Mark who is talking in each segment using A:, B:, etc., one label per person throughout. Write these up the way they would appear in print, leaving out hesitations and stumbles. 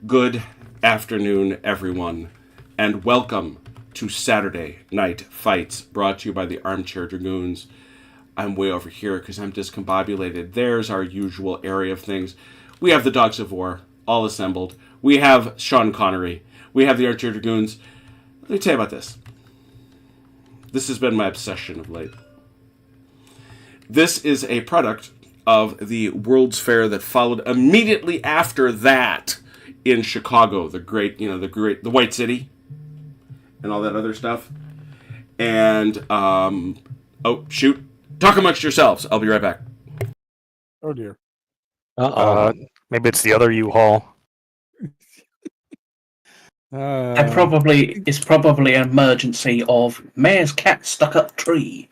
A: Good afternoon, everyone, and welcome to Saturday Night Fights, brought to you by the Armchair Dragoons. I'm way over here because I'm discombobulated. There's our usual area of things. We have the Dogs of War, all assembled. We have Sean Connery. We have the Armchair Dragoons. Let me tell you about this. This has been my obsession of late. This is a product of the World's Fair that followed immediately after that in Chicago, the White City, and all that other stuff. And oh shoot, talk amongst yourselves. I'll be right back.
B: Oh dear.
C: Maybe it's the other U-Haul.
D: It's probably an emergency of mayor's cat stuck up tree.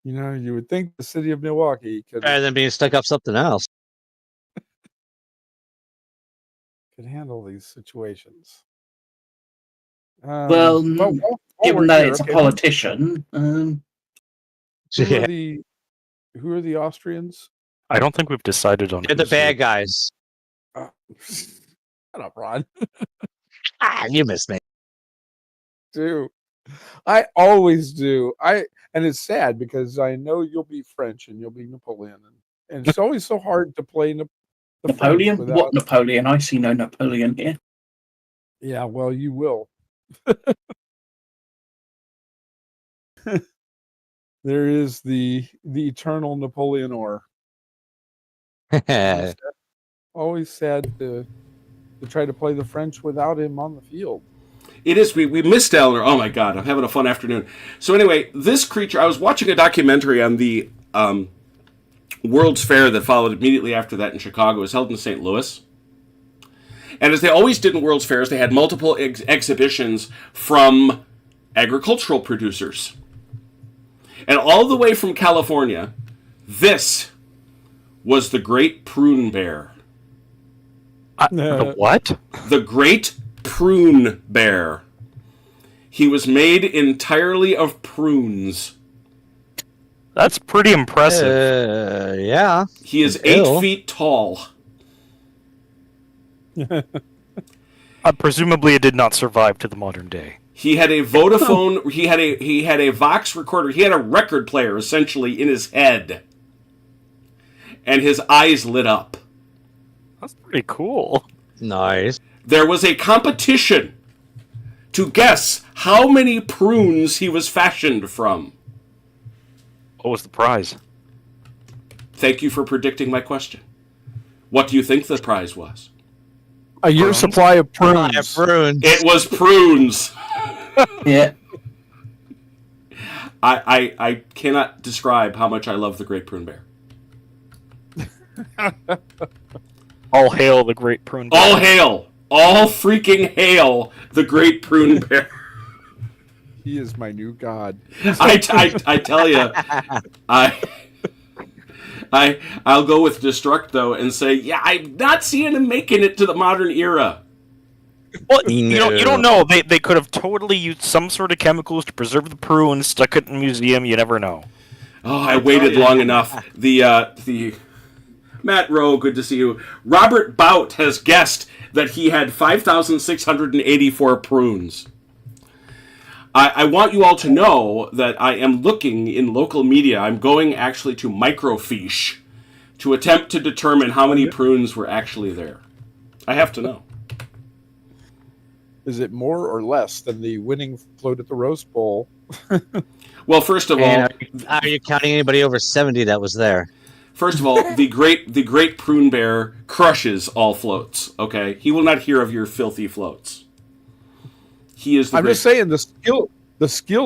B: You know, you would think the city of Milwaukee could
E: Rather than being stuck up something else.
B: handle these situations.
D: Well,
B: while
D: given
B: we're
D: that
B: here,
D: it's a
B: okay,
D: politician,
B: who are the Austrians?
C: I don't think we've decided on.
E: They're the bad guys.
B: Shut up, Ron.
E: You missed me.
B: Do I always do? And it's sad because I know you'll be French and you'll be Napoleon, and it's always so hard to play the
D: Napoleon?
B: French without...
D: What Napoleon? I see no Napoleon here.
B: Yeah, well, you will. There is the eternal Napoleon or. Always sad to try to play the French without him on the field.
A: It is. We missed Eleanor. Oh my God, I'm having a fun afternoon. So anyway, this creature, I was watching a documentary on the World's Fair that followed immediately after that in Chicago. It was held in St. Louis. And as they always did in World's Fairs, they had multiple exhibitions from agricultural producers. And all the way from California, this was the Great Prune Bear.
C: The what?
A: The Great Prune Bear. He was made entirely of prunes.
C: That's pretty impressive.
E: Yeah.
A: He is 8 feet tall.
C: Presumably, it did not survive to the modern day.
A: He had a Vodafone. He had a Vox recorder. He had a record player essentially in his head, and his eyes lit up.
C: That's pretty cool.
E: Nice.
A: There was a competition to guess how many prunes he was fashioned from.
C: What was the prize?
A: Thank you for predicting my question. What do you think the prize was?
B: A year's supply of prunes.
A: It was prunes.
D: Yeah.
A: I cannot describe how much I love the Great Prune Bear.
C: All hail the Great Prune Bear.
A: All hail. All freaking hail the Great Prune Bear.
B: He is my new god.
A: I tell you, I'll go with Destruct though and say, yeah, I'm not seeing him making it to the modern era.
C: Well, you don't know. They could have totally used some sort of chemicals to preserve the prunes, stuck it in a museum. You never know.
A: Oh, I waited long enough. The Matt Rowe, good to see you. Robert Bout has guessed that he had 5,684 prunes. I want you all to know that I am looking in local media. I'm going actually to microfiche to attempt to determine how many prunes were actually there. I have to know.
B: Is it more or less than the winning float at the Rose Bowl?
A: Well, first of all,
E: are you counting anybody over 70 that was there?
A: First of all, the great Prune Bear crushes all floats. Okay, he will not hear of your filthy floats. He is.
B: I'm just saying the skill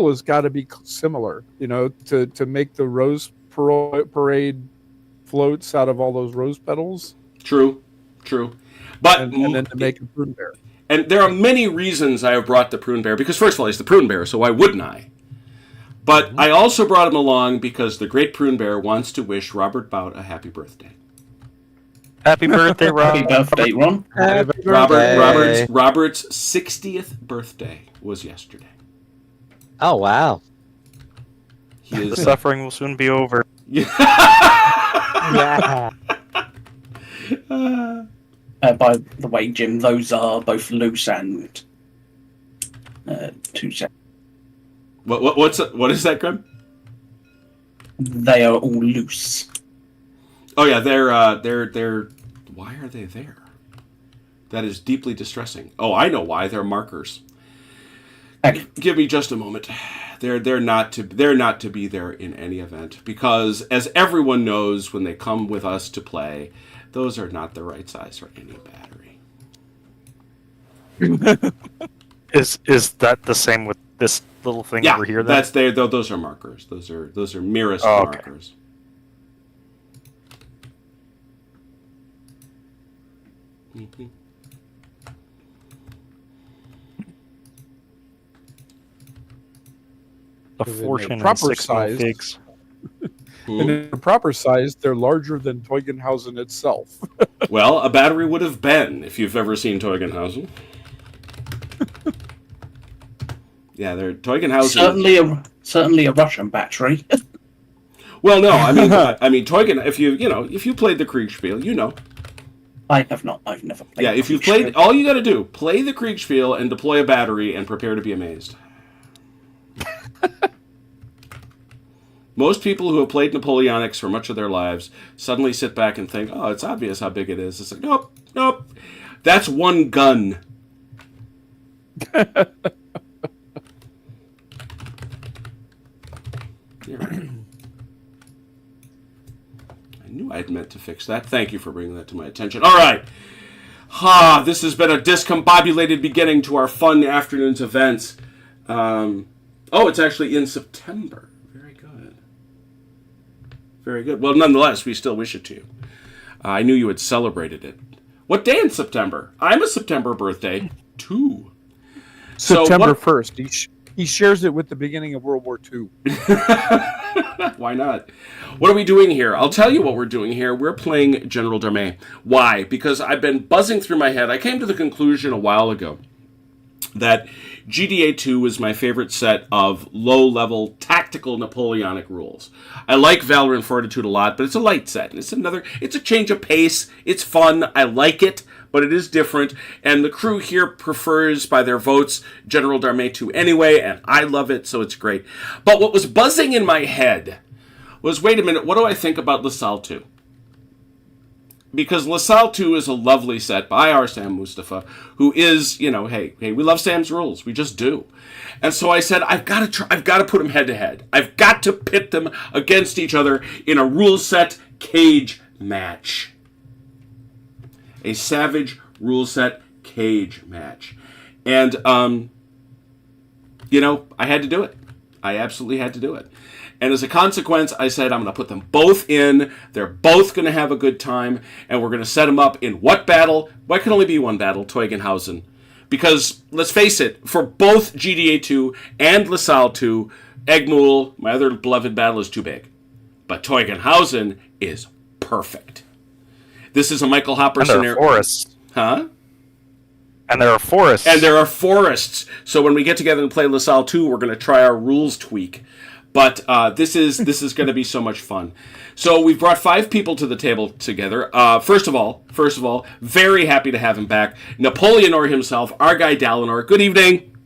B: has got to be similar. You know, to make the Rose Parade floats out of all those rose petals.
A: True, but
B: and then to make a Prune Bear.
A: And there are many reasons I have brought the Prune Bear, because first of all, he's the Prune Bear, so why wouldn't I? But I also brought him along because the Great Prune Bear wants to wish Robert Bout a happy birthday.
C: Happy birthday, Ron.
D: Happy birthday, Ron.
A: Robert's 60th birthday was yesterday.
E: Oh, wow.
C: The suffering will soon be over.
E: Yeah.
D: By the way, Jim, those are both loose and 2 seconds.
A: What is that, Grim?
D: They are all loose.
A: Oh yeah, they're. Why are they there? That is deeply distressing. Oh, I know why. They're markers.
D: Okay.
A: Give me just a moment. They're not to be there in any event, because as everyone knows, when they come with us to play, those are not the right size for any battery.
C: Is that the same with this little thing
A: Yeah,
C: over here? Then?
A: those are markers. Those are merest
C: okay.
A: markers. Mm-hmm.
C: A
B: Because in
C: fortune
B: their
C: and
B: proper
C: 6
B: size-
C: figs.
B: In their proper size, they're larger than Teugn-Hausen itself.
A: Well, a battery would have been, if you've ever seen Teugn-Hausen. Yeah, they're Teugn-Hausen.
D: Certainly a Russian battery.
A: Well, no, I mean Teugn. If you played the Kriegspiel, you know.
D: I have not. I've never played.
A: Yeah, if you've played, all you got to do, play the Kriegspiel and deploy a battery and prepare to be amazed. Most people who have played Napoleonics for much of their lives suddenly sit back and think, oh, it's obvious how big it is. It's like, nope. That's one gun. You're right. I knew I'd meant to fix that. Thank you for bringing that to my attention. All right. This has been a discombobulated beginning to our fun afternoon's events. It's actually in September. Very good. Very good. Well, nonetheless, we still wish it to you. I knew you had celebrated it. What day in September? I'm a September birthday, too.
B: September 1st. He shares it with the beginning of World War II.
A: Why not? What are we doing here? I'll tell you what we're doing here. We're playing General Darmay. Why? Because I've been buzzing through my head. I came to the conclusion a while ago that GDA 2 is my favorite set of low-level tactical Napoleonic rules. I like Valor and Fortitude a lot, but it's a light set. It's a change of pace. It's fun. I like it, but it is different. And the crew here prefers, by their votes, General Darmay 2 anyway, and I love it, so it's great. But what was buzzing in my head was, wait a minute, what do I think about LaSalle 2? Because LaSalle 2 is a lovely set by our Sam Mustafa, who is, hey, we love Sam's rules. We just do. And so I said, I've got to put them head to head. I've got to pit them against each other in a rule set cage match. A savage rule set cage match. And, I had to do it. I absolutely had to do it. And as a consequence, I said, I'm going to put them both in. They're both going to have a good time. And we're going to set them up in what battle? Why can only be one battle? Teugn-Hausen. Because, let's face it, for both GDA 2 and LaSalle 2, Egmul, my other beloved battle, is too big. But Teugn-Hausen is perfect. This is a Michael Hopper
C: and there
A: scenario.
C: Are forests.
A: Huh?
C: And there are forests.
A: And there are forests. So when we get together and play LaSalle 2, we're going to try our rules tweak. But this is going to be so much fun. So we've brought 5 people to the table together. First of all, very happy to have him back. Napoleonor himself, our guy Dalinor. Good evening.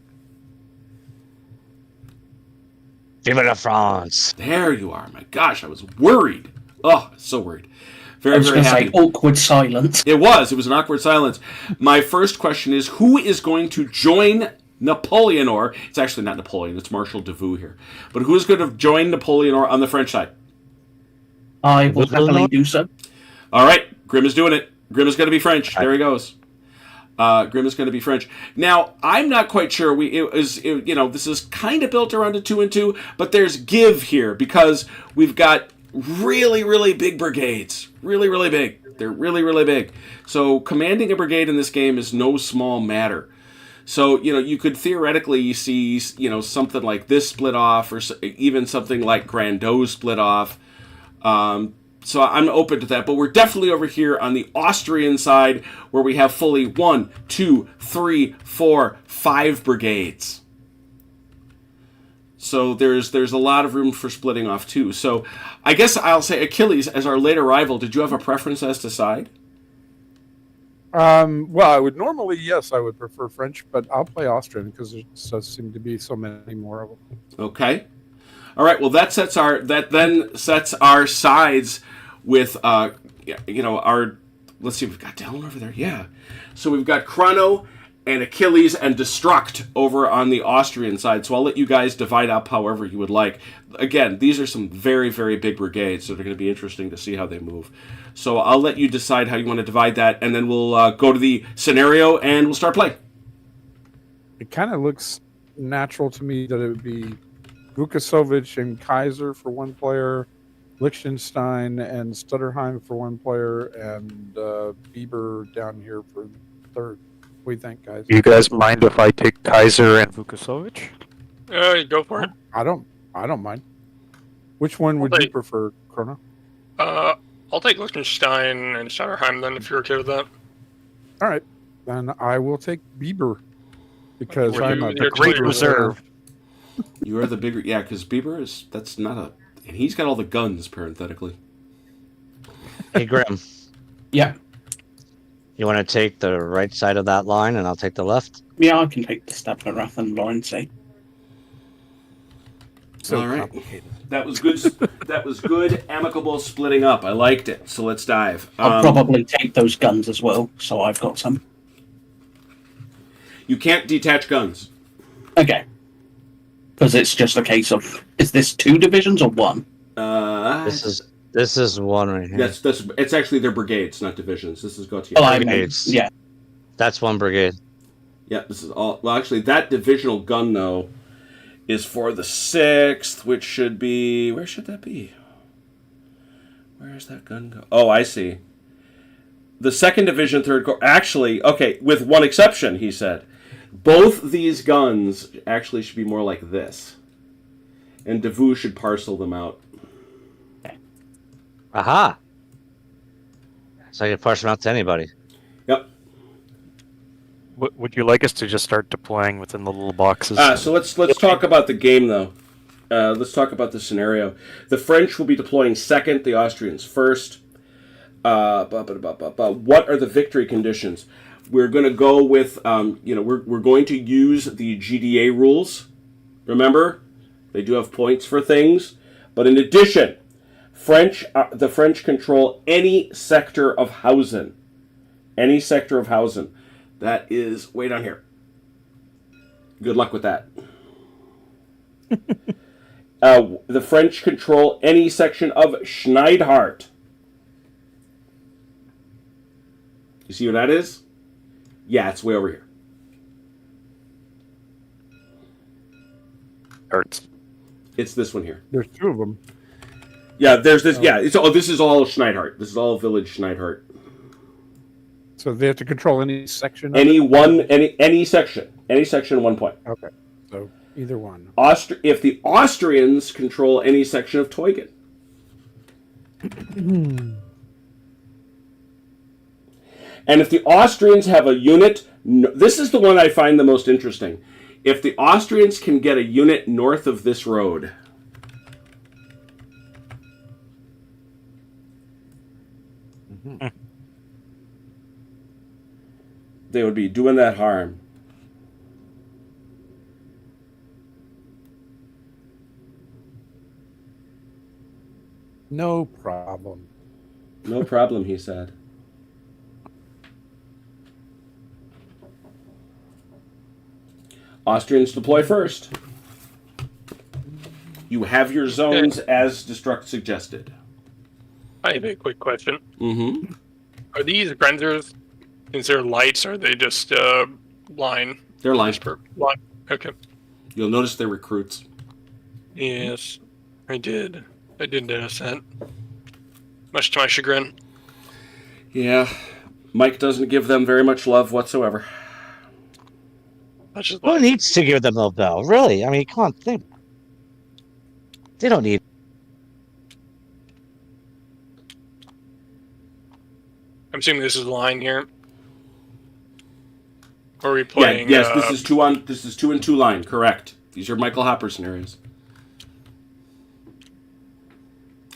E: Vive la France.
A: There you are. My gosh, I was worried. Oh, so worried. Very,
D: I was
A: very
D: going to
A: happy.
D: say awkward silence.
A: It was an awkward silence. My first question is, who is going to join Napoleonor? It's actually not Napoleon, it's Marshal Davout here. But who is going to join Napoleonor on the French side?
D: I will happily do so.
A: All right, Grim is doing it. Grim is going to be French. There he goes. Grim is going to be French. Now, I'm not quite sure. This is kind of built around a 2 and 2, but there's give here because we've got really, really big brigades. Really, really big. They're really, really big. So commanding a brigade in this game is no small matter. So, you could theoretically see, something like this split off, or even something like Grandot split off. So I'm open to that. But we're definitely over here on the Austrian side, where we have fully 1, 2, 3, 4, 5 brigades. So there's a lot of room for splitting off, too. So I guess I'll say, Achilles, as our late arrival, did you have a preference as to side?
B: Well, I would normally, yes, I would prefer French, but I'll play Austrian because there does seem to be so many more of them.
A: Okay. All right. Well, that then sets our sides with our. Let's see. We've got Dallin over there. Yeah. So we've got Chrono and Achilles and Destruct over on the Austrian side. So I'll let you guys divide up however you would like. Again, these are some very, very big brigades, so they're going to be interesting to see how they move. So I'll let you decide how you want to divide that, and then we'll go to the scenario and we'll start playing.
B: It kind of looks natural to me that it would be Vukasovic and Kaiser for one player, Liechtenstein and Stutterheim for one player, and Bieber down here for third. What do you think, guys?
C: You guys mind if I take Kaiser and Vukasovic?
F: Go for it.
B: I don't mind. Which one would you prefer, Chrono?
F: I'll take Liechtenstein and Stutterheim then, if you're okay with that.
B: All right, then I will take Bieber because
F: You're
B: I'm a
F: the
C: Great
F: clear
C: reserve.
A: You are the bigger, yeah, because Bieber that's not a, and he's got all the guns, parenthetically.
E: Hey, Grim,
D: Yeah.
E: you want to take the right side of that line, and I'll take the left?
D: Yeah, I can take the Stabler Wrath and Lawrence.
B: So
A: All right.
B: complicated.
A: That was good. That was good, amicable splitting up. I liked it. So let's dive.
D: I'll probably take those guns as well, so I've got some.
A: You can't detach guns.
D: Okay. Because it's just a case of, is this 2 divisions or 1?
E: This is one right here.
A: That's it's actually their brigades, not divisions. This is Gautier.
D: Oh, I mean,
E: Brigades.
D: yeah.
E: That's one brigade.
A: Yeah, this is all. Well, actually, that divisional gun though is for the 6th, which should be. Where should that be? Where does that gun go? Oh, I see. The 2nd Division, 3rd Corps. Actually, okay, with one exception, he said. Both these guns actually should be more like this. And Devu should parcel them out.
E: Aha! So I can parse them out to anybody.
A: Yep.
C: Would you like us to just start deploying within the little boxes?
A: So let's talk about the game, though. Let's talk about the scenario. The French will be deploying 2nd, the Austrians 1st. What are the victory conditions? We're going to go with, we're going to use the GDA rules. Remember, they do have points for things. But in addition, the French control any sector of Hausen. Any sector of Hausen. That is way down here. Good luck with that. The French control any section of Schneidhart. You see what that is? Yeah, it's way over here.
C: Hurts.
A: It's this one here.
B: There's 2 of them.
A: Yeah, there's this. Yeah, this is all Schneidhart. This is all Village Schneidhart.
B: So they have to control any section.
A: Any section, 1 point.
B: Okay, so either one.
A: If the Austrians control any section of Teugn. And if the Austrians have a unit, this is the one I find the most interesting. If the Austrians can get a unit north of this road, they would be doing that harm.
B: No problem.
A: No problem, he said. Austrians deploy first. You have your zones as Destruct suggested.
F: I have a quick question.
A: Mm-hmm.
F: Are these Grenzers considered lights, or are they just line?
A: They're line.
F: Line. Okay.
A: You'll notice they're recruits.
F: Yes, I did. I did notice that. Much to my chagrin.
A: Yeah. Mike doesn't give them very much love whatsoever.
F: That's just
E: Who needs to give them the bell? Really? I mean, come on. They don't need.
F: I'm assuming this is line here. Or are we playing?
A: Yes. This is 2 on. This is 2 and 2 line. Correct. These are Michael Hopper scenarios.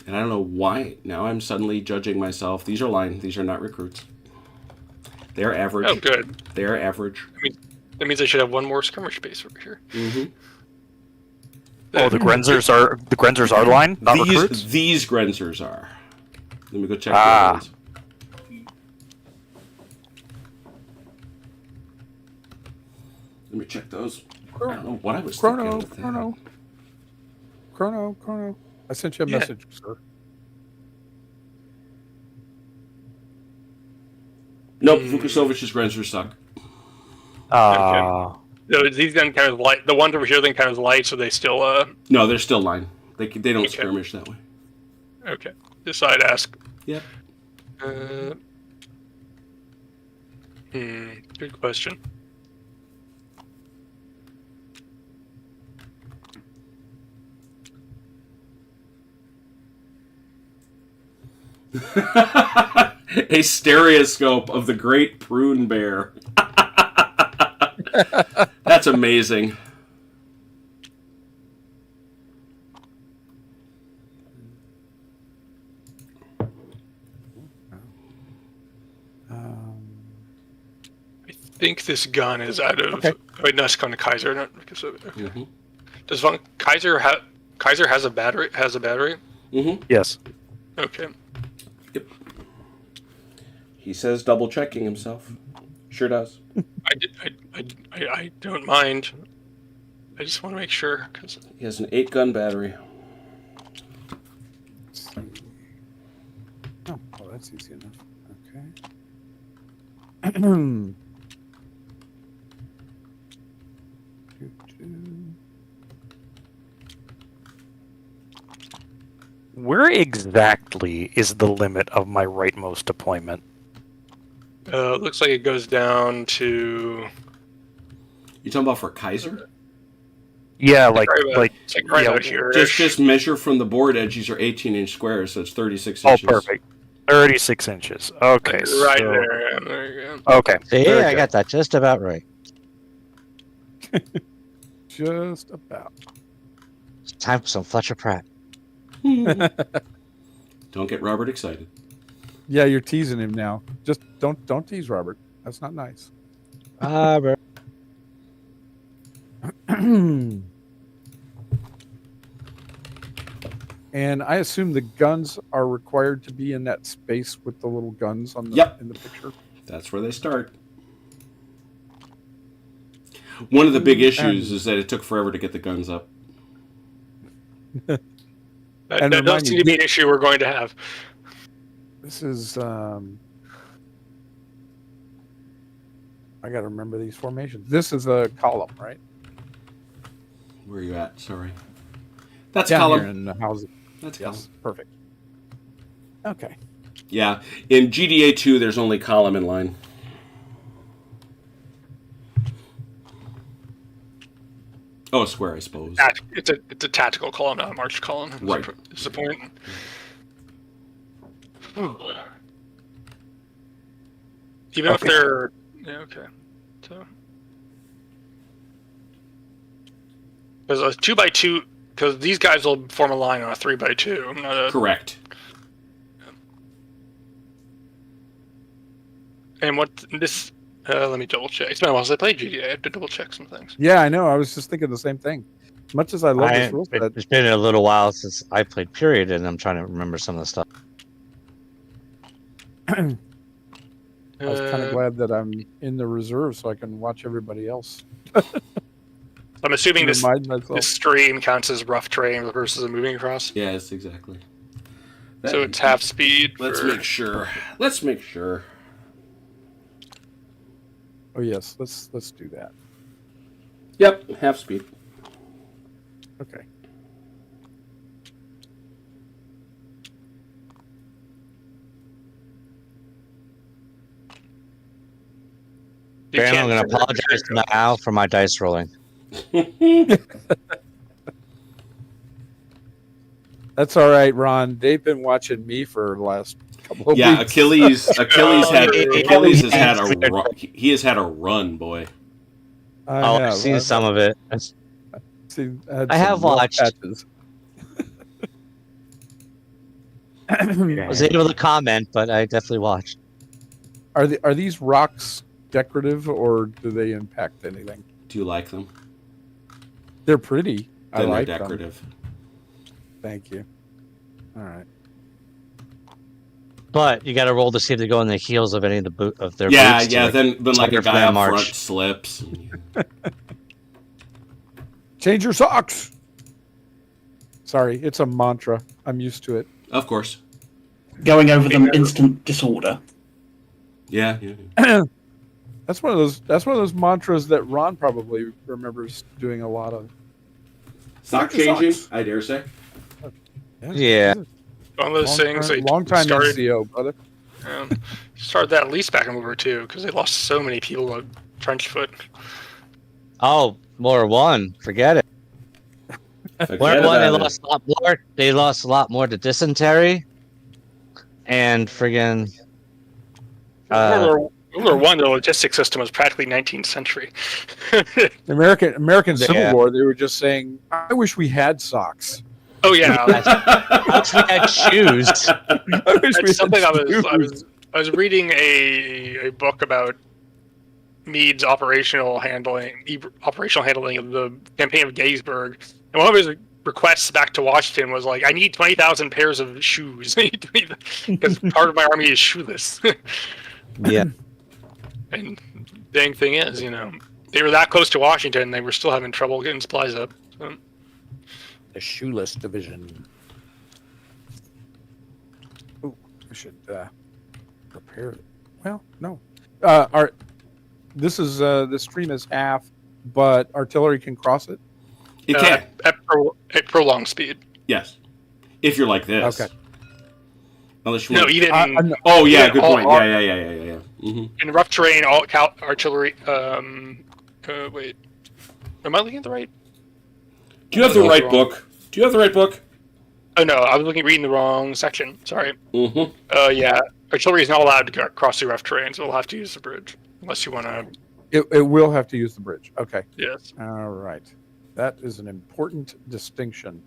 A: And I don't know why now I'm suddenly judging myself. These are line. These are not recruits. They're average.
F: Oh, good.
A: They're average.
F: That means I should have one more skirmish base over here.
A: Mm-hmm.
C: Oh, the Grenzers are line, not recruits.
A: These Grenzers are. Let me go check the
C: Ah.
A: other ones. Let me check those. I don't know what I was thinking with that.
B: Chrono. I sent you a message, sir.
A: Nope, Vukasovich's Grenzers suck.
F: So these then kind of light. The ones over here then kind of light, so they still.
A: No, they're still line. They don't skirmish that way.
F: Okay. Just I'd ask.
A: Yep.
F: Good question.
A: A stereoscope of the great prune bear. That's amazing.
F: I think this gun is out of. Wait, no, it's going to Kaiser. Not because of, okay.
A: Mm-hmm.
F: Does Kaiser has a battery? Has a battery?
A: Mm-hmm.
C: Yes.
F: Okay.
A: Yep. He says double checking himself. Sure does.
F: I don't mind. I just want to make sure because
A: He has an 8-gun battery.
B: Oh, well, that's easy enough. Okay.
C: Where exactly is the limit of my rightmost appointment?
F: looks like it goes down to
A: You talking about for Kaiser?
C: Yeah,
F: it's like right
C: yeah,
F: out here.
A: Just measure from the board edge. These are 18-inch squares, so it's 36
C: Oh,
A: inches.
C: perfect. 36 inches. Okay.
F: Right
C: so-
F: there. Yeah, there you go.
C: Okay.
E: See,
C: very
E: I
C: good.
E: got that just about right.
B: Just about.
E: It's time for some Fletcher Pratt.
A: Don't get Robert excited.
B: Yeah, you're teasing him now. Just don't tease Robert. That's not nice.
E: Robert.
B: And I assume the guns are required to be in that space with the little guns on the
A: Yep.
B: in the picture.
A: That's where they start. One of the big issues is that it took forever to get the guns up.
F: That
B: And
F: does
B: remind
F: seem
B: you-
F: to be an issue we're going to have.
B: This is I got to remember these formations. This is a column, right?
A: Where are you at? Sorry. That's
B: Down
A: column.
B: here in the house.
A: That's
B: Yes,
A: column.
B: perfect. Okay.
A: Yeah. In GDA 2, there's only column in line. Oh, a square, I suppose.
F: It's a tactical column, not a march column.
A: Right.
F: Is the point. Even if
B: Okay.
F: they're okay. So because a 2x2, because these guys will form a line on a 3x2. Not a,
A: Correct.
F: and what this? Let me double check. It's been a while since I played GDA. I have to double check some things.
B: Yeah, I know. I was just thinking the same thing. As much as I love this rule set,
E: It's been a little while since I played Period, and I'm trying to remember some of the stuff.
B: I was kind
F: Uh,
B: of glad that I'm in the reserve so I can watch everybody else.
F: I'm assuming this
B: Remind myself.
F: stream counts as rough terrain versus a moving across.
A: Yes, exactly.
F: So it's half speed.
A: Let's
F: for-
A: make sure. Let's make sure.
B: Oh yes, let's do that.
A: Yep, half speed.
B: Okay.
F: You
E: Graham, I'm
F: can't
E: going to
F: figure out
E: apologize
F: the trade-off.
E: now for my dice rolling.
B: That's all right, Ron. They've been watching me for the last couple of
A: Yeah,
B: weeks.
A: Achilles has had a
E: Yeah.
A: run. He has had a run, boy.
B: I
E: Oh,
B: have.
E: I've seen some of it. It's-
B: Had
E: I
B: some
E: have
B: rough
E: watched.
B: patches.
E: I was able to comment, but I definitely watched.
B: Are these rocks decorative or do they impact anything?
A: Do you like them?
B: They're pretty. I
A: Then
B: like
A: they're
B: them.
A: decorative.
B: Thank you. All right.
E: But you got to roll to see if they go in the heels of any of their
A: Yeah,
E: boots. to,
A: yeah.
E: like,
A: Then like a
E: for
A: guy
E: their
A: up
E: march.
A: front slips.
B: Change your socks. Sorry, it's a mantra. I'm used to it.
A: Of course.
D: Going over them, instant disorder.
A: Yeah, yeah.
B: That's one of those mantras that Ron probably remembers doing a lot of.
A: Sock
B: Change your
A: changing,
B: socks.
A: I dare say.
E: Yeah.
F: One of those things they
B: long time
F: started.
B: NCO, brother.
F: Started that at least back in World War II because they lost so many people to trench foot.
E: Oh, more one. Forget it.
A: Forget
E: World War One, they
A: about it.
E: lost a lot more. They lost a lot more to dysentery, and friggin'
F: World War One, the logistics system was practically 19th century.
B: The American Civil
E: Yeah.
B: War, they were just saying, "I wish we had socks."
F: Oh yeah,
E: Once we had shoes.
B: I wish we
F: that's something
B: had shoes.
F: I was reading a book about Meade's operational handling of the campaign of Gettysburg, and one of his requests back to Washington was like, "I need 20,000 pairs of shoes because part of my army is shoeless."
E: Yeah.
F: And dang thing is, they were that close to Washington, they were still having trouble getting supplies up. So.
B: The shoeless division. Oh, I should prepare it. Well, no. The stream is half, but artillery can cross it.
A: It can.
F: At prolonged speed.
A: Yes. If you're like this.
B: Okay.
A: Unless you
F: No,
A: want...
F: even
A: Oh, yeah,
F: even
A: good
F: all-
A: point.
F: all-
A: Yeah. Mm-hmm.
F: in rough terrain, all artillery. Wait, am I looking at the right?
A: Do you have the
F: Oh,
A: right
F: wrong.
A: book? Do you have the right book?
F: Oh no, I was reading the wrong section. Sorry.
A: Mm-hmm.
F: Yeah, artillery is not allowed to cross through rough terrain, so we'll have to use the bridge unless you want to.
B: It will have to use the bridge. Okay.
F: Yes.
B: All right. That is an important distinction.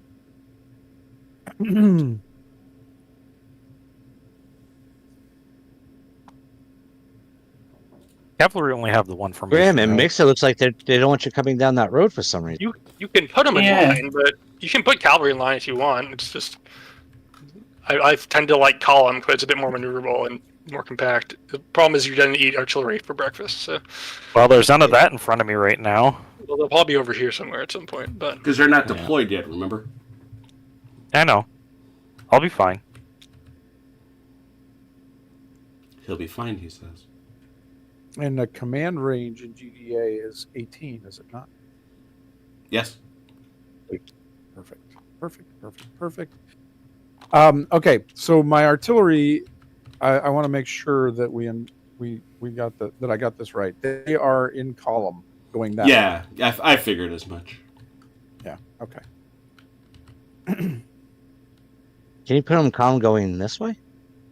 C: Cavalry only have the one from
E: Graham, it makes it looks like they don't want you coming down that road for some reason.
F: You can put them in
D: Yeah.
F: line, but you can put cavalry in line if you want. It's just I tend to like column because it's a bit more maneuverable and more compact. The problem is you're going to eat artillery for breakfast, so
C: Well, there's none of that in front of me right now.
F: they'll probably be over here somewhere at some point. But
A: Because they're not deployed yet, remember?
C: I know. I'll be fine.
A: He'll be fine, he says.
B: And the command range in GDA is 18, is it not?
A: Yes.
B: Perfect. Okay, so my artillery, I want to make sure that we got that I got this right. They are in column going that way.
A: Yeah, I figured as much.
B: Yeah. Okay.
E: Can you put them calm going this way?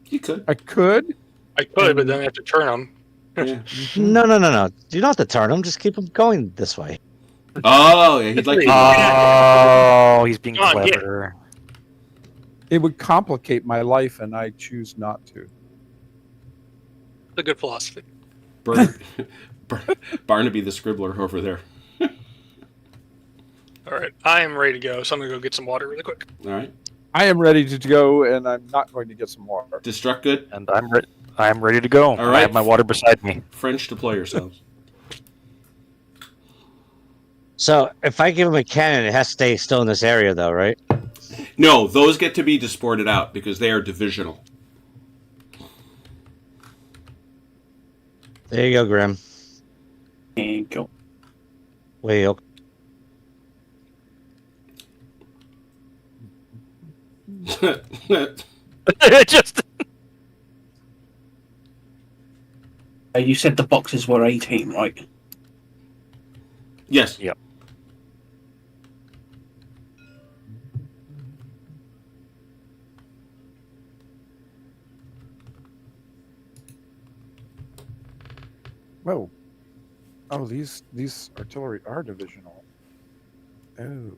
A: You could.
B: I could.
F: I could, but then I have to turn them.
A: Yeah.
E: No. You don't have to turn them. Just keep them going this way.
A: Oh, yeah, he'd like to...
C: Oh, he's being
F: Come on, get-
C: clever.
B: It would complicate my life, and I choose not to.
F: It's a good philosophy.
A: Barnaby the Scribbler over there.
F: All right, I am ready to go, so I'm gonna go get some water really quick.
A: All right.
B: I am ready to go, and I'm not going to get some water.
A: Destruct good.
C: And I'm ready to go.
A: All
C: I
A: right.
C: have my water beside me.
A: French, deploy yourselves.
E: So if I give them a cannon, it has to stay still in this area, though, right?
A: No, those get to be disported out because they are divisional.
E: There you go, Graham.
D: There you go.
E: Wait, okay.
C: Just
D: You said the boxes were 18, right?
A: Yes.
C: Yep.
B: Whoa. Oh, these artillery are divisional. Oh.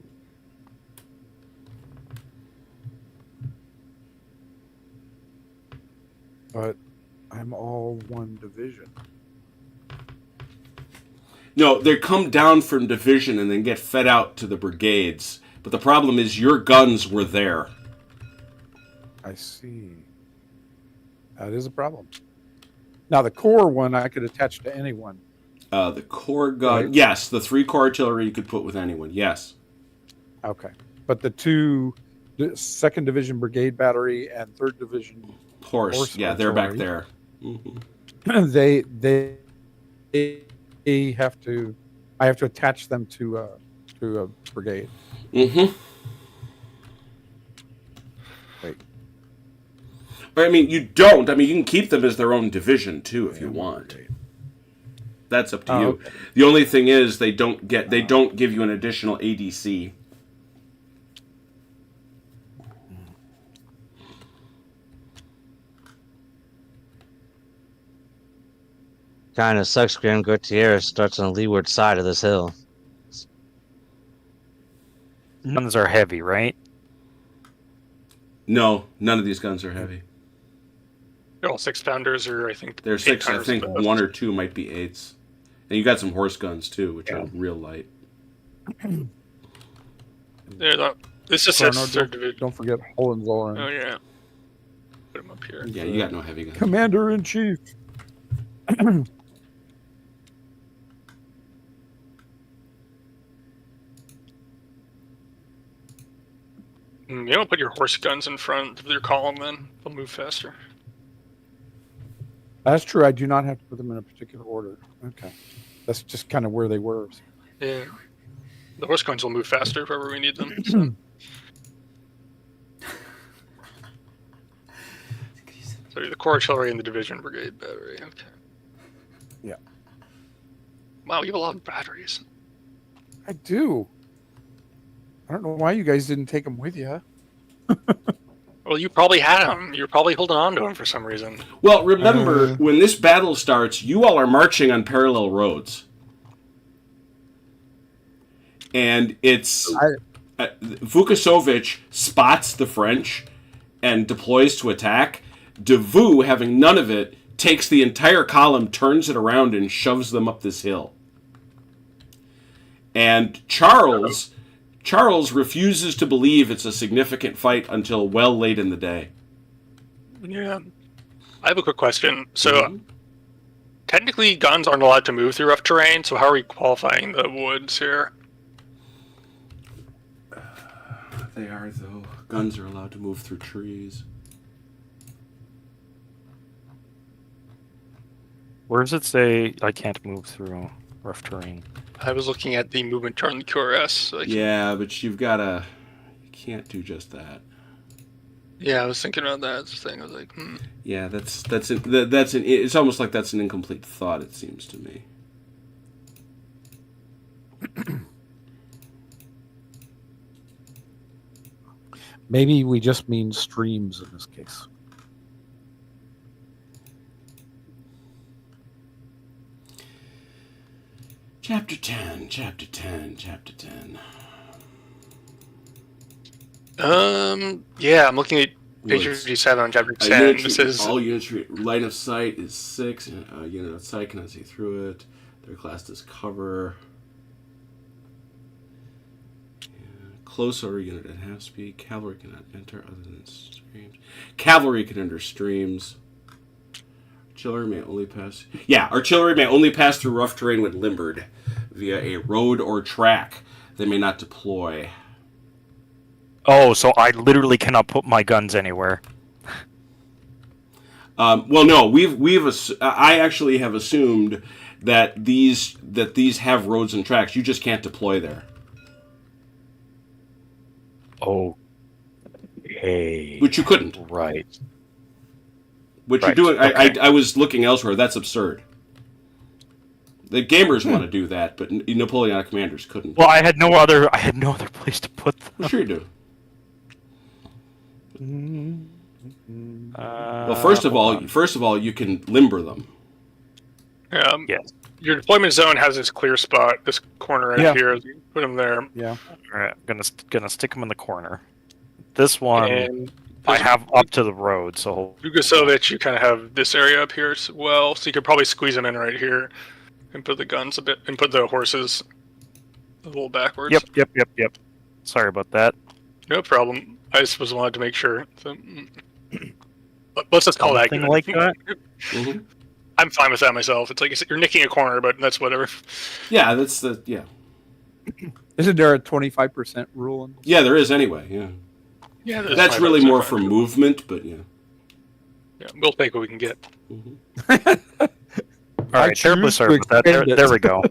B: But I'm all one division.
A: No, they come down from division and then get fed out to the brigades. But the problem is your guns were there.
B: I see. That is a problem. Now, the core one I could attach to anyone.
A: The core gun,
B: Right.
A: yes, the 3 core artillery you could put with anyone, yes.
B: Okay. But the 2 2nd Division Brigade Battery and 3rd Division,
A: Horse, yeah, they're back there.
B: they have to. I have to attach them to a brigade.
A: Mm-hmm.
B: Wait.
A: But I mean, you don't. I mean, you can keep them as their own division too if you want. That's up to you.
B: Okay.
A: The only thing is they don't give you an additional ADC.
E: Kind of sucks. Grand Gutierrez starts on the leeward side of this hill.
C: Guns are heavy, right?
A: No, none of these guns are heavy.
F: They're all 6-pounders, or I think
A: They're 6. I
F: 8-pounders
A: think
F: at most.
A: 1 or 2 might be 8s. And you got some horse guns too, which are real light.
F: This is
B: Colonel,
F: 3rd Division.
B: Don't forget Hohenzollern.
F: Oh yeah. Put them up here.
A: Yeah, you got no heavy guns.
B: Commander in Chief.
F: You don't put your horse guns in front of your column, then they'll move faster.
B: That's true. I do not have to put them in a particular order. Okay. That's just kind of where they were.
F: Yeah. The horse guns will move faster wherever we need them. So. So the core artillery and the division brigade battery. Okay.
B: Yeah.
F: Wow, you have a lot of batteries.
B: I do. I don't know why you guys didn't take them with you.
F: Well, you probably had them. You're probably holding on to them for some reason.
A: Well, remember, when this battle starts, you all are marching on parallel roads. And it's... Vukasovich spots the French and deploys to attack. Davout, having none of it, takes the entire column, turns it around, and shoves them up this hill. And Charles refuses to believe it's a significant fight until well late in the day.
F: Yeah. I have a quick question. So, technically, guns aren't allowed to move through rough terrain, so how are we qualifying the woods here?
A: They are, though. Guns are allowed to move through trees.
C: Where does it say I can't move through rough terrain?
F: I was looking at the movement chart in the QRS. So
A: Yeah, but you can't do just that.
F: Yeah, I was thinking about that thing. I was like,
A: Yeah, it's almost like that's an incomplete thought, it seems to me.
B: Maybe we just mean streams in this case.
A: Chapter 10, Chapter 10, Chapter 10.
F: Yeah, I'm looking at page
A: Woods.
F: 57 on chapter 10. This is
A: all units, line of sight is 6. Unit of sight cannot see through it. They're classed as cover. Close order unit at half speed. Cavalry cannot enter other than streams. Cavalry can enter streams. Artillery may only pass. Yeah, artillery may only pass through rough terrain when limbered via a road or track. They may not deploy.
C: Oh, so I literally cannot put my guns anywhere.
A: Well, no, I actually have assumed that these have roads and tracks. You just can't deploy there.
C: Oh. Hey.
A: Which you couldn't.
C: Right.
A: What
C: Right,
A: you're doing,
C: okay.
A: I was looking elsewhere. That's absurd. The gamers want to do that, but Napoleonic commanders couldn't.
C: Well, I had no other place to put them.
A: Well, sure you do.
C: Well,
A: Well, first of all, you can limber them.
C: Yes.
F: Your deployment zone has this clear spot, this corner right
B: Yeah.
F: here. Put them there.
B: Yeah.
C: All right, I'm gonna stick them in the corner. This one.
F: And
C: I have up to the road, so
F: Lukasovich, you kind of have this area up here as well, so you could probably squeeze them in right here and put the guns a bit and put the horses a little backwards.
C: Yep. Sorry about that.
F: No problem. I just wanted to make sure. So, let's just call that
C: Something
F: good.
C: like that?
A: Mhm.
F: I'm fine with that myself. It's like you're nicking a corner, but that's whatever.
A: Yeah, that's the yeah.
B: Isn't there a 25% rule? In this?
A: Yeah, there is anyway. Yeah,
F: Yeah,
A: that's really more for movement, but yeah.
F: Yeah, we'll take what we can get.
A: Mhm.
C: All right, terribly sorry about that. There we go.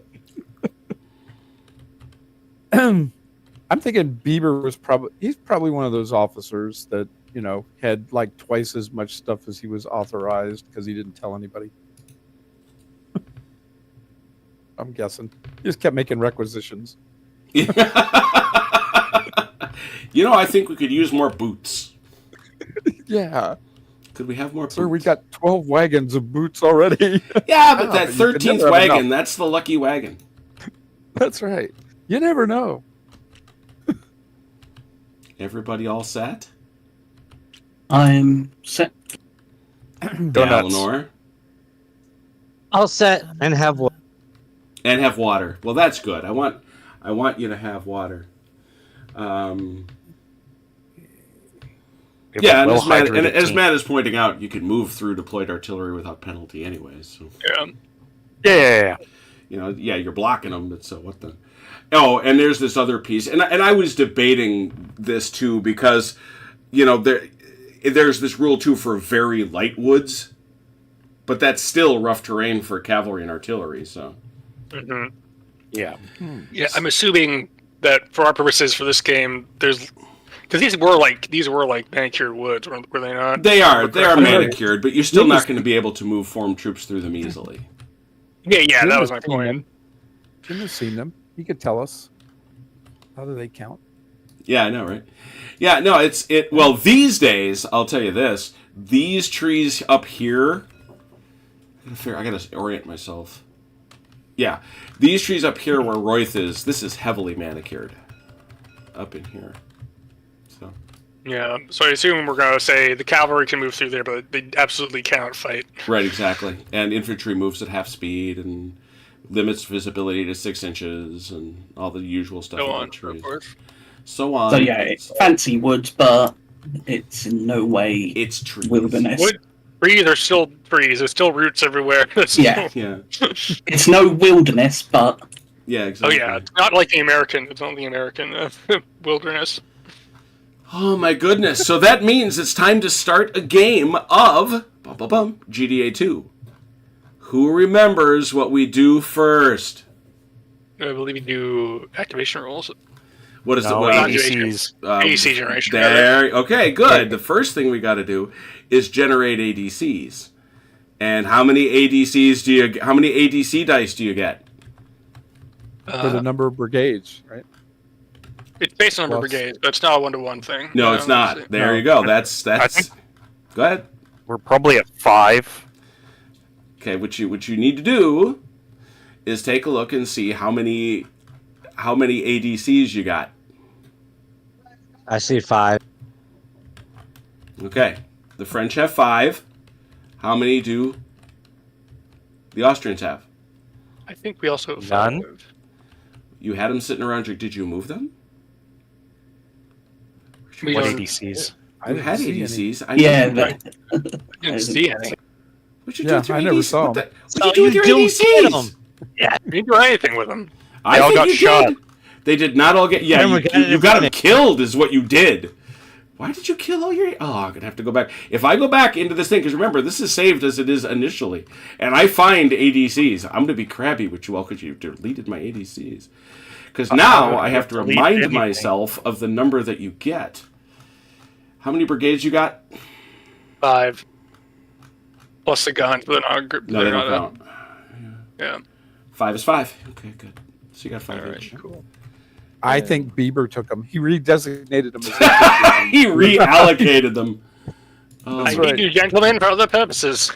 B: I'm thinking Bieber was he's probably one of those officers that, had like twice as much stuff as he was authorized because he didn't tell anybody. I'm guessing. He just kept making requisitions.
A: I think we could use more boots.
B: Yeah.
A: Could we have more boots?
B: Sir, we got 12 wagons of boots already.
A: Yeah, but
B: Oh,
A: that
B: but you could
A: 13th
B: never have
A: wagon,
B: enough.
A: that's the lucky wagon.
B: That's right. You never know.
A: Everybody all set?
D: I'm set.
C: Donuts.
A: Eleanor?
E: All set and have what?
A: And have water. Well, that's good. I want you to have water. Yeah, and as Matt is pointing out, you can move through deployed artillery without penalty anyways. So.
F: Yeah.
C: Yeah.
A: You're blocking them, but so what the... Oh, and there's this other piece. And I was debating this, too, because, there's this rule, too, for very light woods. But that's still rough terrain for cavalry and artillery, so...
F: Mm-hmm.
C: Yeah.
F: Yeah, I'm assuming that for our purposes for this game, there's... Because these were like manicured woods, were they not?
A: They are manicured, but you're still not going to be able to move formed troops through them easily.
F: Yeah, that was my point.
B: Jim has seen them. He could tell us. How do they count?
A: Yeah, I know, right? Yeah, no, well, these days, I'll tell you this, these trees up here, I gotta orient myself. Yeah, these trees up here where Royth is, this is heavily manicured. Up in here. So.
F: Yeah, so I assume we're going to say the cavalry can move through there, but they absolutely cannot fight.
A: Right, exactly. And infantry moves at half speed and limits visibility to 6 inches and all the usual stuff.
F: So
A: about
F: on,
A: trees.
F: of course.
A: So on.
D: So yeah, it's fancy woods, but it's in no way
A: It's trees.
D: wilderness.
F: Trees are still trees. There's still roots everywhere.
D: Yeah.
A: Yeah.
D: It's no wilderness, but
A: Yeah,
F: Oh
A: exactly.
F: yeah, it's not like the American. It's not the American wilderness.
A: Oh my goodness. So that means it's time to start a game of GDA 2. Who remembers what we do first?
F: I believe you do activation rules.
A: What is
C: No,
A: the
C: ADCs.
F: ADC generation.
A: There. Okay, good. The first thing we got to do is generate ADCs. And how many how many ADC dice do you get?
B: For the number of brigades, right?
F: It's based on number of
B: Plus-
F: brigades, but it's not a one-to-one thing.
A: No, it's not. There you go. That's.
C: think-
A: Go ahead.
C: We're probably at 5.
A: Okay, what you need to do is take a look and see how many ADCs you got.
E: I see 5.
A: Okay, the French have 5. How many do the Austrians have?
F: I think we also have
C: None?
F: 5.
A: You had them sitting around. Did you move them?
F: We
C: What
F: don't-
C: ADCs?
B: I
A: You
B: didn't
A: had
B: see any.
A: ADCs. I
D: yeah,
A: know.
F: didn't see any.
A: What'd you
B: Yeah,
A: do with your
B: I never
A: ADCs?
B: saw
A: What
B: 'em.
A: the- What'd you do with your ADCs?
F: We didn't do anything with them.
A: I
C: They all
A: think
C: got
A: you
C: shot.
A: did. They did not all get. Yeah,
E: Never got it
A: you
E: in
A: got them
E: front of-
A: killed, is what you did. Why did you kill all your? Oh, I'm gonna have to go back. If I go back into this thing, because remember, this is saved as it is initially, and I find ADCs, I'm gonna be crabby with you all because you deleted my ADCs. Because now I have to
C: delete
A: remind
C: anything.
A: myself of the number that you get. How many brigades you got?
F: 5. Plus the guns, but
A: No, they don't count.
F: Yeah.
A: 5 is 5. Okay, good. So you got 5
F: All
A: each.
F: right, cool.
B: I think Bieber took them. He redesignated them as
A: He reallocated them. Oh,
F: I
B: right.
F: need you, gentlemen, for other purposes.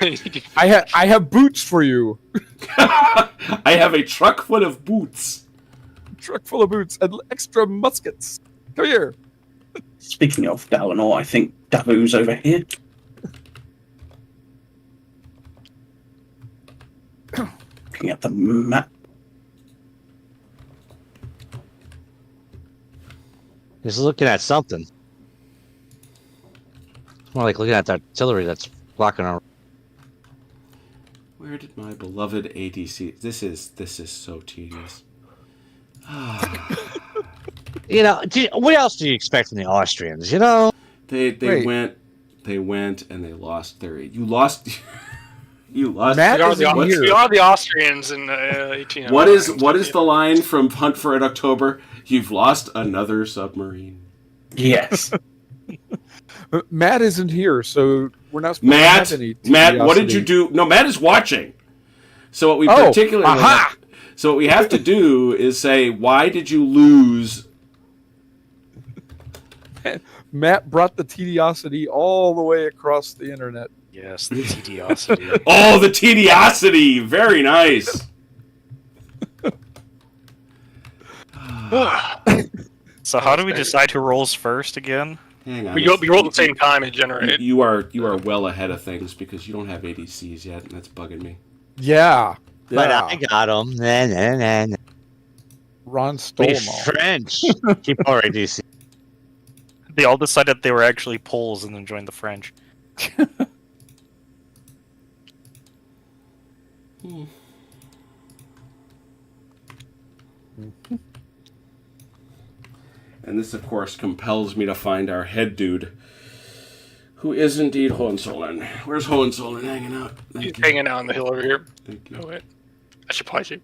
B: I have boots for you.
A: I have a truck full of boots.
B: Truck full of boots and extra muskets. Come here.
D: Speaking of Dalinor, I think Dabu's over here. Looking at the map.
E: He's looking at something. It's more like looking at the artillery that's blocking our.
A: Where did my beloved ADC? This is so tedious.
E: You know, what else do you expect from the Austrians? You know,
A: They
B: Wait.
A: went and they lost their. You lost. You lost.
B: Matt
F: We are,
B: isn't
F: the,
B: here.
F: we are the Austrians in 1809.
A: What is the line from Hunt for Red October? You've lost another submarine.
D: Yes.
B: Matt isn't here, so we're not supposed
A: Matt,
B: to have any
A: Matt, what did you
B: curiosity.
A: do? No, Matt is watching. So what we
B: Oh,
A: particularly
B: aha!
A: so what we have to do is say, why did you lose?
B: Matt brought the tediosity all the way across the internet.
C: Yes, the tediosity.
A: Oh, the tediosity. Very nice.
C: So how do we decide who rolls first again?
A: Hang on.
F: we roll at the same time and generate.
A: You are well ahead of things because you don't have ADCs yet, and that's bugging me.
B: Yeah.
E: but
B: yeah.
E: I got them. Nah, nah, nah, nah.
B: Ron stole
E: We
B: them all.
E: French. Keep our ADC.
C: They all decided they were actually Poles and then joined the French.
A: And this, of course, compels me to find our head dude, who is indeed Hohenzollern. Where's Hohenzollern hanging out?
F: He's hanging out on the hill over here.
A: Thank you.
F: Oh wait, I should probably see.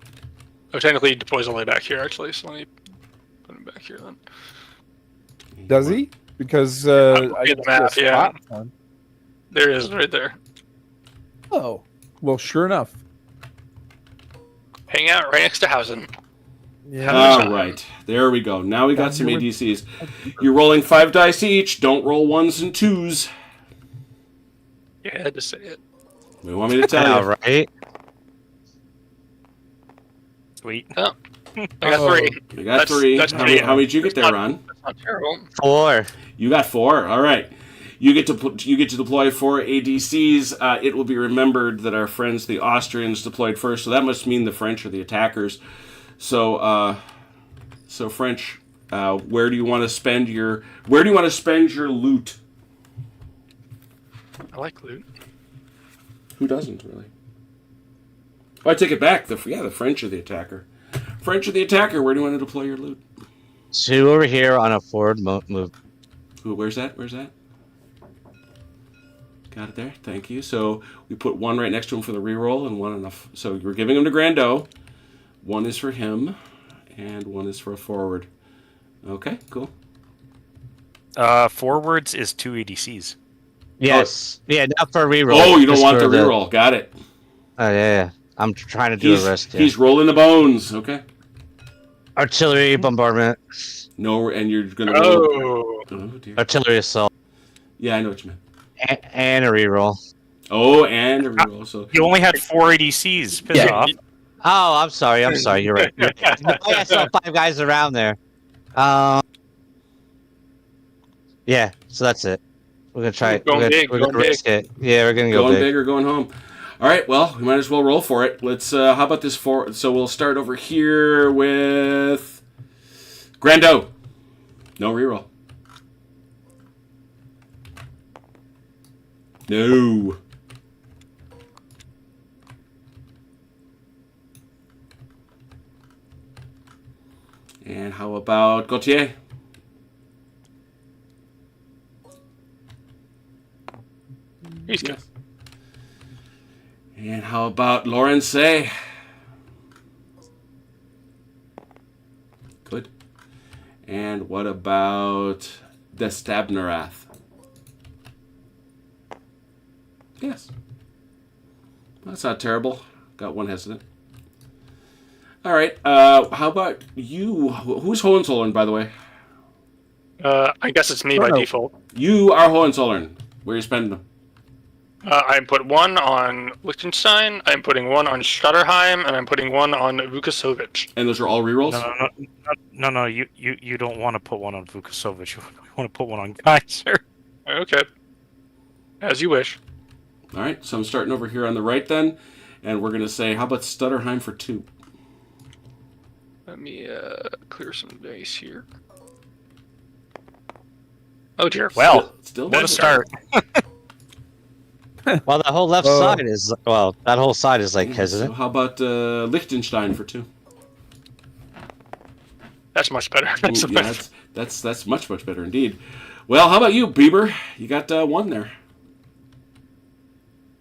F: Oh, technically he deploys all the way back here actually. So let me put him back here then.
B: Does he? Because
F: I'm
B: I
F: looking at the
B: see a
F: map, yeah.
B: spot on-
F: There it is, right there.
B: Oh, well, sure enough.
F: Hang out right next to Hausen.
B: Yeah.
A: All right, there we go. Now we got some ADCs. You're rolling 5 dice each. Don't roll 1s and 2s.
F: Yeah, I had to say it.
A: We want me to tell
E: All
A: you.
E: right.
F: I
C: Sweet.
F: got
B: Oh.
F: 3.
A: We got 3.
F: That's
A: How many did you get there,
F: not-
A: Ron?
F: That's not terrible.
E: 4.
A: You got 4. All right. You get to deploy 4 ADCs. It will be remembered that our friends, the Austrians, deployed first, so that must mean the French are the attackers. So, French, where do you want to spend your loot?
F: I like loot.
A: Who doesn't really? Oh, I take it back. The French are the attacker. French are the attacker. Where do you want to deploy your loot?
E: 2 over here on a forward move.
A: Who? Where's that? Got it there. Thank you. So we put 1 right next to him for the reroll and 1 enough. So we're giving him to Grando. 1 is for him, and 1 is for a forward. Okay, cool.
C: Forwards is 2 ADCs.
E: Yes. Yeah, not for a reroll.
A: Oh, you don't
E: just
A: want the
E: for
A: reroll. Got it.
E: Oh, yeah. I'm trying to do a rest here.
A: He's rolling the bones. Okay.
E: Artillery bombardment.
A: No, and you're gonna roll.
F: Oh,
A: Oh dear.
E: Artillery assault.
A: Yeah, I know what you meant.
E: And a reroll.
A: Oh, and a reroll. So
C: You only had 4 ADCs. Piss
D: Yeah.
C: off.
E: Oh, I'm sorry. You're right. I saw 5 guys around there. Yeah, so that's it. We're gonna try it.
F: Going big,
E: We're gonna
F: going
E: risk it. Yeah, we're gonna go
A: going
E: big.
A: big or going home. All right. Well, we might as well roll for it. Let's. How about this for? So we'll start over here with Grando. No reroll. No. And how about Gautier?
F: he's good.
A: And how about Lawrence? Good. And what about Destabnerath? Yes. That's not terrible. Got 1 hesitant. All right. How about you? Who's Hohenzollern, by the way?
F: I guess it's me by
B: no.
F: default.
A: You are Hohenzollern. Where are you spending them?
F: I'm put one on Liechtenstein, I'm putting one on Stutterheim, and I'm putting one on Vukasovic.
A: And those are all rerolls?
C: No. You don't want to put one on Vukasovic. You want to put one on Kaiser.
F: Okay. As you wish.
A: All right, so I'm starting over here on the right then, and we're going to say, how about Stutterheim for 2?
F: Let me clear some base here. Oh dear.
C: Well,
A: Still
C: what a start.
E: Well, that whole left side is that whole side is like
A: So
E: hesitant.
A: how about Liechtenstein for 2?
F: That's much better. That's
A: Ooh, yeah, that's much better indeed. Well, how about you, Bieber? You got 1 there.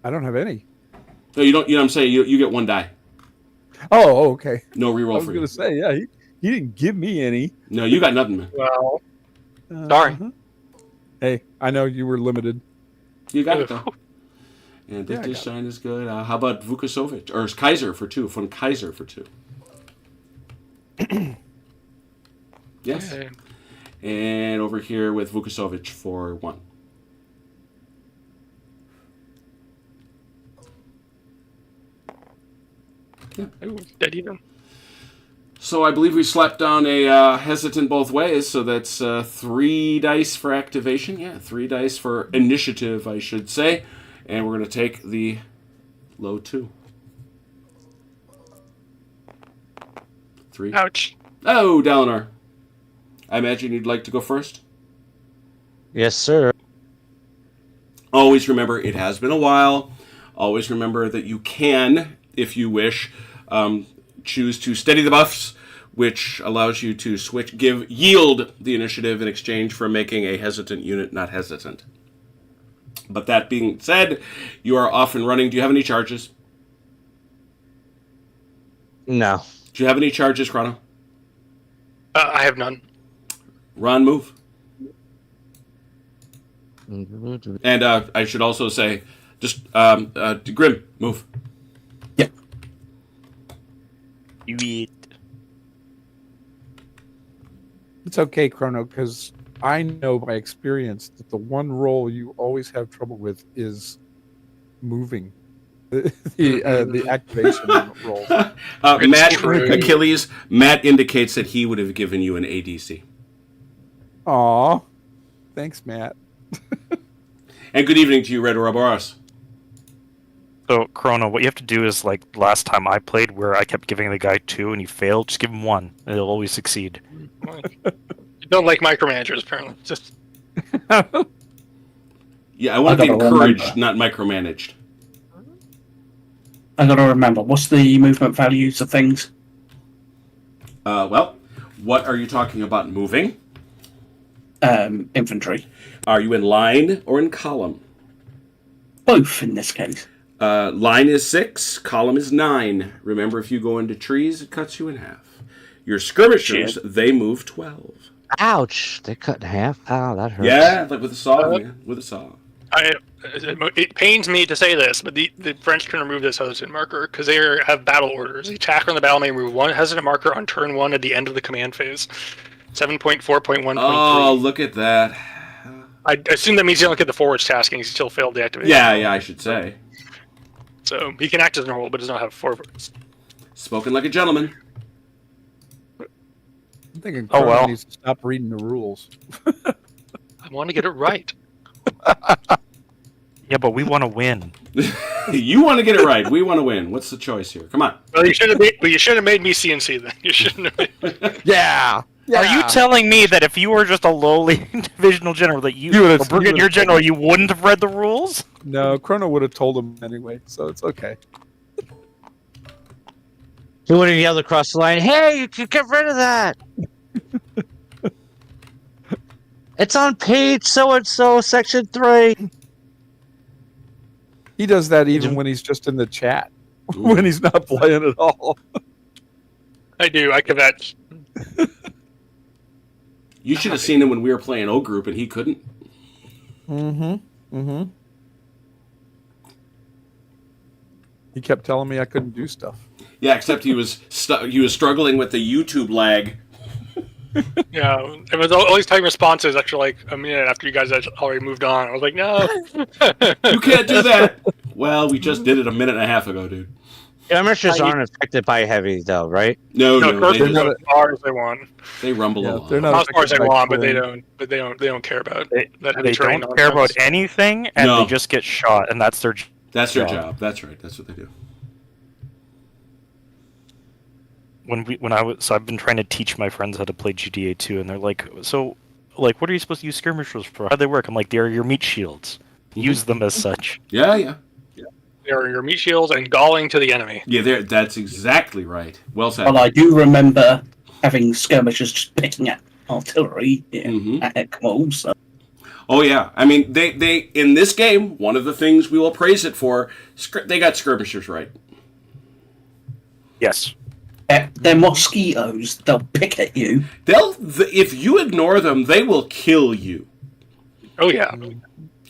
B: I don't have any.
A: No, you don't. You know what I'm saying? You get 1 die.
B: Oh, okay.
A: No
B: I
A: reroll
B: was
A: for
B: going
A: you.
B: to say, yeah, he didn't give me any.
A: No, you got nothing, man.
F: Well, sorry.
B: Hey, I know you were limited.
A: You got it though. And
B: Yeah, I got
A: Liechtenstein is good. How about Vukasovic or Kaiser for 2? Von Kaiser for 2. Yes.
F: Okay.
A: And over here with Vukasovic for 1.
F: Ooh, dead even.
A: So I believe we slapped down a hesitant both ways. So that's 3 dice for activation. Yeah, 3 dice for initiative, I should say. And we're going to take the low 2. 3.
F: Ouch.
A: Oh, Dalinar. I imagine you'd like to go first?
E: Yes, sir.
A: Always remember, it has been a while. Always remember that you can, if you wish, choose to steady the buffs, which allows you to yield the initiative in exchange for making a hesitant unit not hesitant. But that being said, you are off and running. Do you have any charges?
E: No.
A: Do you have any charges, Chrono?
F: I have none.
A: Ron, move. And I should also say, just Grim, move.
D: Yep.
C: You eat.
B: It's okay, Chrono, because I know by experience that the one roll you always have trouble with is moving. The activation roll.
A: Matt,
F: true.
A: Achilles, Matt indicates that he would have given you an ADC.
B: Aw. Thanks, Matt.
A: And good evening to you, Red Ouroboros.
C: So, Chrono, what you have to do is, like last time I played, where I kept giving the guy 2 and he failed, just give him 1. And he'll always succeed.
F: You don't like micromanagers, apparently. Just
A: Yeah, I want to
D: I
A: be
D: gotta
A: encouraged,
D: remember.
A: not micromanaged.
D: I gotta remember, what's the movement values of things?
A: Well, what are you talking about moving?
D: Infantry.
A: Are you in line or in column?
D: Both in this case.
A: Line is 6, column is 9. Remember, if you go into trees, it cuts you in half. Your skirmishers,
D: Shit.
A: they move 12.
E: Ouch! They cut in half. Ow, that hurts.
A: Yeah, like with a saw, man. With a saw.
F: it pains me to say this, but the French can remove this hesitant marker because they have battle orders. The attacker on the battle may remove 1 hesitant marker on turn 1 at the end of the command phase. 7.4.1.3.
A: Oh, look at that.
F: I assume that means you don't get the forwards tasking. He still failed the activation.
A: Yeah, I should say.
F: So he can act as normal, but does not have forwards.
A: Spoken like a gentleman.
B: I'm thinking
C: Oh,
B: Chrono
C: well.
B: needs to stop reading the rules.
F: I want to get it right.
C: Yeah, but we want to win.
A: You want to get it right. We want to win. What's the choice here? Come on.
F: Well, you should have made me CNC then. You shouldn't have made.
B: Yeah.
C: Are you telling me that if you were just a lowly divisional general, that
B: You would've-
C: or brigadier
B: you
C: general,
B: would've-
C: you wouldn't have read the rules?
B: No, Chrono would have told him anyway, so it's okay.
E: He would have yelled across the line, "Hey, you can get rid of that! It's on page so-and-so, section 3.
B: He does that even when he's just in the chat,
A: Ooh.
B: when he's not playing at all.
F: I do. I kvetch.
A: You should have seen him when we were playing O Group and he couldn't.
B: He kept telling me I couldn't do stuff.
A: Yeah, except he was struggling with the YouTube lag.
F: Yeah, it was all these time responses after like a minute after you guys had already moved on. I was like, no.
A: You can't do that. Well, we just did it a minute and a half ago, dude.
E: Skirmishers aren't affected by heavy, though, right?
A: No,
F: No,
A: they,
F: Scorpions
A: just,
F: go as far as they want.
A: they rumble
B: Yeah,
A: along.
B: they're
F: Not as far as they
B: affected by
F: want, but
B: terrain.
F: they don't care about
C: They,
F: that heavy
C: they
F: terrain
C: don't care about
F: nonsense.
C: anything, and
A: No.
C: they just get shot, and that's their
A: That's their job. That's right. That's what they do.
C: So I've been trying to teach my friends how to play GTA 2, and they're like, so, like, what are you supposed to use skirmishers for? How do they work? I'm like, they're your meat shields. Use them as such.
A: Yeah.
F: They are your meat shields and galling to the enemy.
A: Yeah, that's exactly right. Well said.
D: Well, I do remember having skirmishers just picking at artillery
A: Mhm.
D: at Ekmol, so
A: Oh yeah, I mean they in this game, one of the things we will praise it for, they got skirmishers right.
C: Yes.
D: they're mosquitoes. They'll pick at you.
A: If you ignore them, they will kill you.
F: Oh yeah.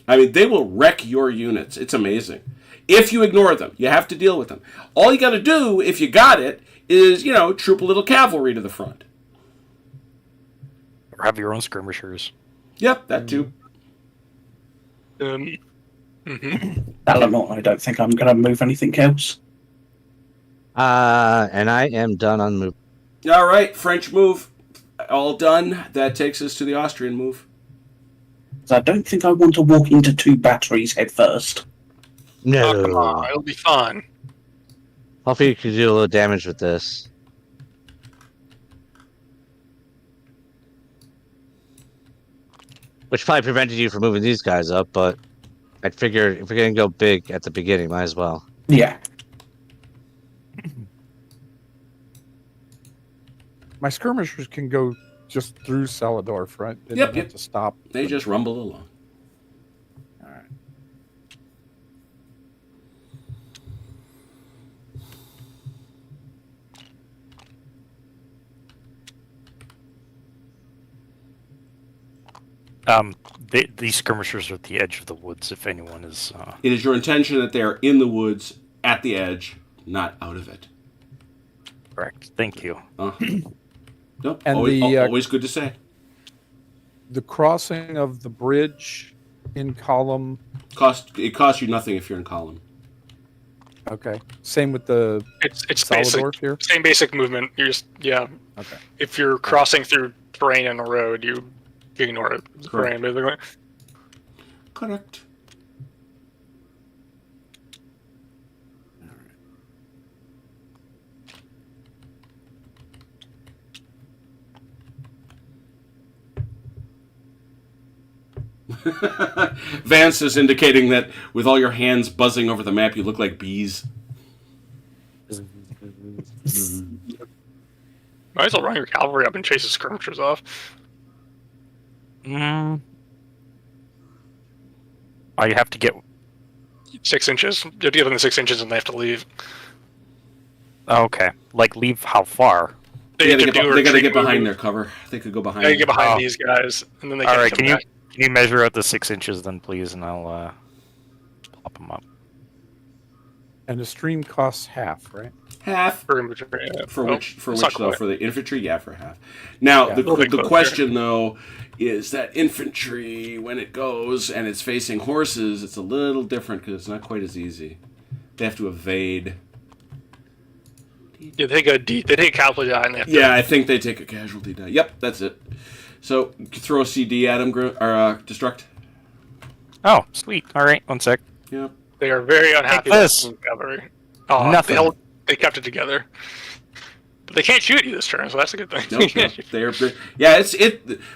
A: I mean, they will wreck your units. It's amazing. If you ignore them, you have to deal with them. All you got to do, if you got it, is troop a little cavalry to the front.
C: Or have your own skirmishers.
A: Yep, that too.
D: Eleanor, I don't think I'm going to move anything else.
E: And I am done on move.
A: All right, French move, all done. That takes us to the Austrian move.
D: So I don't think I want to walk into two batteries head first.
E: No.
F: Oh, come on, it'll be fun.
E: Hopefully you can do a little damage with this. Which probably prevented you from moving these guys up, but I'd figure if we're going to go big at the beginning, might as well.
D: Yeah.
B: My skirmishers can go just through Celadorf, right? They
A: Yep,
B: don't have to stop.
A: They just rumble along.
B: All right.
C: These skirmishers are at the edge of the woods. If anyone is,
A: It is your intention that they are in the woods, at the edge, not out of it.
C: correct. Thank you.
A: Nope.
B: And
A: Always good to say.
B: The crossing of the bridge in column.
A: It costs you nothing if you're in column.
B: Okay. Same with the
F: It's basic,
B: Celadorf here.
F: same basic movement. You're just
B: Okay.
F: If you're crossing through terrain in a road, you ignore it. It's
A: Correct.
F: terrain, basically.
A: Correct. Vance is indicating that with all your hands buzzing over the map, you look like bees.
F: Might as well run your cavalry up and chase the skirmishers off.
C: I have to get.
F: 6 inches. You have to get within 6 inches and they have to leave.
C: Okay, like leave how far?
A: They gotta
F: can do a
A: get
F: retreat
A: behind
F: move.
A: their cover. They could go behind.
F: They get behind
C: Oh.
F: these guys, and then they
C: All
F: can't
C: right,
F: come back.
C: can you measure out the 6 inches then, please, and I'll plop them up.
B: And the stream costs half, right?
A: half.
F: For infantry, yeah.
A: For
F: Well,
A: which
F: it's
A: though?
F: not quite.
A: For the infantry, yeah, for half. Now
B: Yeah.
A: the
F: A little bit
A: the
F: closer.
A: question though is that infantry, when it goes and it's facing horses, it's a little different because it's not quite as easy. They have to evade.
F: Yeah, they take a cavalry die and they have to
A: Yeah, I think they take a casualty die. Yep, that's it. So you can throw a CD at them, or destruct.
C: Oh, sweet. All right, 1 sec.
A: Yep.
F: They are very unhappy
C: Take
F: with
C: this.
F: the cavalry. Oh,
C: Nothing.
F: They kept it together. But they can't shoot you this turn, so that's a good thing.
A: Nope, no, they are. Yeah, it's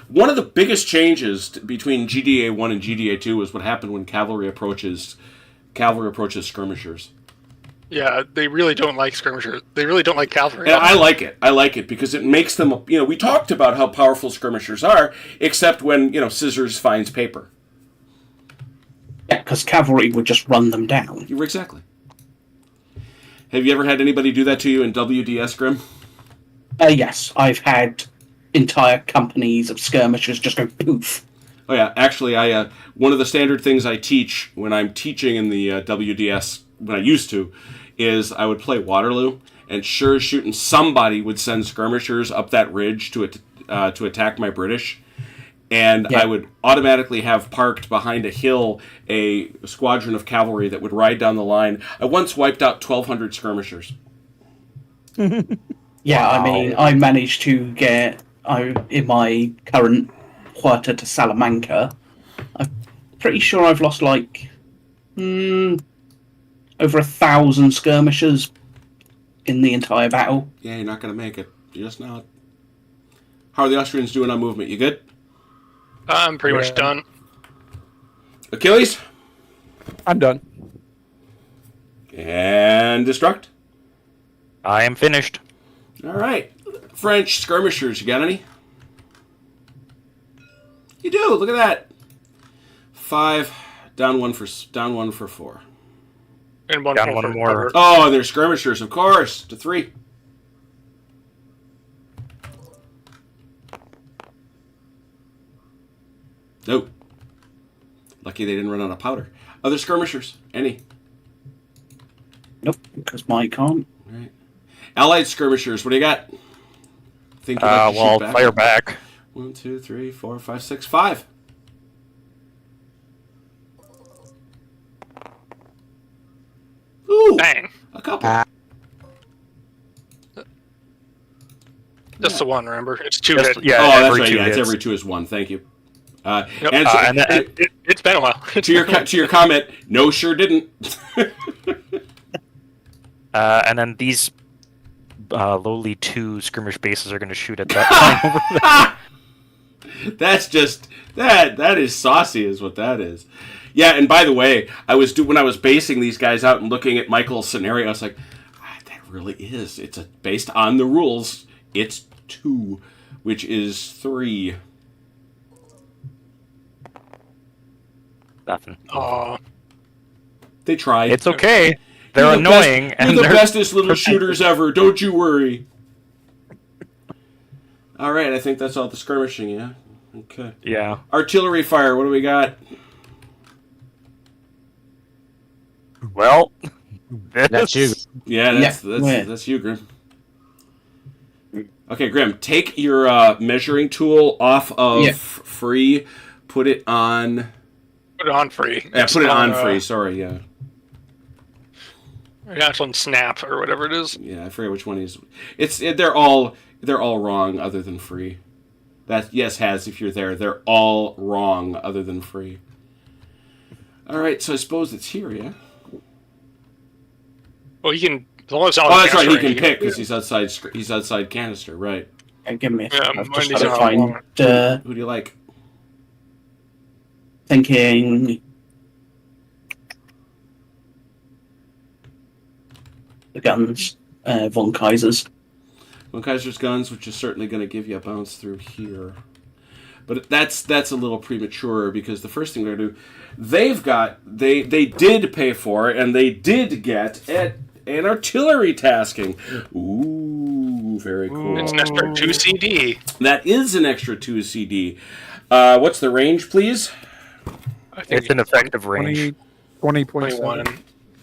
A: one of the biggest changes between GDA 1 and GDA 2 is what happened when cavalry approaches skirmishers.
F: Yeah, they really don't like skirmishers. They really don't like cavalry.
A: And I like it. I like it because it makes them. We talked about how powerful skirmishers are, except when scissors finds paper.
D: Yeah, because cavalry would just run them down.
A: You're exactly. Have you ever had anybody do that to you in WDS, Grim?
D: Yes, I've had entire companies of skirmishers just go poof.
A: Oh yeah, actually, I one of the standard things I teach when I'm teaching in the WDS when I used to is I would play Waterloo, and sure as shooting somebody would send skirmishers up that ridge to to attack my British. And
D: Yeah.
A: I would automatically have parked behind a hill a squadron of cavalry that would ride down the line. I once wiped out 1,200 skirmishers.
D: Yeah, I
C: Wow.
D: mean, I managed to get in my current Huerta to Salamanca. I'm pretty sure I've lost like over 1,000 skirmishers in the entire battle.
A: Yeah, you're not going to make it. You're just not. How are the Austrians doing on movement? You good?
F: I'm pretty much done.
A: Achilles?
B: I'm done.
A: And destruct?
C: I am finished.
A: All right. French skirmishers, you got any? You do. Look at that. 5, down one for 4.
F: And one,
C: Got
F: more
C: one
F: for
C: more.
F: cover.
A: Oh, they're skirmishers, of course. To 3. Nope. Lucky they didn't run out of powder. Other skirmishers, any?
D: Nope, because my can't.
A: All right. Allied skirmishers, what do you got? Think you'd like to
C: Well,
A: shoot
C: fire back.
A: 1, 2, 3, 4, 5, 6, 5. Ooh,
F: Bang.
A: a couple.
F: Just the one, remember? It's 2
C: Just-
F: hit.
C: yeah,
A: Oh, that's
C: every
A: right.
C: 2
A: Yeah, it's
C: hits.
A: every 2 is 1. Thank you.
F: Yep.
A: And so-
C: and then-
F: It's been a while.
A: to your comment, no, sure didn't.
C: And then these lowly 2 skirmish bases are going to shoot at that line over there.
A: That's just that is saucy, is what that is. Yeah, and by the way, when I was basing these guys out and looking at Michael's scenario, I was like, that really is. It's based on the rules. It's 2, which is 3.
C: Nothing.
F: Aw.
A: They tried.
C: It's okay. They're
A: You're the best-
C: annoying,
A: You're
C: and
A: the
C: they're
A: bestest little shooters ever. Don't you worry. All right, I think that's all the skirmishing. Yeah. Okay.
C: yeah.
A: Artillery fire. What do we got?
C: Well,
E: That's you.
A: Yeah,
D: Yeah.
A: that's you, Grim. Okay, Grim, take your measuring tool off of
D: Yeah.
A: free, put it on.
F: Put it on free.
A: Yeah, put it on free. Sorry, yeah,
F: Actual snap or whatever it is.
A: yeah. I forget which one he's. They're all wrong other than free. That yes has if you're there. They're all wrong other than free. All right, so I suppose it's here, yeah.
F: Well, you can. As long as it's not
A: Oh, that's right. He
F: canister,
A: can
F: you
A: pick because he's outside. He's outside canister, right?
D: And give me.
F: Yeah,
D: I've
F: mine
D: just
F: is
D: got to
F: not
D: find.
F: long.
A: Who do you like?
D: Thinking. The guns, von Kaiser's.
A: Von Kaiser's guns, which is certainly going to give you a bounce through here. But that's a little premature because the first thing they're going to do, they did pay for and they did get an artillery tasking. Ooh, very cool.
F: It's an extra 2 CD.
A: That is an extra 2 CD. What's the range, please?
F: I think
C: it's an effective range.
B: 20.7.
F: 21.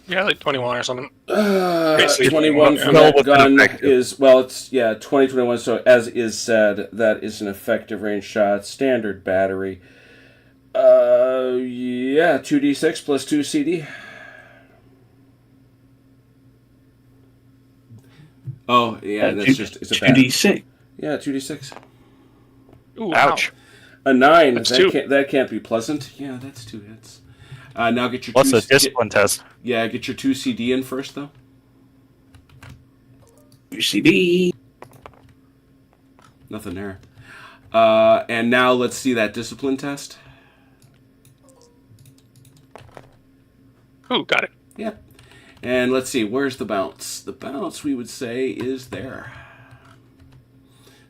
F: Yeah, like 21 or something. Basically,
A: 21 for
C: well,
A: that
C: with an
A: gun
C: effective.
A: is, well, it's, 2021, so as is said, that is an effective range shot, standard battery. 2d6 plus 2 CD. Oh, yeah, that's just, it's a bad.
D: 2d6.
A: Yeah, 2d6.
F: Ooh,
C: Ouch.
A: A 9,
F: That's 2.
A: that can't be pleasant. Yeah, that's 2 hits. Now get your
C: What's
A: two,
C: a discipline test?
A: get your 2 CD in first, though.
D: 2 CD.
A: Nothing there. And now let's see that discipline test.
F: Ooh, got it.
A: Yep. And let's see, where's the bounce? The bounce, we would say, is there.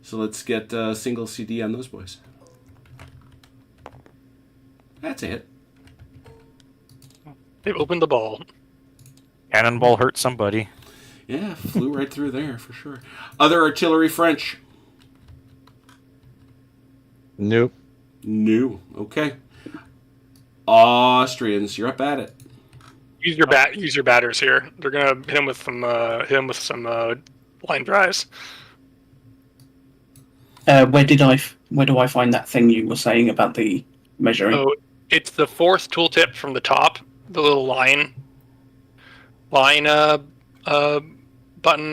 A: So let's get a single CD on those boys. That's a hit.
F: They've opened the ball.
C: Cannonball hurt somebody.
A: Yeah, flew right through there, for sure. Other artillery French.
E: Nope.
A: New. Okay. Austrians, you're up at it.
F: Use your batters here. They're gonna hit him with some line drives.
D: Where do I find that thing you were saying about the measuring?
F: So it's the fourth tooltip from the top, the little line button.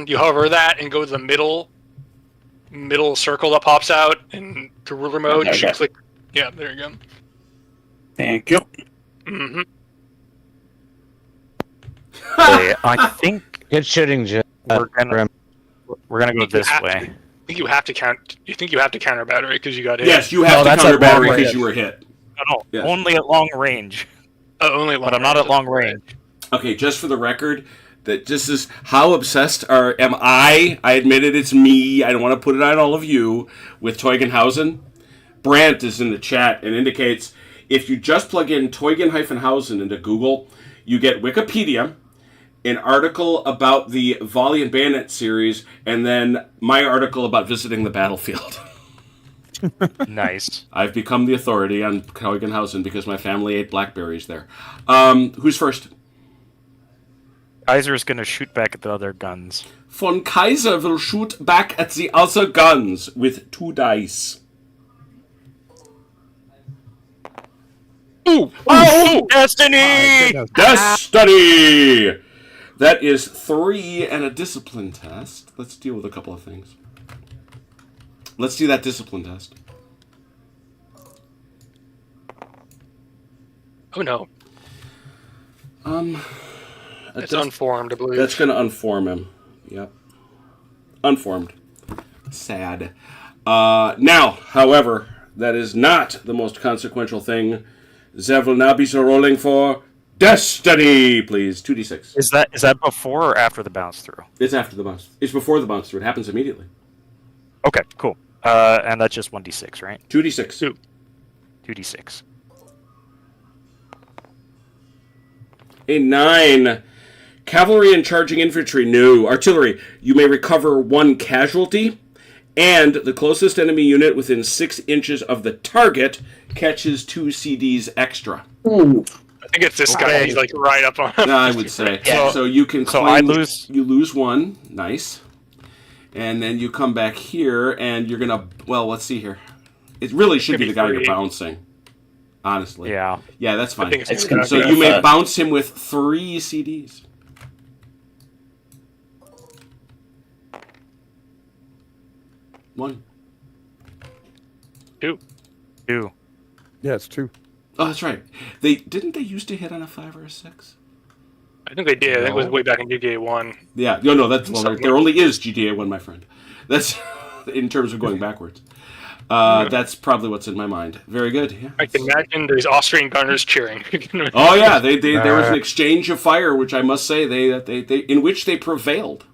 F: You hover that and go to the middle circle that pops out in the ruler mode.
D: There
F: You
D: we
F: should
D: go.
F: click. Yeah, there you go.
D: Thank you.
F: Mm-hmm.
C: Okay, I think
E: Good shooting, Jim.
C: we're gonna go this way.
F: I think you have to count. You think you have to counter battery because you got hit.
A: Yes, you have
B: No,
A: to
B: that's
A: counter
B: at long
A: battery because
B: range.
A: you were hit.
C: No,
A: Yes.
C: only at long range.
F: Only
C: But I'm not at long range.
A: Okay, just for the record, that this is how obsessed am I? I admitted it's me. I don't want to put it on all of you with Teugn-Hausen. Brandt is in the chat and indicates if you just plug in Teugn-Hausen into Google, you get Wikipedia, an article about the Volley and Bayonet series, and then my article about visiting the battlefield.
C: Nice.
A: I've become the authority on Teugn-Hausen because my family ate blackberries there. Who's first?
C: Kaiser's gonna shoot back at the other guns.
A: Von Kaiser will shoot back at the other guns with 2 dice.
C: Ooh! Destiny!
B: Goodness.
A: Destiny! That is 3 and a discipline test. Let's deal with a couple of things. Let's do that discipline test.
F: Oh no,
A: A
F: it's
A: dis-
F: unformed, I believe.
A: That's going to unform him. Yep. Unformed. Sad. Now, however, that is not the most consequential thing. Zev will now be so rolling for Destiny, please. 2d6.
C: Is that before or after the bounce through?
A: It's after the bounce. It's before the bounce through. It happens immediately.
C: Okay, cool. And that's just 1d6, right?
A: 2d6.
C: 2d6.
A: A 9. Cavalry and charging infantry, no. Artillery, you may recover 1 casualty, and the closest enemy unit within 6 inches of the target catches 2 CDs extra.
D: Ooh.
F: I think it's this guy. He's like right up on him.
A: I would say.
C: Yeah.
A: So you can
C: So
A: claim,
C: I lose-
A: You lose 1. Nice. And then you come back here, and you're going to... Well, let's see here. It really should
F: Could
A: be
F: be
A: the guy you're
F: 3.
A: honestly. Honestly.
C: Yeah.
A: Yeah, that's fine.
F: I think
D: It's
F: gonna
D: gonna
A: So
D: be
A: you may
D: a
A: bounce him with 3 CDs. One.
F: 2.
C: 2.
B: Yeah, it's 2.
A: Oh, that's right. They used to hit on a 5 or a 6?
F: I think they did. I think it was
A: No.
F: way back in GTA 1.
A: Yeah. No. That's well.
F: Something
A: There only is GTA 1, my friend. That's in terms of going backwards. That's probably what's in my mind. Very good. Yeah.
F: I can imagine there's Austrian gunners cheering.
A: Oh yeah, there was an exchange of fire, which I must say they in which they prevailed.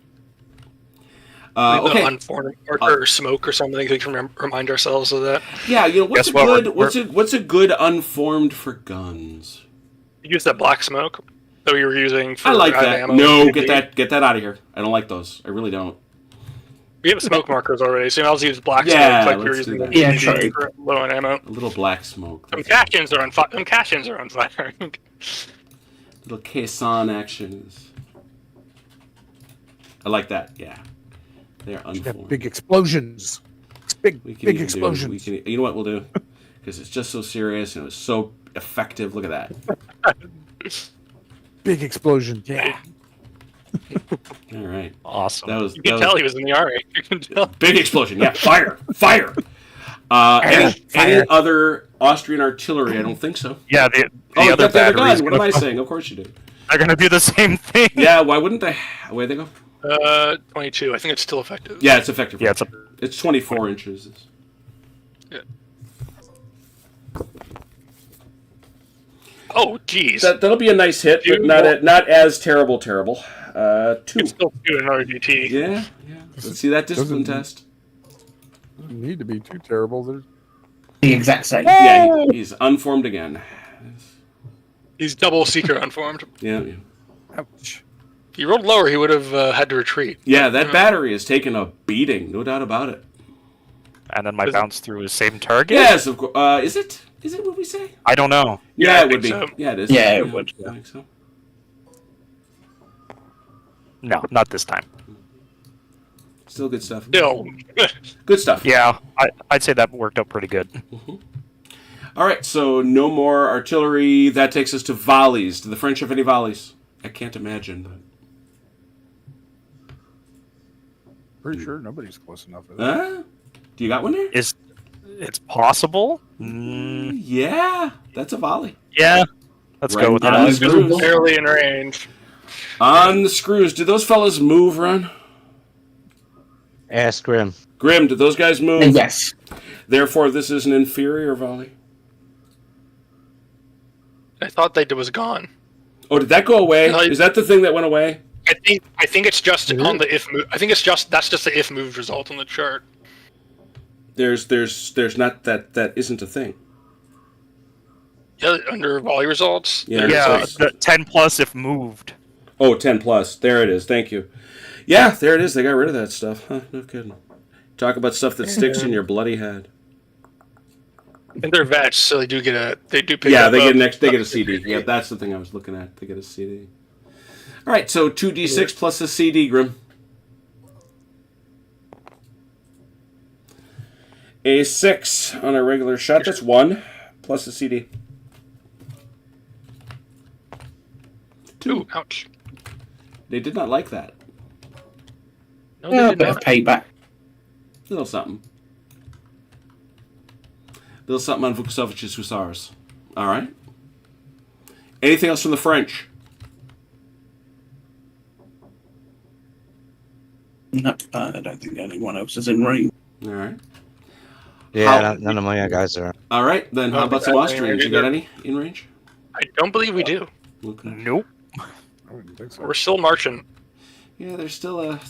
A: Okay.
F: Unformed or smoke or something. We can remind ourselves of that.
A: Yeah, what's
C: Guess what?
A: what's a good unformed for guns?
F: Use that black smoke that we were using for
A: I like that.
F: ammo.
A: No, get that out of here. I don't like those. I really don't.
F: We have smoke markers already, so I'll use black
A: Yeah,
F: smoke like we were
A: let's
F: using
A: do that.
D: Yeah,
F: DD
D: true.
F: for low on ammo.
A: A little black smoke.
F: Some cations are on fire. Some cations are on fire.
A: Little caisson actions. I like that. Yeah, they are
B: Have
A: unformed.
B: big explosions. Big
A: We can
B: big
A: even
B: explosions.
A: you know what we'll do? Because it's just so serious and it was so effective. Look at that.
B: Big explosion. Yeah.
A: All right.
C: Awesome.
A: That was,
F: You can
A: that
F: tell
A: was
F: he was in the army. You can tell.
A: big explosion. Yeah, fire. Any other Austrian artillery? I don't think so.
C: Yeah, the
A: Oh, you
C: other
A: got the other
C: batteries.
A: gun. What am I saying? Of course you do.
C: They're gonna do the same thing.
A: Yeah, why wouldn't they? Where'd they go?
F: 22. I think it's still effective.
A: Yeah, it's effective.
C: Yeah, it's a
A: It's 24 inches.
F: Oh, geez.
A: That'll be a nice hit, but not as terrible. 2.
F: It's still 2 in another GT.
A: Yeah. Let's see that discipline
B: Doesn't-
A: test.
B: Doesn't need to be too terrible. There's
D: The exact same.
A: Yeah, he's unformed again.
F: He's double seeker unformed.
A: Yeah.
B: ouch.
F: If he rolled lower, he would have had to retreat.
A: Yeah, that battery has taken a beating, no doubt about it.
C: and then my
F: Does it-
C: bounce through is same target.
A: Yes, of course. Is it? Is it what we say?
C: I don't know.
A: Yeah,
F: I
A: it would be.
F: think so.
A: Yeah, it is.
D: Yeah, it would.
A: I think so.
C: No, not this time.
A: Still good stuff.
F: Still,
A: Good stuff.
C: Yeah, I'd say that worked out pretty good.
A: All right, so no more artillery. That takes us to volleys. Do the French have any volleys? I can't imagine. But...
B: Pretty sure nobody's close enough for that.
A: Do you got one there?
C: It's possible.
A: Yeah, that's a volley.
C: Yeah, let's
A: Right
C: go with
A: on
C: that.
A: the screws.
F: barely in range.
A: On the screws. Do those fellas move, Ron?
E: Ask Grim.
A: Grim, do those guys move?
D: Yes.
A: Therefore, this is an inferior volley.
F: I thought that was gone.
A: Oh, did that go away?
F: No,
A: Is that the thing that went away?
F: I think it's just
B: It
F: on
B: is.
F: the if move. I think it's just that's just the if moved result on the chart.
A: There's not that isn't a thing.
F: Yeah, under volley results.
A: Yeah.
C: Yeah,
A: So-
C: the 10 plus if moved.
A: Oh, 10 plus. There it is. Thank you. Yeah, there it is. They got rid of that stuff. Huh, no kidding. Talk about stuff that sticks in your bloody head.
F: And they're vets, so they do pick
A: Yeah,
F: up
A: they get
F: a-
A: they get a CD. Yeah, that's the thing I was looking at. They get a CD. All right, so 2d6 plus a CD, Grim. A 6 on a regular shot. That's 1 plus a CD.
F: Ooh, ouch.
A: They did not like that.
F: No, they
D: Yeah, a
F: did
D: bit of
F: not.
D: payback.
A: Little something. Little something on Vukosovich's Hussars. All right. Anything else from the French?
D: No, I don't think anyone else is in range.
A: All right.
E: Yeah,
A: How-
E: none of my guys are.
A: All right. Then how
F: Oh,
A: about some
F: that's
A: Austrians? You got any in range?
F: I don't believe we do.
A: Okay.
C: Nope.
B: I wouldn't think so.
F: We're still marching.
A: Yeah, there's still a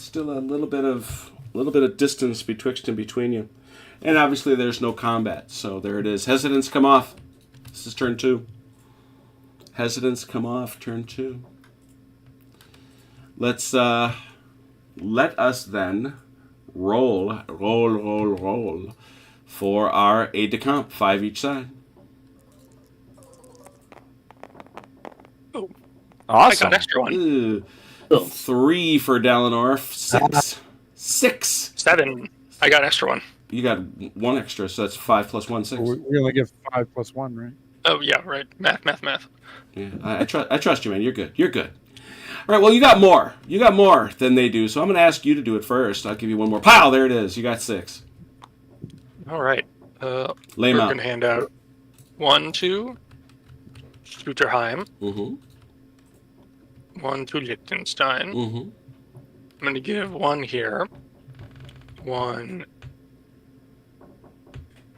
A: little bit of distance betwixt and between you, and obviously there's no combat. So there it is. Hesitance come off. This is turn 2. Hesitance come off. Turn 2. Let's let us then roll for our aide de camp. 5 each side.
F: I
C: Awesome.
F: got an extra one.
A: Ooh.
D: Oh.
A: 3 for Dalinorf. 6.
F: 7. I got an extra one.
A: You got 1 extra, so that's 5 plus 1, 6.
B: We only get 5 plus 1, right?
F: Oh yeah, right. Math.
A: Yeah, I trust you, man. You're good. You're good. All right. Well, you got more. You got more than they do. So I'm going to ask you to do it first. I'll give you one more. Pow! There it is. You got 6.
F: All right.
A: Lay 'em
F: We're
A: out.
F: gonna hand out 1 to Schutterheim,
A: Mm-hmm.
F: 1 to Liechtenstein.
A: Mm-hmm.
F: I'm gonna give 1 here, 1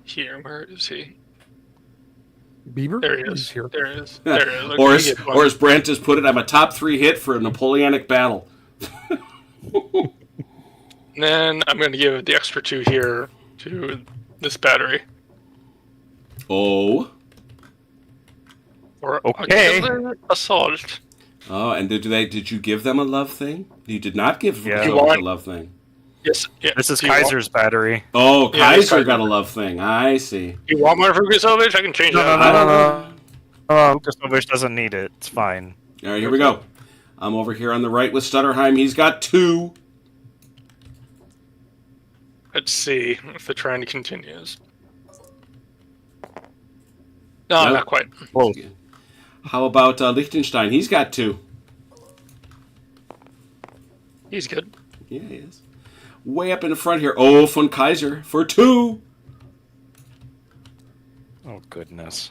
F: here. Where is he?
B: Beaver?
F: There he
B: He's
F: is.
B: here.
F: There he is. There he is.
A: Or,
F: Okay,
A: as,
F: you get one.
A: or as Brent has put it, I'm a top 3 hit for a Napoleonic battle.
F: And then I'm gonna give the extra 2 here to this battery.
A: Oh.
F: Or
C: Okay.
F: auxiliary assault.
A: Oh, and did you give them a love thing? You did not give
C: Yeah.
A: them
F: You want-
A: a love thing.
F: Yes. Yeah.
C: This is
F: Do you want-
C: Kaiser's battery.
A: Oh,
F: Yeah,
A: Kaiser
F: Kaiser.
A: got a love thing. I see.
F: Do you want more Vukosovic? I can change that.
A: I don't know.
C: Vukosovic doesn't need it. It's fine.
A: All right, here we go. I'm over here on the right with Stutterheim. He's got 2.
F: Let's see if the trend continues. No,
A: No.
F: not quite.
C: Whoa.
A: How about Liechtenstein? He's got 2.
F: He's good.
A: Yeah, he is. Way up in the front here. Oh, von Kaiser for 2.
C: Oh, goodness.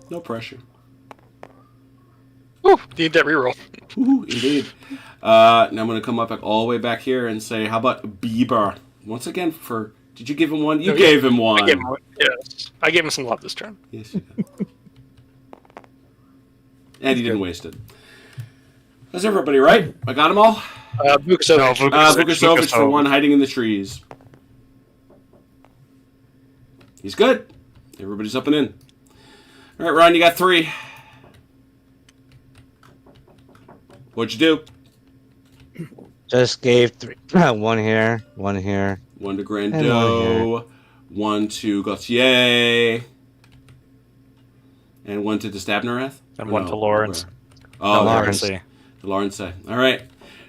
A: No pressure.
F: Whew, need that reroll.
A: Ooh, indeed. Now I'm going to come up all the way back here and say, how about Bieber? Once again, did you give him 1? You
F: No,
A: gave him 1.
F: I gave him one. Yes, I gave him some love this turn.
A: Yes, you did. And he didn't waste it. That's everybody, right? I got them all?
F: Vukosovic.
A: Vukosovic for 1 hiding in the trees. He's good. Everybody's up and in. All right, Ron, you got 3. What'd you do?
E: Just gave 3. 1 here, 1 here.
A: 1 to
E: And
A: Grandot, 1 to Gauthier, and 1 to Destabnereth?
C: And
A: Or
C: 1
A: no?
C: to Lawrence.
A: Oh,
E: Lawrence.
C: Lawrence.
A: To Lawrence. All right.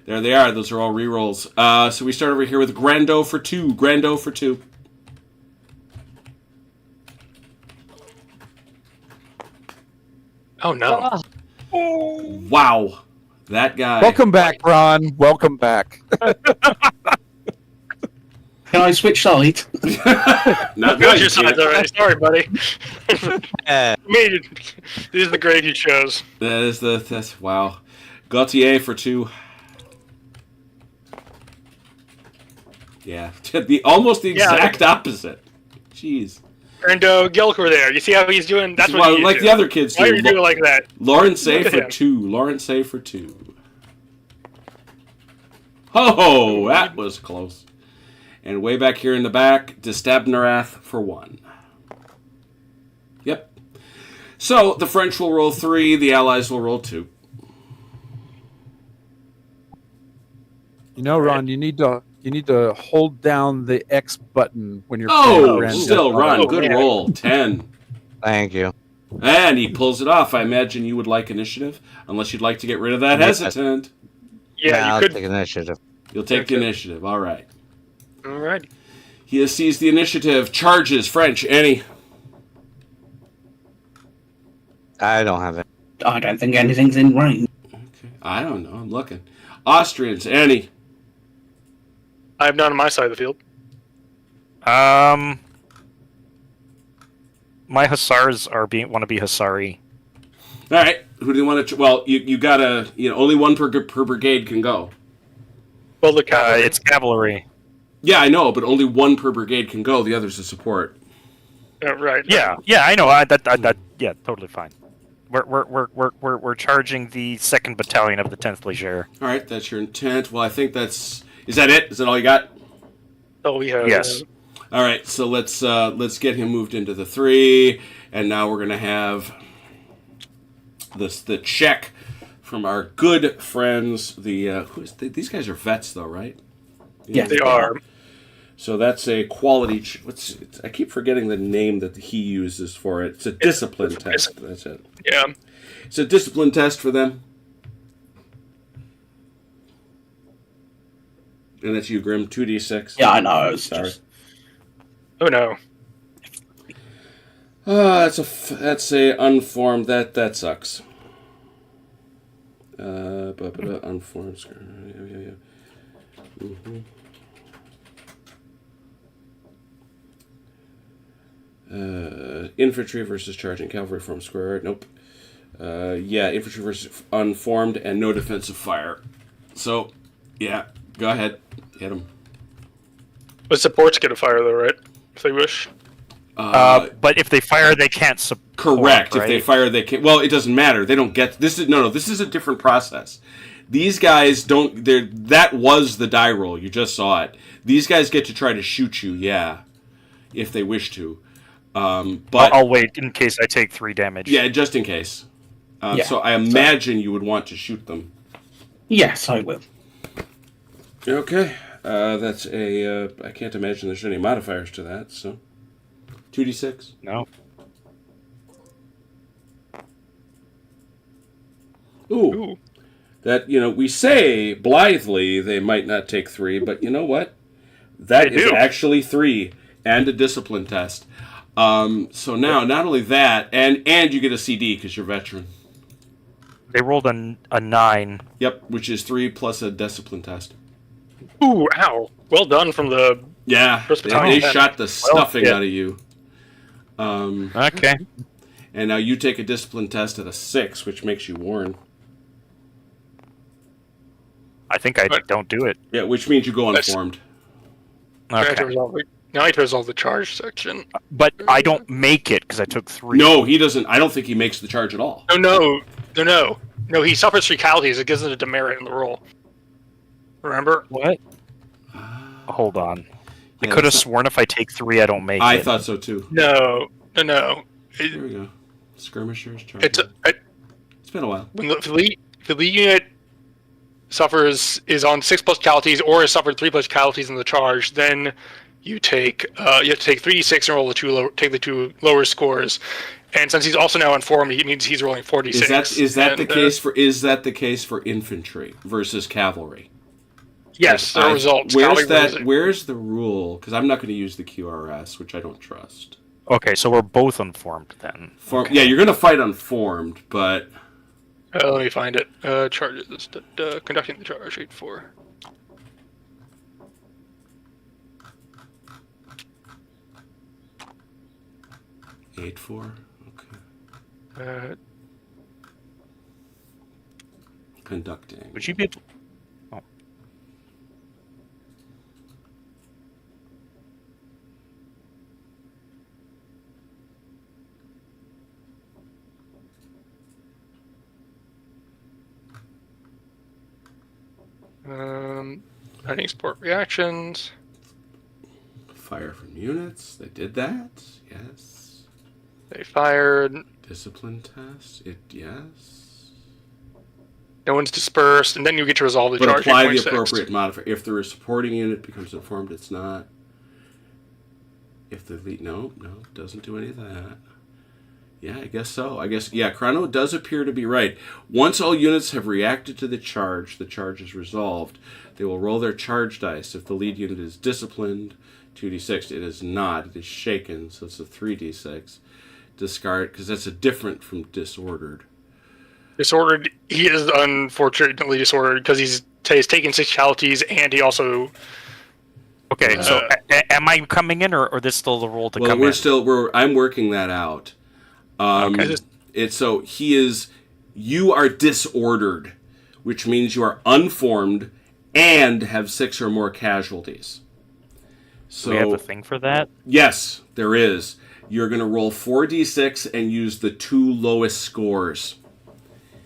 A: There they are. Those are all rerolls. So we start over here with Grando for 2. Grando for 2.
F: Oh no.
A: Wow. That guy.
B: Welcome back, Ron. Welcome back.
D: Can I switch sides?
A: Not
F: Go
A: nice,
F: your sides
A: yeah.
F: already. Sorry, buddy.
E: Yeah.
F: Me, this is the grade you chose.
A: That's wow. Gautier for 2. Yeah, almost the exact opposite. Jeez.
F: And Gilker there. You see how he's doing? That's what
A: Well,
F: he's
A: like
F: doing.
A: the other kids do.
F: Why are you doing like that?
A: Lawrence A
F: Look at
A: for
F: him.
A: 2. Lawrence A for 2. Oh, that was close. And way back here in the back, Destabnarath for 1. Yep. So the French will roll 3. The Allies will roll 2.
B: You know, Ron, you need to hold down the X button when you're
A: Oh,
B: playing Grand
A: still,
B: Theft
A: Ron,
B: Auto.
A: good
F: man.
A: roll. 10.
E: Thank you.
A: And he pulls it off. I imagine you would like initiative, unless you'd like to get rid of that
E: Yes.
A: hesitant.
F: Yeah,
E: I'll
F: you could.
E: take initiative.
A: You'll take the
F: Okay.
A: initiative. All right.
F: All right.
A: He has seized the initiative. Charges. French. Annie.
E: I don't have it.
D: I don't think anything's in range.
A: Okay. I don't know. I'm looking. Austrians. Annie.
F: I have none on my side of the field.
C: My hussars want to be hussari.
A: All right. Who do you want to? Well, you gotta. Only one per brigade can go.
F: Well, the cavalry.
C: It's cavalry.
A: Yeah, I know, but only one per brigade can go. The other's a support.
F: Right.
C: Yeah, I know. Yeah, totally fine. We're charging the 2nd Battalion of the 10th Leger.
A: All right. That's your intent. Well, I think that's. Is that it? Is that all you got?
F: Oh, we have.
C: Yes.
A: All right. So let's get him moved into the 3, and now we're gonna have the check from our good friends. These guys are vets, though, right?
D: Yeah.
F: They are.
A: So that's a quality. I keep forgetting the name that he uses for it. It's a discipline test. That's it.
F: Yeah.
A: It's a discipline test for them. And that's you, Grim. 2d6.
D: Yeah, I know. It's
A: Sorry.
D: just
F: Oh no.
A: That's a unformed. That sucks. Unformed. Yeah. Mm-hmm. Infantry versus charging cavalry from square. Nope. Infantry versus unformed and no defensive fire. So, yeah, go ahead, hit them.
F: But supports get a fire though, right? If they wish.
C: But if they fire, they can't support.
A: Correct.
C: Right?
A: If they fire, they can. Well, it doesn't matter. They don't get. This is a different process. These guys don't. That was the die roll. You just saw it. These guys get to try to shoot you. Yeah, if they wish to. But
C: I'll wait in case I take 3 damage.
A: yeah, just in case.
D: Yeah.
A: So I imagine you would want to shoot them.
D: yes, I will.
A: Okay. That's a. I can't imagine there's any modifiers to that. So, 2d6.
C: No.
A: Ooh. That we say blithely they might not take 3, but you know what? That
F: They
A: is
F: do.
A: actually 3 and a discipline test. So now not only that, and you get a CD because you're veteran.
C: They rolled a 9.
A: Yep, which is 3 plus a discipline test.
F: Ooh, ow. Well done from the.
A: Yeah,
F: First
A: they
F: battalion.
A: shot the stuffing
C: yeah.
A: out of you.
C: Okay.
A: And now you take a discipline test at a 6, which makes you warn.
C: I think I
F: But-
C: don't do it.
A: Yeah, which means you go
F: That's-
A: unformed.
F: Now I have to
C: Okay.
F: resolve the charge section.
C: But I don't make it because I took 3.
A: No, he doesn't. I don't think he makes the charge at all.
F: No. No, he suffers 3 casualties. It gives it a demerit in the roll. Remember?
C: What? Hold on. I
A: Yeah,
C: could have
A: that's not-
C: sworn if I take 3, I don't make
A: I
C: it.
A: thought so too.
F: No.
A: Here we go. Skirmishers, charge. It's been a while.
F: When the lead unit is on 6 plus casualties or has suffered 3 plus casualties in the charge, then you take 3d6 and roll take the 2 lower scores. And since he's also now informed, it means he's rolling 46.
A: Is that the
F: And,
A: case for infantry versus cavalry?
F: Yes, there are results.
A: Where's
F: Cavalry
A: that?
F: versus-
A: Where's the rule? Because I'm not going to use the QRS, which I don't trust.
C: Okay, so we're both informed then. Okay.
A: Yeah, you're going to fight unformed, but
F: let me find it. Charges. Conducting the charge. 8-4.
A: eight four. Okay. Conducting.
C: Would you be able? Oh.
F: Writing support reactions.
A: Fire from units. They did that. Yes.
F: They fired.
A: Discipline test. Yes.
F: No one's dispersed, and then you get to resolve the
A: But
F: charge.
A: apply the
F: 8.6.
A: appropriate modifier. If the supporting unit becomes informed, it's not. If the lead, no, doesn't do any of that. Yeah, I guess so. Chrono does appear to be right. Once all units have reacted to the charge is resolved. They will roll their charge dice. If the lead unit is disciplined, 2d6. It is not. It is shaken, so it's a 3d6. Discard, because that's a different from disordered.
F: Disordered. He is unfortunately disordered because he's taken 6 casualties, and he also.
C: Okay, so am I coming in, or this still the roll to come in?
A: I'm working that out.
C: Okay.
A: You are disordered, which means you are unformed and have 6 or more casualties. So
C: Do we have a thing for that?
A: Yes, there is. You're going to roll 4d6 and use the 2 lowest scores.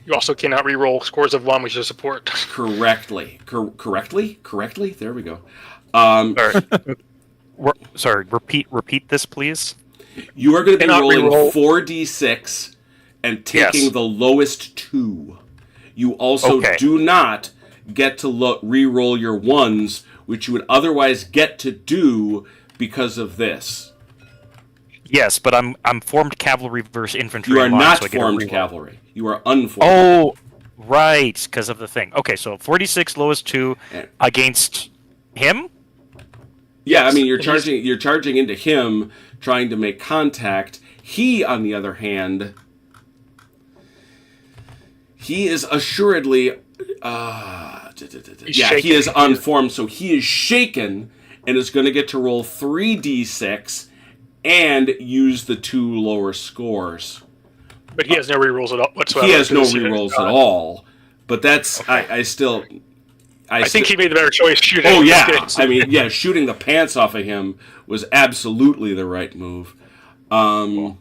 F: You also cannot re-roll scores of 1, which is support.
A: Correctly. Correctly? There we go.
C: Sorry, repeat this, please.
A: You are going to be
F: Cannot
A: rolling
F: re-roll.
A: 4d6 and taking the lowest 2. You also do not get to re-roll your 1s, which you would otherwise get to do because of this.
C: Yes, but I'm formed cavalry versus infantry.
A: You are
C: line,
A: not
C: so I get a
A: formed
C: reroll.
A: cavalry. You are unformed.
C: Oh, right, because of the thing. Okay, so 46 lowest 2 against him.
A: Yeah, I mean you're charging into him, trying to make contact. He, on the other hand, he is assuredly he is unformed, so he is shaken and is going to get to roll 3d6 and use the 2 lower scores.
F: But he has no re-rolls at all whatsoever.
A: He has no re-rolls at all. But that's I
F: think he made the better choice shooting.
A: Oh
F: in this
A: yeah,
F: case.
A: I mean shooting the pants off of him was absolutely the right move.
B: So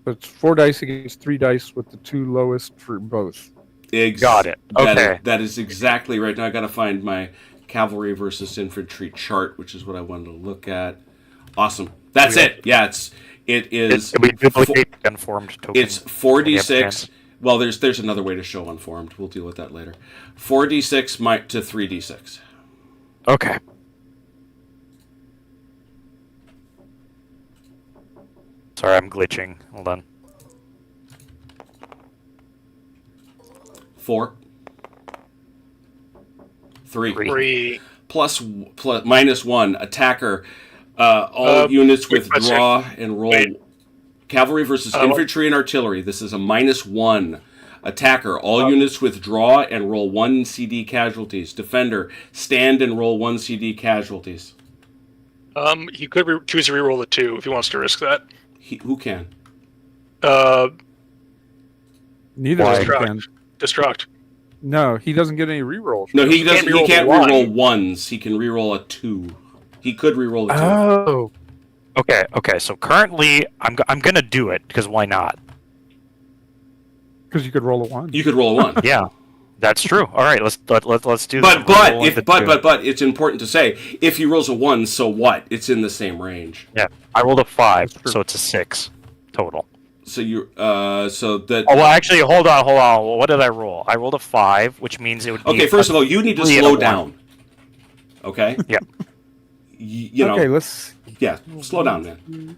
B: it's 4 dice against 3 dice with the 2 lowest for both.
C: Got it. Okay.
A: That is exactly right. Now I got to find my cavalry versus infantry chart, which is what I wanted to look at. Awesome. That's it. Yeah, it is.
C: We duplicate unformed token.
A: It's 4d6. Well, there's another way to show unformed. We'll deal with that later. 4d6 to 3d6.
C: Okay. Sorry, I'm glitching. Hold on.
A: 4. 3.
F: 3.
A: Plus -1. Attacker. All units withdraw and roll. Cavalry versus infantry and artillery. This is a -1. Attacker. All units withdraw and roll 1 CD casualties. Defender. Stand and roll 1 CD casualties.
F: He could choose to re-roll the 2 if he wants to risk that.
A: Who can?
B: Neither of them can.
F: Destruct.
B: No, he doesn't get any rerolls.
A: No, he doesn't. He can't
F: re-roll
A: re-roll 1s. He can re-roll a 2. He could re-roll a 2.
B: Oh.
C: Okay. So currently, I'm gonna do it because why not?
B: Because you could roll a 1.
A: You could roll a 1.
C: Yeah, that's true. All right, let's do
A: But
C: that.
A: but it's important to say if he rolls a 1, so what? It's in the same range.
C: Yeah, I rolled a 5, so it's a 6 total.
A: So you so that.
C: Oh well, actually, hold on. What did I roll? I rolled a 5, which means it would be.
A: Okay, first of all, you need to
C: 3 and a
A: slow
C: 1.
A: down. Okay.
C: Yeah.
A: You know.
B: Okay, let's.
A: Yeah, slow down, man.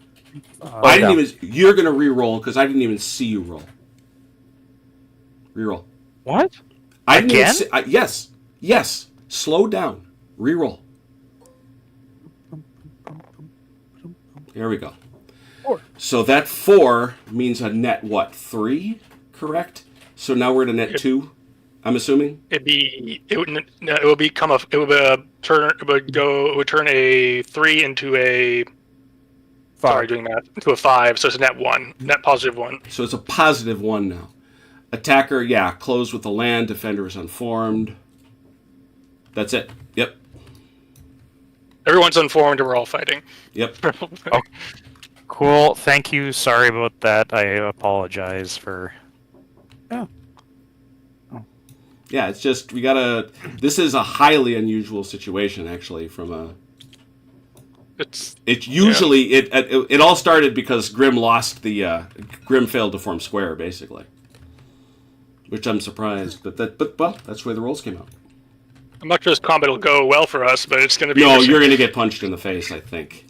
C: I didn't even.
A: You're gonna re-roll because I didn't even see you roll. Re-roll.
C: What?
A: I didn't even
C: Again?
A: see, yes. Slow down. Reroll. There we go.
B: 4.
A: So that 4 means a net what? 3, correct? So now we're at a net 2, I'm assuming?
F: It would turn a 3 into a
B: 5.
F: sorry, doing that into a 5, so it's a net 1, net positive 1.
A: So it's a positive 1 now. Attacker, yeah, closed with the land. Defender is unformed. That's it. Yep.
F: Everyone's unformed and we're all fighting.
A: Yep.
C: Oh, cool. Thank you. Sorry about that. I apologize for.
A: Yeah, it's just we gotta. This is a highly unusual situation, actually. From a,
F: It's
A: usually it all started because Grim lost the Grim failed to form square, basically. Which I'm surprised, but well, that's where the rolls came out.
F: I'm not sure this combat will go well for us, but it's going to be.
A: No,
F: interesting.
A: you're gonna get punched in the face, I think.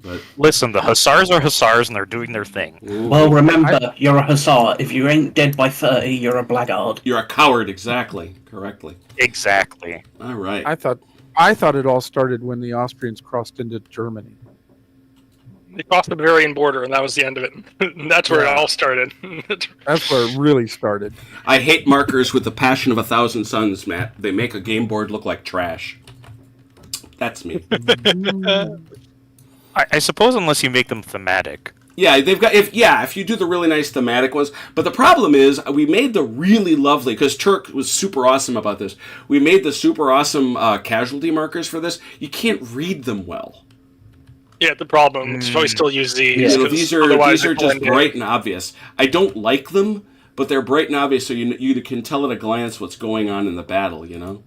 A: But
C: Listen, the Hussars are Hussars and they're doing their thing.
D: Well, remember, you're a hussar. If you ain't dead by 30, you're a blackguard.
A: you're a coward, exactly, correctly.
C: Exactly.
A: All right.
B: I thought it all started when the Austrians crossed into Germany.
F: They crossed the Bavarian border, and that was the end of it. That's where it all started.
B: That's where it really started.
A: I hate markers with the passion of 1,000 suns, Matt. They make a game board look like trash. That's me.
C: I suppose unless you make them thematic.
A: Yeah, they've got if you do the really nice thematic ones. But the problem is we made the really lovely, because Turk was super awesome about this. We made the super awesome casualty markers for this. You can't read them well.
F: Yeah, the problem. It's probably still use these.
A: You know,
F: 'cause
A: these are
F: otherwise they
A: just
F: blend in.
A: bright and obvious. I don't like them, but they're bright and obvious, so you can tell at a glance what's going on in the battle. You know.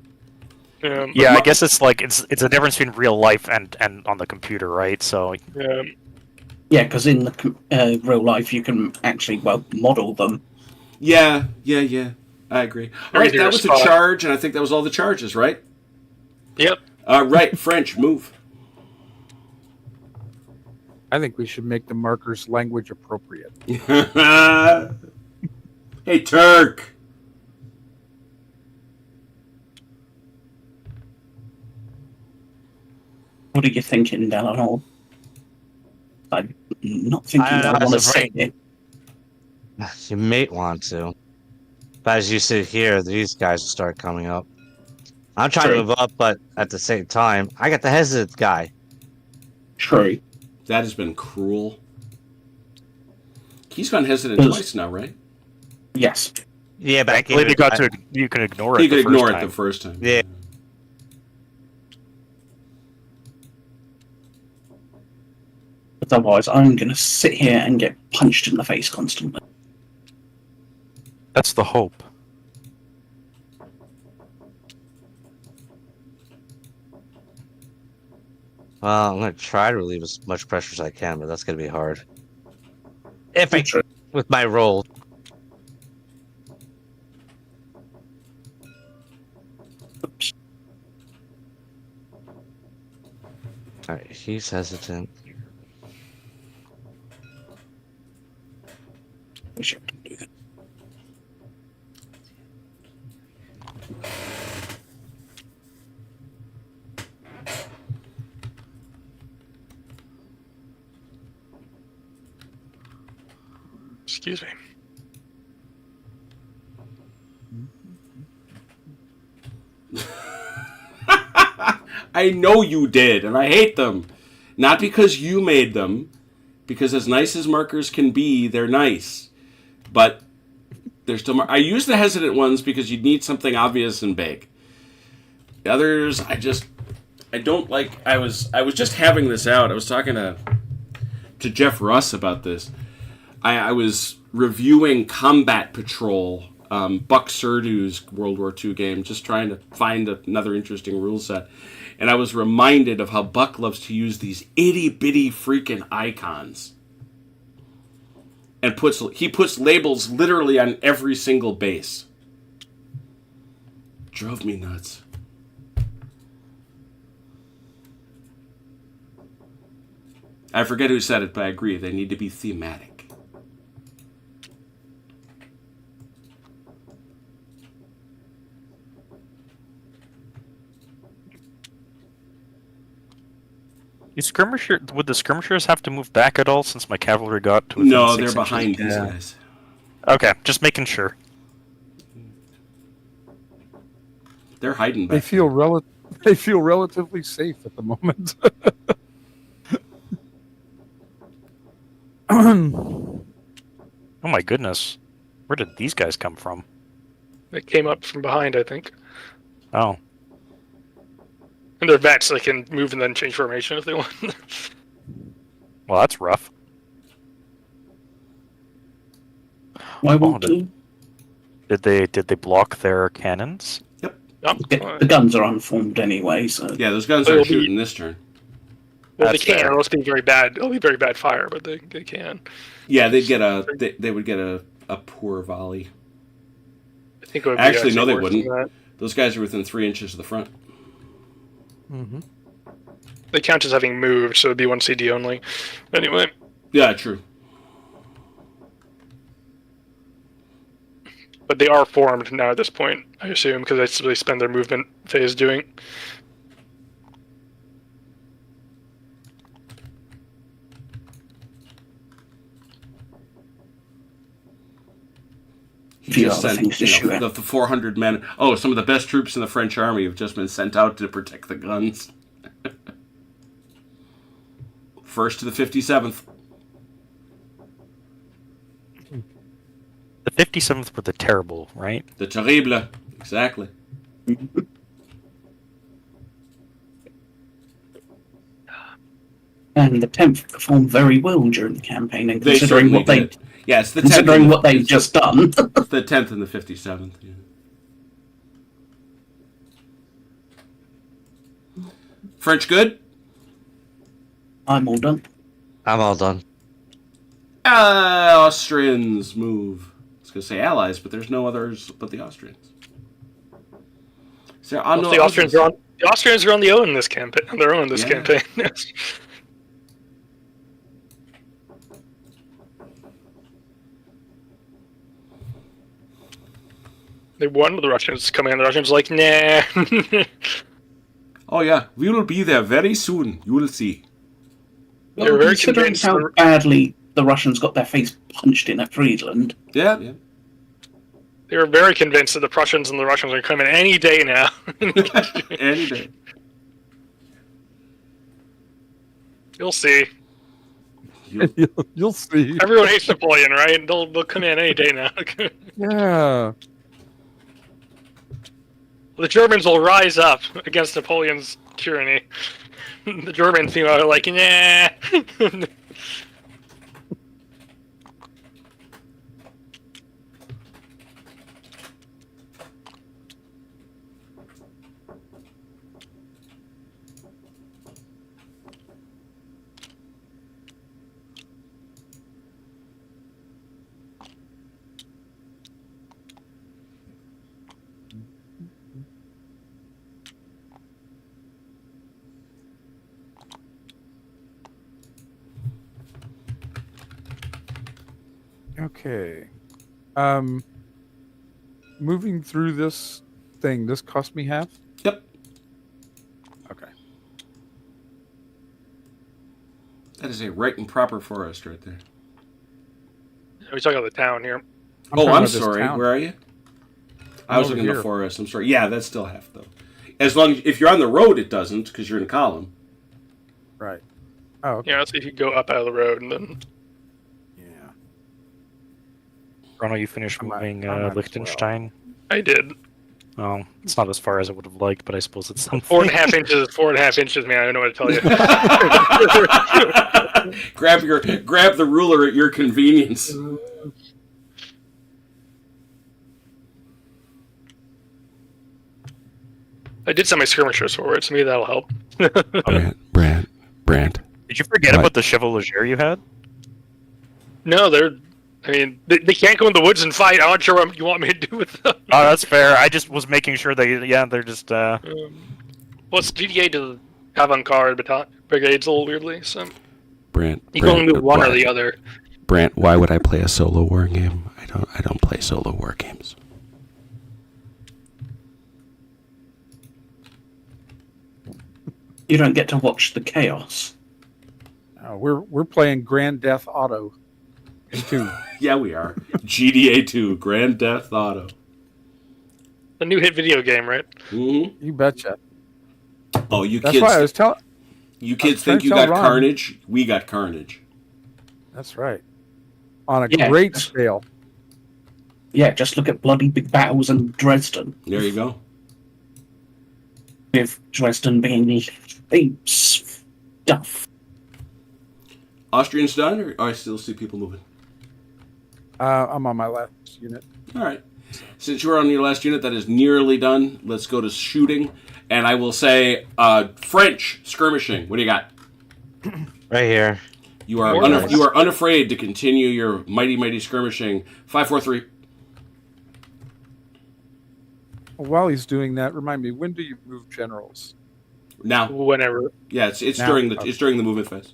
C: Yeah, I guess it's like it's a difference between real life and on the computer, right? So
F: Yeah.
D: Yeah, because in the real life, you can actually, model them.
A: Yeah. I agree. All right,
F: easier
A: that
F: to
A: was a
F: spot.
A: charge, and I think that was all the charges, right?
F: Yep.
A: Right, French, move.
B: I think we should make the markers language appropriate.
A: Hey, Turk.
D: What are you thinking, Delanhall? I'm not thinking
E: I-
D: that I
E: I'm
D: want to say
E: afraid-
D: it.
E: You may want to. But as you sit here, these guys will start coming up. I'm trying to
D: True.
E: move up, but at the same time, I got the hesitant guy.
D: True.
A: That has been cruel. He's gone hesitant
D: Yes.
A: twice now, right?
D: Yes.
E: Yeah, but I
C: thankfully
E: can't.
C: they got to you can ignore it.
A: He could
C: the first
A: ignore it
C: time.
A: the first time.
E: Yeah.
D: Otherwise, I'm going to sit here and get punched in the face constantly.
C: That's the hope.
E: Well, I'm gonna try to relieve as much pressure as I can, but that's gonna be hard. If I
D: True.
E: with my roll.
D: Oops.
E: Alright, he's hesitant.
D: Wish I could do that.
F: Excuse me.
A: I know you did, and I hate them. Not because you made them, because as nice as markers can be, they're nice. But they're still. I use the hesitant ones because you need something obvious and big. The others, I don't like. I was just having this out. I was talking to Jeff Russ about this. I was reviewing Combat Patrol, Buck Surdu's World War II game, just trying to find another interesting rule set. And I was reminded of how Buck loves to use these itty-bitty freaking icons. And he puts labels literally on every single base. Drove me nuts. I forget who said it, but I agree. They need to be thematic.
C: Would the skirmishers have to move back at all since my cavalry got to within
A: No,
C: 6
A: they're
C: inches?
A: behind these
C: Yeah.
A: guys.
C: Okay, just making sure.
A: They're hiding
B: They
A: back.
B: feel they feel relatively safe at the moment.
C: Oh my goodness. Where did these guys come from?
F: They came up from behind, I think.
C: Oh.
F: And they're vets, so they can move and then change formation if they want.
C: Well, that's rough.
D: Why
C: Oh,
D: won't do?
C: Did they block their cannons?
F: Oh,
D: The guns are unformed anyway, so
A: Yeah, those guns
F: It'll
A: are
F: be-
A: shooting this turn.
F: well, they
C: That's
F: can.
C: fair.
F: It'll be very bad. It'll be very bad fire, but they can.
A: Yeah, they would get a poor volley.
F: I think it would be
A: Actually, no, they
F: worse than
A: wouldn't.
F: that.
A: Those guys are within 3 inches of the front.
B: Mm-hmm.
F: They count as having moved, so it'd be one CD only. Anyway,
A: Yeah, true.
F: but they are formed now at this point, I assume, because that's what they spend their movement phase doing.
A: He
D: Few
A: just
D: other
A: sent
D: things to shoot at.
A: the 400 men. Oh, some of the best troops in the French army have just been sent out to protect the guns. First to the 57th.
C: The 57th were the terrible, right?
A: The terrible. Exactly.
D: and the 10th performed very well during the campaign, and
A: They
D: considering
A: certainly
D: what they
A: did. Yeah, it's the 10th.
D: considering
A: and
D: what they've just done.
A: the 10th and the 57th. Yeah. French good?
D: I'm all done.
E: I'm all done.
A: Austrians move. I was going to say allies, but there's no others but the Austrians. So,
F: Well, the Austrians are on the own this campaign. On their own this
A: Yeah.
F: campaign. They won. The Russians come in. The Russians are like, nah.
A: Oh, yeah. We will be there very soon. You will see.
F: They're very
D: Considering
F: convinced
D: how
F: they're-
D: badly the Russians got their face punched in at Friedland,
A: Yeah, yeah.
F: They were very convinced that the Prussians and the Russians are coming any day now.
A: Any day.
F: You'll see.
B: You'll see.
F: Everyone hates Napoleon, right? They'll come in any day now.
B: Yeah.
F: The Germans will rise up against Napoleon's tyranny. The Germans, are like, nah.
B: Okay. Moving through this thing, this cost me half?
A: Yep.
B: Okay.
A: That is a right and proper forest right there.
F: We're talking about the town here.
B: talking
A: I'm
B: about this
A: sorry.
B: town.
A: Where are you? I
B: I'm
A: was
B: over
A: looking at the
B: here.
A: forest. I'm sorry. Yeah, that's still half, though. As long as, if you're on the road, it doesn't, because you're in a column.
B: Right. Oh, okay.
F: Yeah, let's see if you go up out of the road and then.
B: Yeah.
C: Ronald, you finished
B: I'm at-
C: moving
B: I'm at
C: Liechtenstein?
F: I did.
C: Oh, it's not as far as I would have liked, but I suppose it's something.
F: 4.5 inches is 4.5 inches, man. I don't know what to tell you.
A: grab the ruler at your convenience.
F: I did send my skirmishers forward, so maybe that'll help.
A: Brant.
C: Did you forget
A: Right.
C: about the Chevalier you had?
F: No, they can't go in the woods and fight. I'm not sure what you want me to do with them.
C: Oh, that's fair. I just was making sure they're just.
F: Well, it's GTA to avant-garde brigades a little weirdly, so
A: Brant.
F: you can only move one or the other.
A: Brant, why would I play a solo war game? I don't play solo war games.
D: you don't get to watch the chaos.
B: We're playing Grand Death Auto 2.
A: Yeah, we are. GDA 2, Grand Death Auto.
F: The new hit video game, right?
A: Mm-hmm.
B: You betcha.
A: Oh, you
B: That's why I
A: kids!
B: was telling.
A: You
B: I
A: kids
B: was trying
A: think
B: to
A: you
B: tell
A: got
B: Ron.
A: Carnage? We got Carnage.
B: That's right. On a
D: Yeah.
B: great scale.
D: Yeah, just look at bloody big battles in Dresden,
A: There you go.
D: with Dresden being heaps stuff.
A: Austrian's done, or I still see people moving?
B: I'm on my last unit.
A: All right. Since you're on your last unit, that is nearly done. Let's go to shooting. And I will say, French skirmishing. What do you got?
E: Right here.
A: You are
F: More nice.
A: you are unafraid to continue your mighty skirmishing. 5-4-3.
B: While he's doing that, remind me, when do you move generals?
A: Now,
F: Whenever.
A: yeah, it's
B: Now?
A: during the movement phase.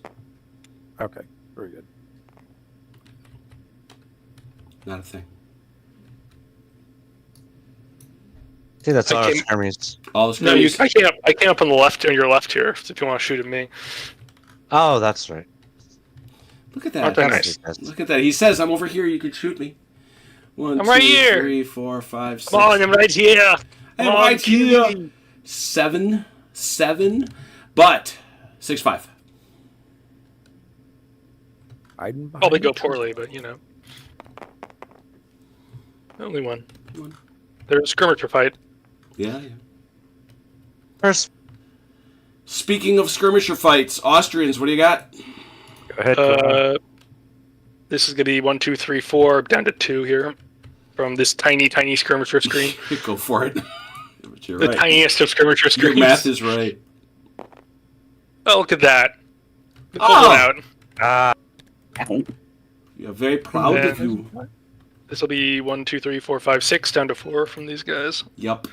B: Okay, very good.
A: Not a thing.
E: I think that's
F: I
E: all our
F: came-
E: skirmies.
A: All the
F: No,
A: skirmishes.
F: I came up on the left, on your left here, if you want to shoot at me.
E: Oh, that's right.
A: Look at
F: Aren't
A: that.
F: they nice?
A: Look at that. He says, "I'm over here. You can shoot me." 1,
F: I'm right
A: 2,
F: here.
A: 3, 4, 5, 6.
F: Come on, I'm right here.
A: I'm
F: Come on,
A: right here.
F: kill me.
A: 7, but 6-5.
B: Hiding behind
F: Probably go
B: the tree.
F: poorly, but you know. Only one.
A: One.
F: There's a skirmisher fight.
A: Yeah.
E: First,
A: Speaking of skirmisher fights, Austrians, what do you got?
C: Go ahead. Go ahead.
F: This is gonna be 1, 2, 3, 4 down to 2 here, from this tiny skirmisher screen.
A: Go for it. But you're
F: The
A: right.
F: tiniest of skirmisher
A: Your
F: screens.
A: math is right.
F: Oh, look at that. We pulled
A: Oh!
F: one out.
C: Ah,
D: Ow.
A: You're very proud
F: Yeah.
A: of you.
F: This will be 1, 2, 3, 4, 5, 6 down to 4 from these guys.
A: Yup.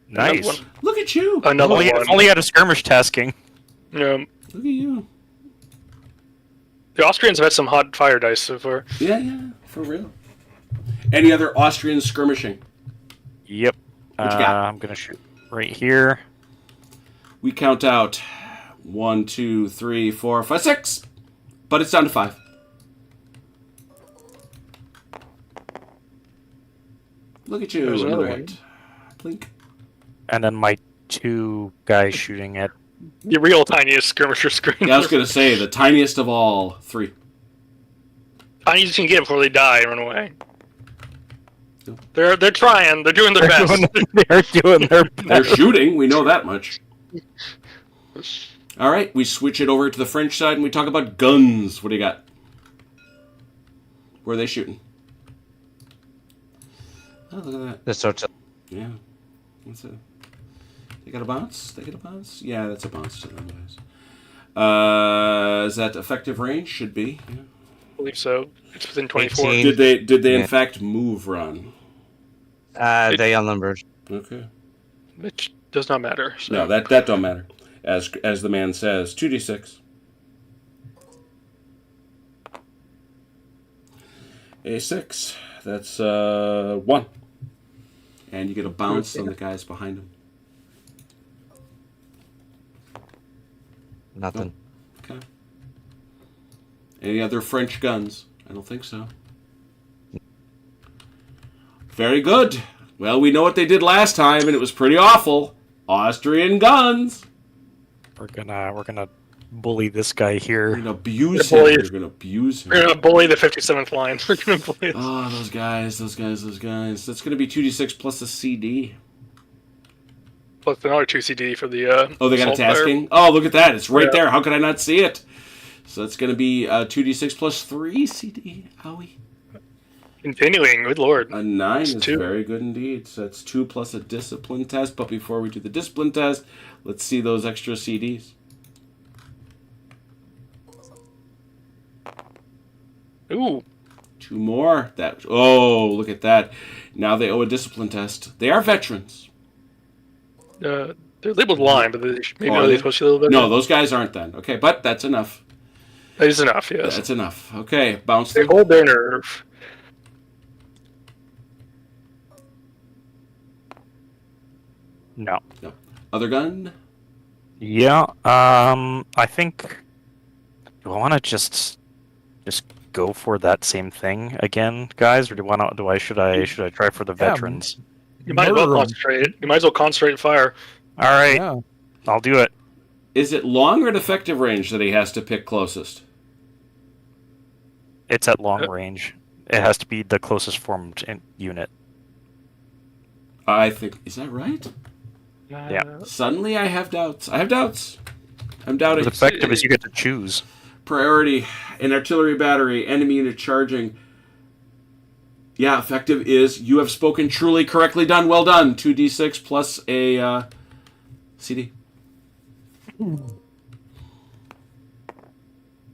C: nice.
F: Another
A: Look at you.
F: Another
C: Only,
F: one.
C: only had a skirmish tasking.
F: Um,
A: Look at you.
F: the Austrians have had some hot fire dice so far.
A: Yeah, for real. Any other Austrian skirmishing?
C: Yep.
A: What you got?
C: I'm gonna shoot right here.
A: We count out 1, 2, 3, 4, 5, 6. But it's down to 5. Look at you.
F: There's another
A: Right. Blink.
C: And then my 2 guys shooting at.
F: The real tiniest skirmisher screen.
A: Yeah, I was going to say, the tiniest of all 3.
F: Tiniest you can get before they die and run away.
A: Yep.
F: They're trying. They're doing their best.
C: They're doing their
A: They're
C: best.
A: shooting. We know that much. All right, we switch it over to the French side and we talk about guns. What do you got? Where are they shooting? Oh, look at that.
E: this sorts of.
A: Yeah. What's that? They got a bounce? They get a bounce? Yeah, that's a bounce to them guys. Is that effective range? Should be. Yeah.
F: I believe so. It's within 24.
E: 18.
A: Did they in
E: Yeah.
A: fact move run?
E: They outnumbered.
A: Okay.
F: Which does not matter. So.
A: No, that don't matter. As the man says, 2d6. A6. That's 1. And you get a bounce on the guys behind him.
E: Nothing.
A: Okay. Any other French guns? I don't think so. Very good. Well, we know what they did last time, and it was pretty awful. Austrian guns.
C: We're gonna bully this guy
A: You're
C: here.
A: gonna abuse
F: Boy,
A: him. You're gonna abuse him.
F: We're gonna bully the 57th line. We're gonna bully.
A: Oh, those guys. That's gonna be 2d6 plus a CD.
F: Plus another 2 CD for the.
A: Oh, they got a
F: assault fire.
A: tasking? Oh, look at that. It's right
F: Yeah.
A: there. How could I not see it? So that's gonna be 2d6 plus 3 CD. Owie.
F: Continuing, good lord.
A: A 9
F: That's
A: is
F: 2.
A: very good indeed. So that's 2 plus a discipline test. But before we do the discipline test, let's see those extra CDs.
F: Ooh,
A: 2 more. Look at that. Now they owe a discipline test. They are veterans.
F: they're labeled line, but maybe
A: Oh,
F: are
A: are
F: they
A: they?
F: supposed to be a little bit?
A: No, those guys aren't then. Okay, but that's enough.
F: That is enough. Yes,
A: That's enough. Okay, bounce
F: they
A: them.
F: hold their nerve.
C: No.
A: Other gun?
C: Yeah. I think. Do I want to just go for that same thing again, guys, or should I try for the veterans?
F: You might as well
B: Murder 'em.
F: concentrate. You might as well concentrate and fire.
C: All right,
B: Yeah.
C: I'll do it.
A: Is it long or at effective range that he has to pick closest?
C: It's at long range. It has to be the closest formed unit.
A: I think... Is that right?
C: Yeah.
A: Suddenly I have doubts. I'm doubting.
C: What's effective is you get to choose.
A: Priority, an artillery battery, enemy unit charging. Yeah, effective is, you have spoken truly, correctly done, well done. 2d6 plus a CD.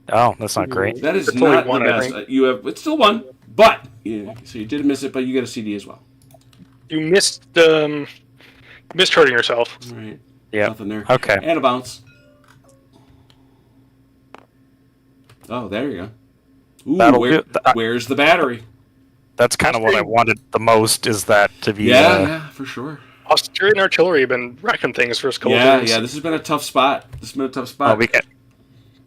C: Oh, that's not great.
A: That is
F: It's only
A: not
F: one,
A: the
F: I
A: best.
F: think.
A: You have, it's still one, but, yeah, so you did miss it, but you get a CD as well.
F: You missed hurting yourself.
A: All right.
C: Yeah.
A: Nothing there.
C: Okay.
A: And a bounce. Oh, there you go. Ooh,
C: That'll do.
A: where's the battery?
C: That's kind of what I wanted the most. Is that to be?
A: Yeah, for sure.
F: Australia and artillery have been wrecking things for a couple
A: Yeah,
F: days.
A: yeah. This has been a tough spot.
C: Oh, we can.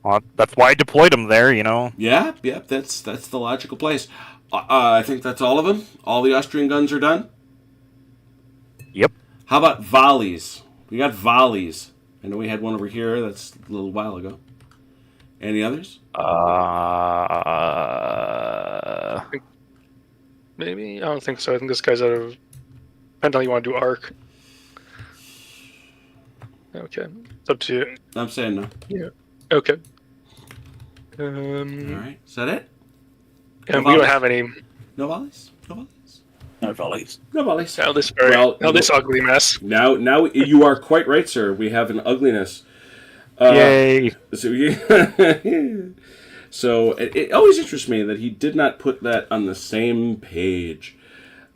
C: Well, that's why I deployed them there. You know.
A: Yeah, that's the logical place. I think that's all of them. All the Austrian guns are done.
C: Yep.
A: How about volleys? We got volleys. I know we had one over here. That's a little while ago. Any others?
F: Maybe? I don't think so. I think this guy's out of... Depends on how you want to do arc. Okay. It's up to you.
A: I'm saying no.
F: Okay.
A: All right. Is that it?
F: And we don't have any...
A: No volleys? No volleys?
D: No volleys.
A: No volleys.
F: Now this ugly mess.
A: Now you are quite right, sir. We have an ugliness.
C: Yay!
A: So it always interests me that he did not put that on the same page.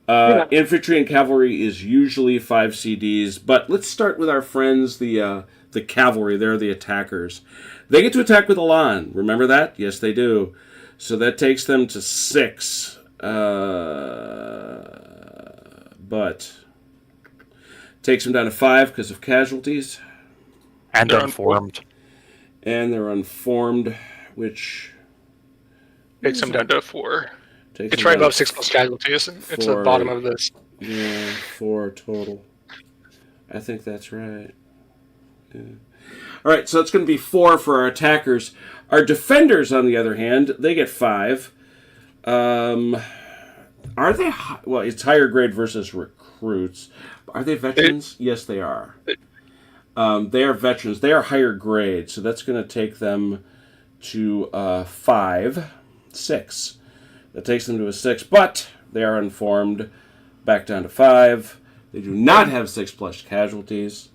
A: Infantry and cavalry is usually 5 CDs, but let's start with our friends, the cavalry. They're the attackers. They get to attack with Elan. Remember that? Yes, they do. So that takes them to 6. But takes them down to 5 because of casualties.
C: And
F: They're
C: unformed.
A: And they're unformed, which
F: Takes them down to 4.
A: takes
F: It's
A: them
F: right
A: down
F: above 6 plus casualties. It's the bottom of this.
A: Yeah, 4 total. I think that's right. Yeah. All right, so it's going to be 4 for our attackers. Our defenders, on the other hand, they get 5. Are they... Well, it's higher grade versus recruits. Are they veterans? Yes, they are. They are veterans. They are higher grade, so that's going to take them to 6. That takes them to a 6, but they are informed. Back down to 5. They do not have 6 plus casualties.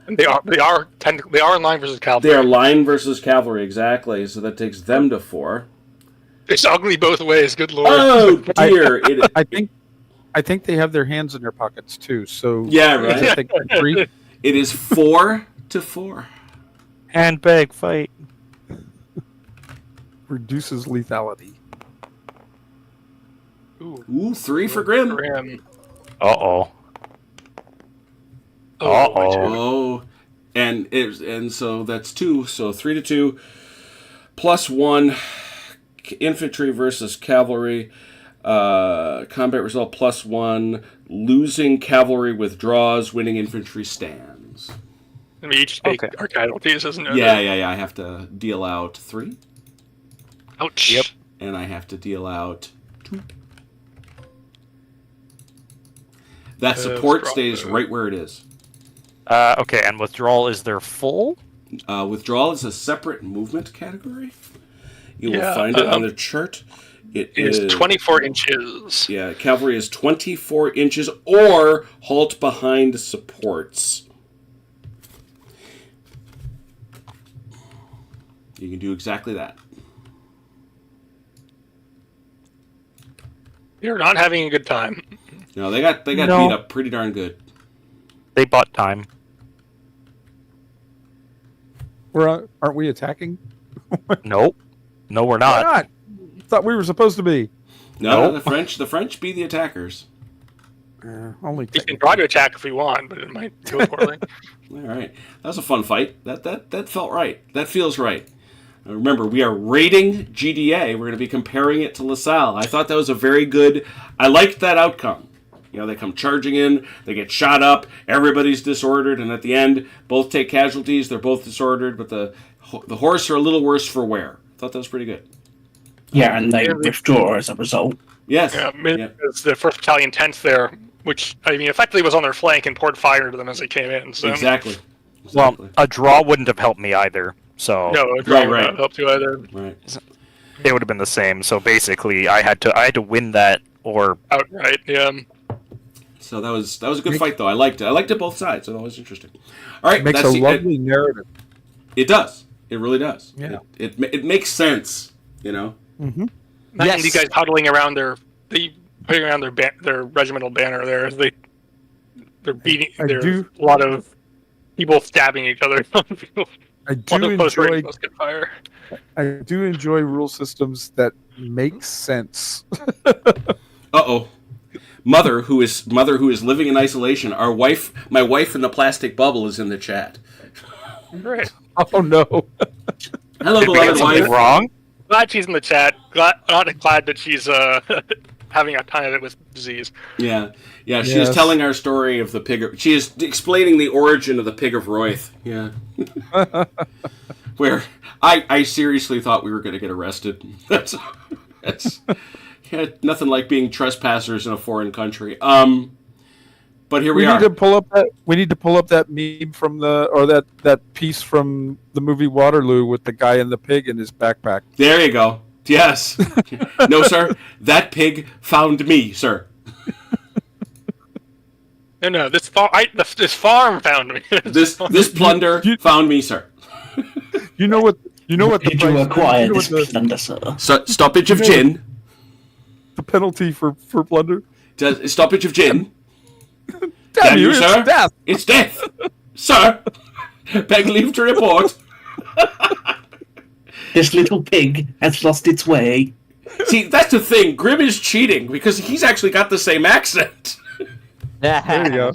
F: And they are in line versus cavalry.
A: They are line versus cavalry, exactly. So that takes them to 4.
F: It's ugly both ways. Good lord.
A: Oh dear!
B: I think they have their hands in their pockets too. So
A: Yeah, right.
B: I think 3.
A: It is 4 to 4.
C: Handbag fight.
B: Reduces lethality.
A: Ooh, 3 for Grim.
F: Grim.
C: Uh-oh.
A: Oh, and so that's 2. So 3 to 2, plus 1. Infantry versus cavalry. Combat result plus 1. Losing cavalry withdraws. Winning infantry stands.
F: And we each take our casualties, isn't it?
A: Yeah. I have to deal out 3.
F: Ouch.
C: Yep.
A: And I have to deal out 2. That support stays right where it is.
C: Okay, and withdrawal is their full?
A: Withdrawal is a separate movement category. You will find it on the chart. It is
F: 24 inches.
A: Yeah, cavalry is 24 inches or halt behind supports. You can do exactly that.
F: You're not having a good time.
A: No, they got beat up pretty darn good.
C: They bought time.
B: Aren't we attacking?
C: Nope. No, we're
B: Why
C: not.
B: not? Thought we were supposed to be.
A: No,
C: Nope.
A: the French be the attackers.
B: Only
F: We can
B: technically.
F: try to attack if we want, but it might go poorly.
A: All right, that was a fun fight. That felt right. That feels right. Remember, we are rating GDA. We're going to be comparing it to LaSalle. I thought that was a very good. I liked that outcome. You know, they come charging in, they get shot up, everybody's disordered, and at the end, both take casualties. They're both disordered, but the horse are a little worse for wear. I thought that was pretty good.
D: Yeah, and they withdraw as a result.
A: Yes.
F: Yeah, it's the 1st Battalion 10th there, which, I mean, effectively was on their flank and poured fire into them as they came in. So.
A: Exactly.
C: Well, a draw wouldn't have helped me either. So
F: No, it would not help you either.
A: Right.
C: it would have been the same. So basically, I had to win that or
F: Outright, yeah.
A: So that was a good fight, though. I liked it. I liked it both sides. It was always interesting. All right,
B: Makes a lovely narrative.
A: It does. It really does.
B: Yeah.
A: It makes sense. You know.
B: Mm-hmm.
F: Imagine these guys huddling around their regimental banner there. They're beating. There's a lot of people stabbing each other.
B: I do enjoy rule systems that make sense.
A: Uh-oh. Mother who is living in isolation. My wife in the plastic bubble is in the chat.
F: Great.
B: Oh no.
A: Hello,
C: did we
A: beloved
C: get something
A: wife.
C: wrong?
F: Glad she's in the chat. Glad that she's having a time of it with disease.
A: Yeah. She is telling our story of the pig. She is explaining the origin of the pig of Royth. Yeah. Where I seriously thought we were going to get arrested. That's nothing like being trespassers in a foreign country. But here we are.
B: We need to pull up that meme from that piece from the movie Waterloo with the guy and the pig in his backpack.
A: There you go. Yes. No, sir. That pig found me, sir.
F: No. This farm found me.
A: This plunder found me, sir.
B: You know what?
D: Did you acquire this plunder, sir?
A: Stoppage of gin.
B: The penalty for plunder?
A: Stoppage of gin.
B: Damn you,
A: sir.
B: it's death.
A: It's death, sir. Beg leave to report.
D: This little pig has lost its way.
A: See, that's the thing. Grim is cheating because he's actually got the same accent.
B: There you go.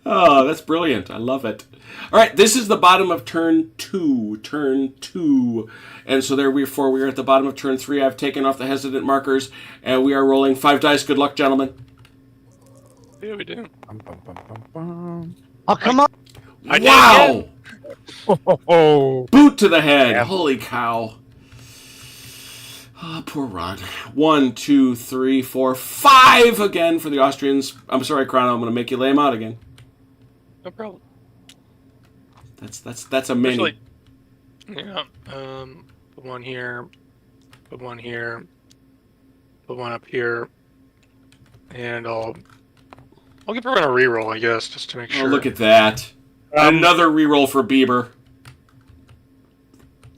A: Oh, that's brilliant. I love it. All right, this is the bottom of turn 2. Turn 2. And so therefore we are at the bottom of turn 3. I've taken off the hesitant markers, and we are rolling 5 dice. Good luck, gentlemen.
F: Yeah, we do.
E: Oh, come on.
A: Wow!
B: Oh.
A: Boot to the head.
C: Yeah.
A: Holy cow. Oh, poor Ron. 1, 2, 3, 4, 5 again for the Austrians. I'm sorry, Chrono. I'm going to make you lay them out again.
F: No problem.
A: That's a mini.
F: Actually, yeah. Put one here. Put one here. Put one up here. And I'll give everyone a reroll, I guess, just to make sure.
A: Oh, look at that. Another reroll for Bieber.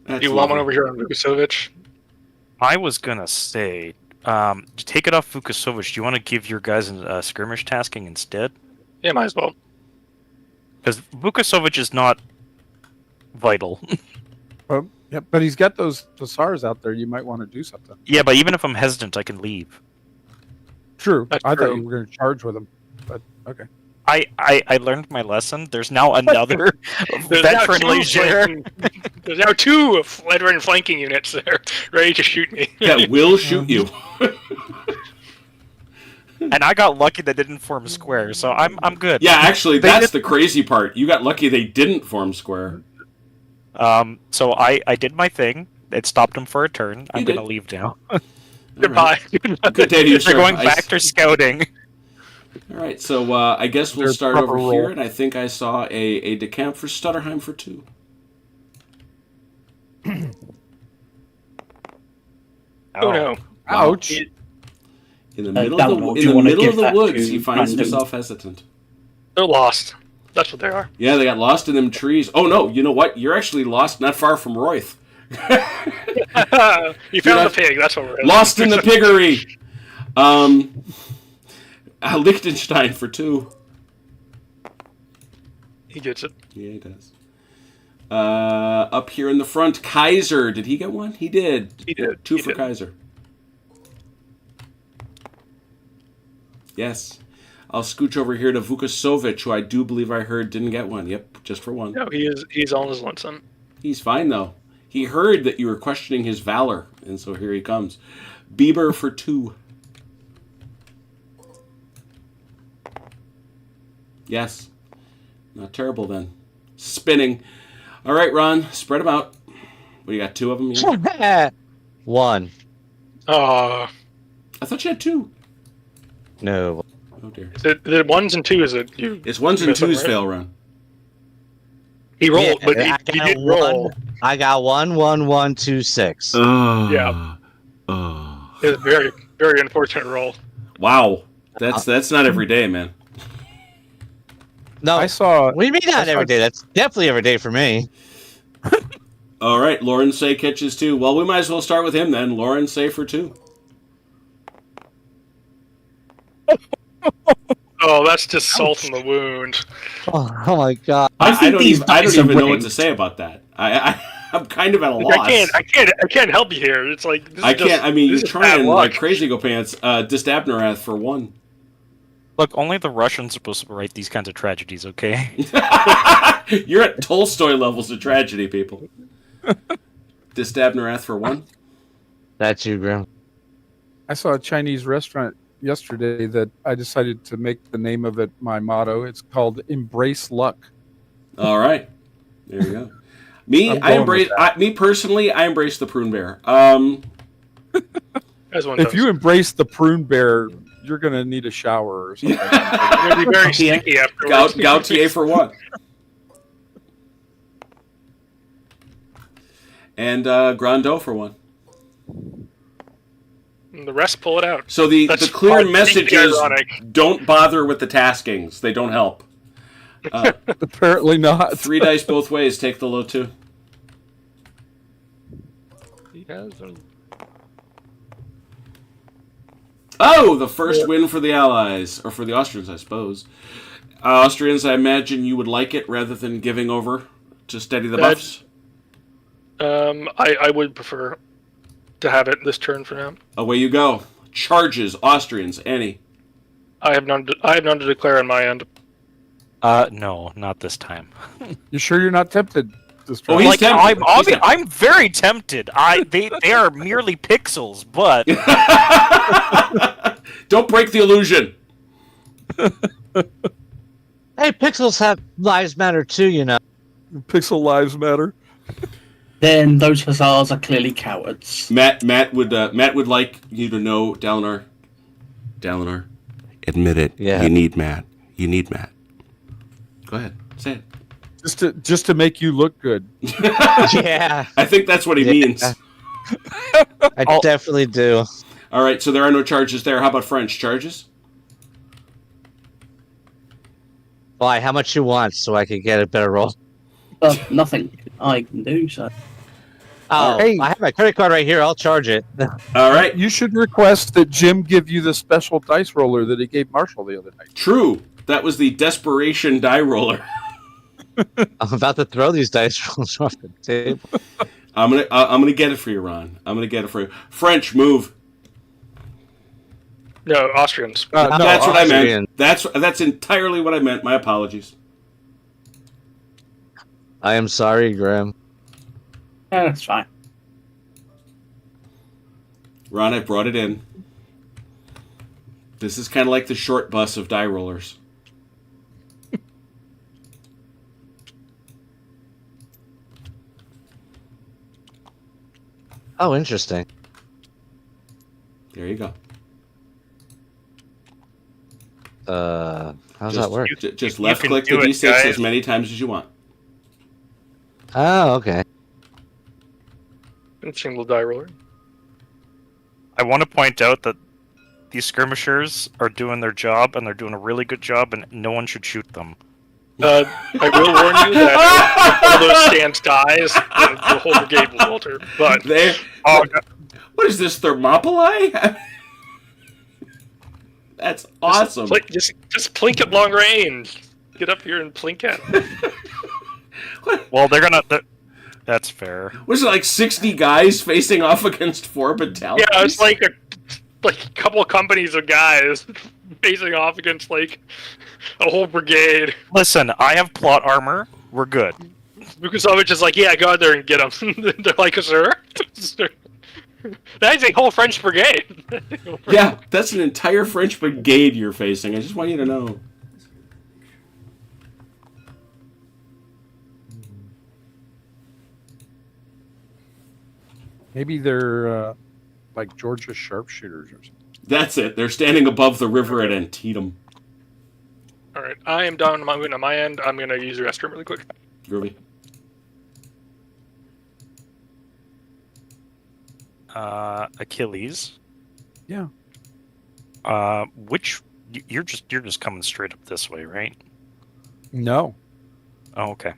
A: That's
F: you want one
A: lovely.
F: over here on Vukovic?
C: I was gonna say, take it off Vukovic. Do you want to give your guys a skirmish tasking instead?
F: Yeah, might as well.
C: Because Vukovic is not vital.
B: Yeah, but he's got those SARs out there. You might want to do something.
C: Yeah, but even if I'm hesitant, I can leave.
B: True.
F: That's
B: I
F: true.
B: thought you were going to charge with him, but okay.
C: I learned my lesson. There's now another veteran leger.
F: There's now 2 veteran flanking units there, ready to shoot me.
A: That will shoot you.
C: And I got lucky that didn't form square, so I'm good.
A: Yeah, actually, that's the crazy part. You got lucky they didn't form square.
C: So I did my thing. It stopped him for a turn. I'm
A: You
C: gonna
A: did.
C: leave now.
F: Goodbye.
A: Good day to you, sir.
C: They're going back to scouting.
A: All right, so I guess we'll
B: Their
A: start
B: proper
A: over
B: roll.
A: here, and I think I saw a decamp for Stutterheim for 2.
F: Oh no.
B: Ouch.
A: In the middle
D: Donald,
A: of
D: do
A: the,
D: you
A: in the
D: wanna
A: middle of
D: give
A: the
D: that
A: woods,
D: to
A: he finds
D: Brandon?
A: himself hesitant.
F: They're lost. That's what they are.
A: Yeah, they got lost in them trees. Oh no, you know what? You're actually lost not far from Royth.
F: You found the pig. That's what we're at.
A: Lost in the piggery. Liechtenstein for 2.
F: He gets it.
A: Yeah, he does. Up here in the front, Kaiser. Did he get one? He did.
F: He did.
A: 2
F: He
A: for
F: did.
A: Kaiser. Yes. I'll scooch over here to Vukasovic, who I do believe I heard didn't get one. Yep, just for one.
F: No, he's on his lonesome.
A: He's fine, though. He heard that you were questioning his valor, and so here he comes. Bieber for 2. Yes. Not terrible, then. Spinning. All right, Ron, spread them out. What, you got 2 of them? Yeah?
E: 1.
A: I thought you had 2.
E: No.
A: Oh, dear.
F: Is it 1s and 2s?
A: It's 1s and 2s fail, Ron.
F: He rolled, but
E: I
F: he
E: got
F: did roll.
E: I got 1, 1, 1, 2, 6.
F: Yeah.
A: Oh.
F: It's a very, very unfortunate roll.
A: Wow. That's not every day, man.
E: No,
B: I saw.
E: what do you mean not
B: I saw-
E: every day? That's definitely every day for me.
A: All right, Lauren Say catches 2. Well, we might as well start with him then. Lauren Say for 2.
F: Oh, that's just salt in the wound.
E: Oh my god.
A: I don't
D: these
A: even, I don't
D: dice are
A: even know what
D: rigged.
A: to say about that. I'm kind of at a loss.
F: I can't help you here. It's like this is
A: I can't.
F: Just,
A: I mean, you're
F: this is
A: trying
F: bad
A: like
F: luck.
A: crazy go pants. Distabnerath for 1.
C: Look, only the Russians are supposed to write these kinds of tragedies, okay?
A: You're at Tolstoy levels of tragedy, people. Distabnerath for 1.
E: That's you, Grim.
B: I saw a Chinese restaurant yesterday that I decided to make the name of it my motto. It's called Embrace Luck.
A: All right, there you go. Me,
B: I'm
A: I
B: going
A: embrace.
B: with
A: Me personally, I embrace the prune bear.
F: As one
B: If
F: does.
B: you embrace the prune bear, you're going to need a shower or something.
F: You're gonna be very sticky afterwards.
A: Gautier for 1. And Grandot for 1.
F: And the rest pull it out.
A: So the
F: That's
A: clear
F: quite
A: message
F: deeply
A: is
F: ironic.
A: don't bother with the taskings. They don't help.
B: Apparently not.
A: 3 dice both ways. Take the low 2.
F: He has a-
A: Oh, the first win for the Allies. Or for the Austrians, I suppose. Austrians, I imagine you would like it rather than giving over to steady the buffs.
F: I would prefer to have it this turn for now.
A: Away you go. Charges, Austrians, Annie.
F: I have none to declare on my end.
C: No, not this time.
B: You sure you're not tempted this
A: Oh,
B: time?
A: he's
C: Like,
A: tempted. He's tempted.
C: I'm very tempted. They are merely pixels, but
A: Don't break the illusion.
E: Hey, pixels have lives matter too, you know.
B: Pixel lives matter.
D: Then those hussars are clearly cowards.
A: Matt would like you to know, Dalinar. Admit it.
E: Yeah.
A: You need Matt. Go ahead. Say it.
B: Just to make you look good.
E: Yeah,
A: I think that's what he means.
E: I definitely do.
A: All right, so there are no charges there. How about French charges?
E: Why? How much you want so I could get a better roll?
D: Nothing I can do, so.
E: Oh,
B: Hey.
E: I have my credit card right here. I'll charge it.
A: All right.
B: You should request that Jim give you the special dice roller that he gave Marshall the other night.
A: True. That was the desperation die roller.
E: I'm about to throw these dice rolls off the table.
A: I'm gonna get it for you, Ron. I'm gonna get it for you. French move.
F: No, Austrians.
B: No,
A: That's what I
E: Austrian.
A: meant. That's entirely what I meant. My apologies.
E: I am sorry, Graham.
D: Yeah, that's fine.
A: Ron, I brought it in. This is kind of like the short bus of die rollers.
E: Oh, interesting.
A: There you go.
E: How does that work?
A: Just
F: You
A: left
F: can
A: click the
F: do it,
A: D6
F: guys.
A: as many times as you want.
E: Oh, okay.
F: Interesting little die roller.
C: I want to point out that these skirmishers are doing their job, and they're doing a really good job, and no one should shoot them.
F: I will warn you that if one of those stands dies, the whole brigade will falter. But
A: There. What is this, Thermopylae? That's awesome.
F: just plink at long range. Get up here and plink at.
C: Well, that's fair.
A: Was it like 60 guys facing off against 4 battalions?
F: Yeah, it's like a couple of companies of guys facing off against like a whole brigade.
C: Listen, I have plot armor. We're good.
F: Vukovic is like, yeah, go out there and get him. They're like, sir? That's a whole French brigade.
A: Yeah, that's an entire French brigade you're facing. I just want you to know.
B: Maybe they're like Georgia sharpshooters or something.
A: That's it. They're standing above the river at Antietam.
F: All right, I am done on my end. I'm going to use the restroom really quick.
A: Groovy.
C: Achilles.
B: Yeah.
C: Which you're just coming straight up this way, right?
B: No.
C: Oh, okay.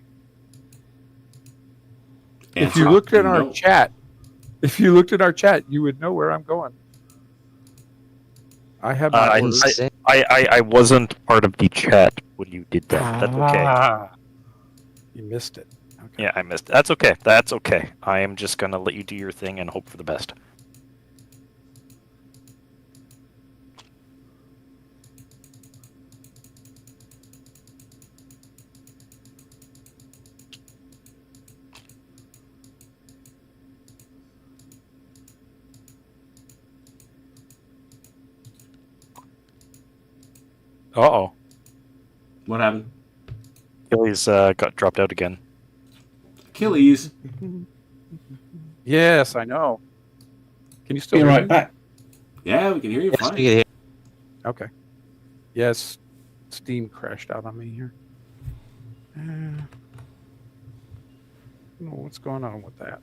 B: If you looked at our chat, you would know where I'm going. I have my orders.
C: I wasn't part of the chat when you did that. That's okay.
B: You missed it. Okay.
C: Yeah, I missed it. That's okay. That's okay. I am just gonna let you do your thing and hope for the best. Uh-oh.
A: What happened?
C: Achilles got dropped out again.
A: Achilles.
B: Yes, I know. Can you still
D: Be
B: hear
D: right
B: me?
D: back.
A: Yeah, we can hear you
E: Yes,
A: fine.
E: we can hear.
B: Okay. Yes, Steam crashed out on me here. I don't know what's going on with that.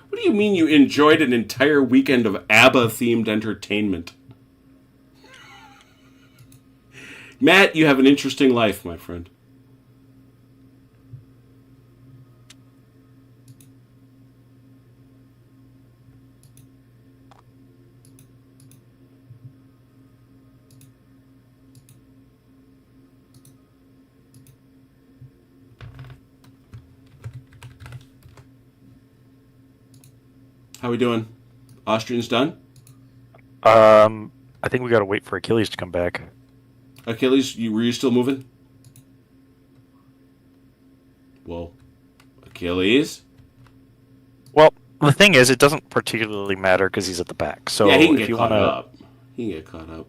A: What do you mean you enjoyed an entire weekend of ABBA-themed entertainment? Matt, you have an interesting life, my friend. How we doing? Austrians done?
C: I think we gotta wait for Achilles to come back.
A: Achilles, were you still moving? Well, Achilles?
C: Well, the thing is, it doesn't particularly matter because he's at the back. So
A: yeah, he can
C: if
A: get
C: you
A: caught
C: wanna,
A: up. He can get caught up.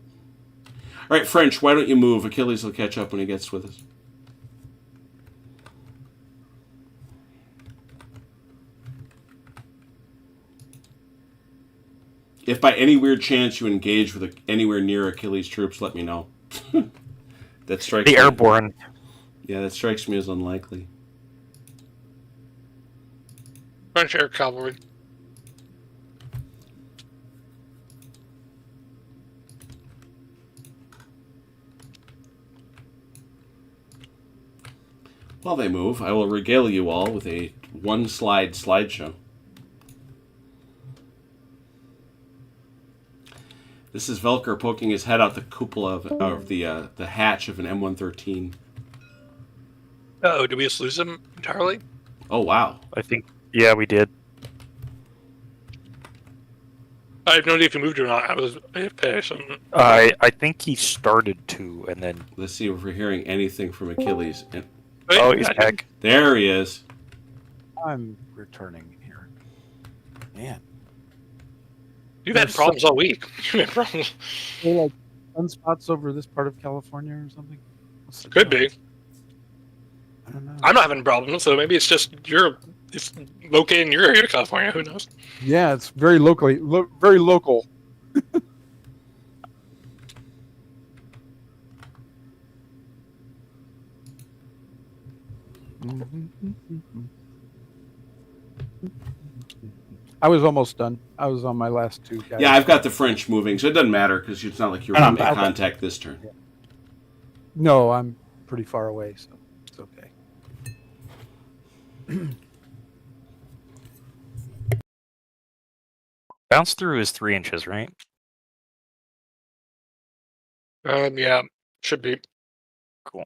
A: All right, French, why don't you move? Achilles will catch up when he gets with us. If by any weird chance you engage with anywhere near Achilles' troops, let me know. That strikes
C: the
A: me.
C: airborne.
A: Yeah, that strikes me as unlikely.
F: French air cavalry.
A: While they move, I will regale you all with a one-slide slideshow. This is Velker poking his head out the cupola of the hatch of an M113.
F: Oh, did we just lose him entirely?
A: Oh, wow.
C: I think. Yeah, we did.
F: I have no idea if he moved or not. I was AFK. So...
C: I think he started to, and then.
A: Let's see if we're hearing anything from Achilles.
F: Wait,
C: Oh, he's back.
A: There he is.
B: I'm returning here. Man.
F: You've had problems all week. You've had problems.
B: Are there like sunspots over this part of California or something?
F: Could be.
B: I don't know.
F: I'm not having problems, so maybe it's just it's located in your area of California. Who knows?
B: Yeah, it's very very local. I was almost done. I was on my last two guys.
A: Yeah, I've got the French moving, so it doesn't matter because it's not like you're going to make contact this turn.
B: No, I'm pretty far away, so it's okay.
C: Bounce through is 3 inches, right?
F: Yeah, should be.
C: Cool.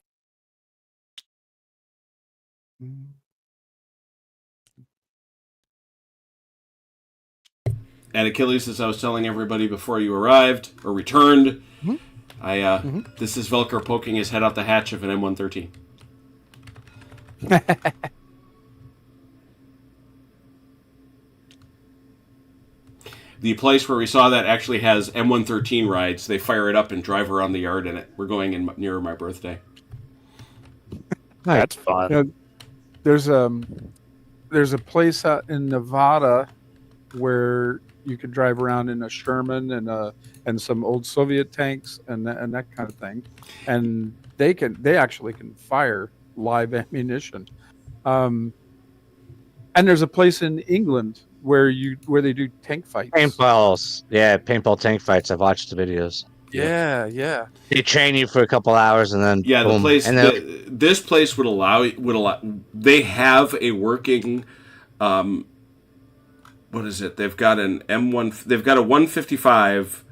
A: And Achilles, as I was telling everybody before you arrived or returned, this is Velker poking his head out the hatch of an M113. The place where we saw that actually has M113 rides. They fire it up and drive around the yard in it. We're going in near my birthday.
C: That's fun.
B: You know, there's a place out in Nevada where you can drive around in a Sherman and some old Soviet tanks and that kind of thing, and they actually can fire live ammunition. And there's a place in England where they do tank fights.
E: Paintballs. Yeah, paintball tank fights. I've watched the videos.
B: Yeah.
E: They train you for a couple hours and then
A: Yeah,
E: boom.
A: the place.
E: And then,
A: This place would allow. They have a working. What is it? They've got an M1. They've got a 155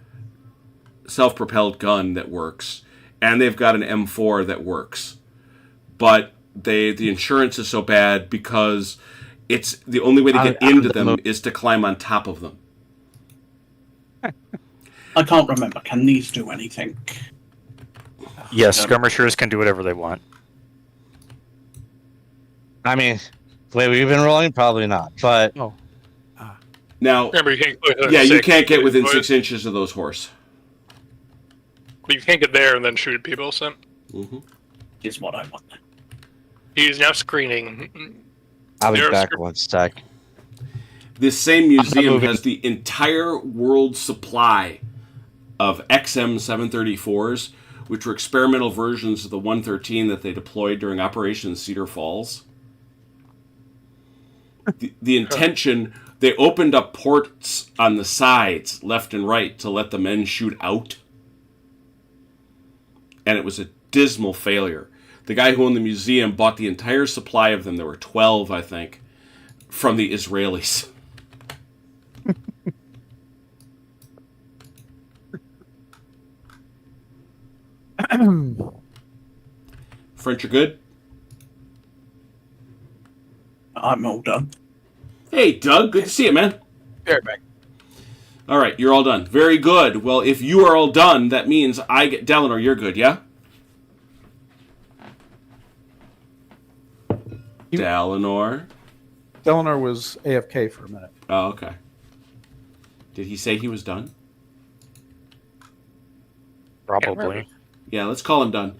A: self-propelled gun that works, and they've got an M4 that works. But the insurance is so bad because it's the only way to get into them is to climb on top of them.
D: I can't remember. Can these do anything?
C: Yes, skirmishers can do whatever they want.
E: I mean, the way we've been rolling, probably not. But
A: Now,
F: Remember, you can't. Go within
A: yeah, you
F: 6.
A: can't get within 6 inches of those horse.
F: You can't get there and then shoot at people. So
D: Is what I want.
F: he's now screening.
E: I'll be
F: There's-
E: back one sec.
A: This same museum has the entire world supply of XM734s, which were experimental versions of the 113 that they deployed during Operation Cedar Falls. The intention, they opened up ports on the sides, left and right, to let the men shoot out. And it was a dismal failure. The guy who owned the museum bought the entire supply of them. There were 12, I think, from the Israelis. French are good?
D: I'm all done.
A: Hey, Doug, good to see you, man.
B: There, back.
A: All right, you're all done. Very good. Well, if you are all done, that means I get... Dalinar, you're good, yeah? Dalinar?
B: Dalinar was AFK for a minute.
A: Oh, okay. Did he say he was done?
C: Probably.
A: Yeah, let's call him done.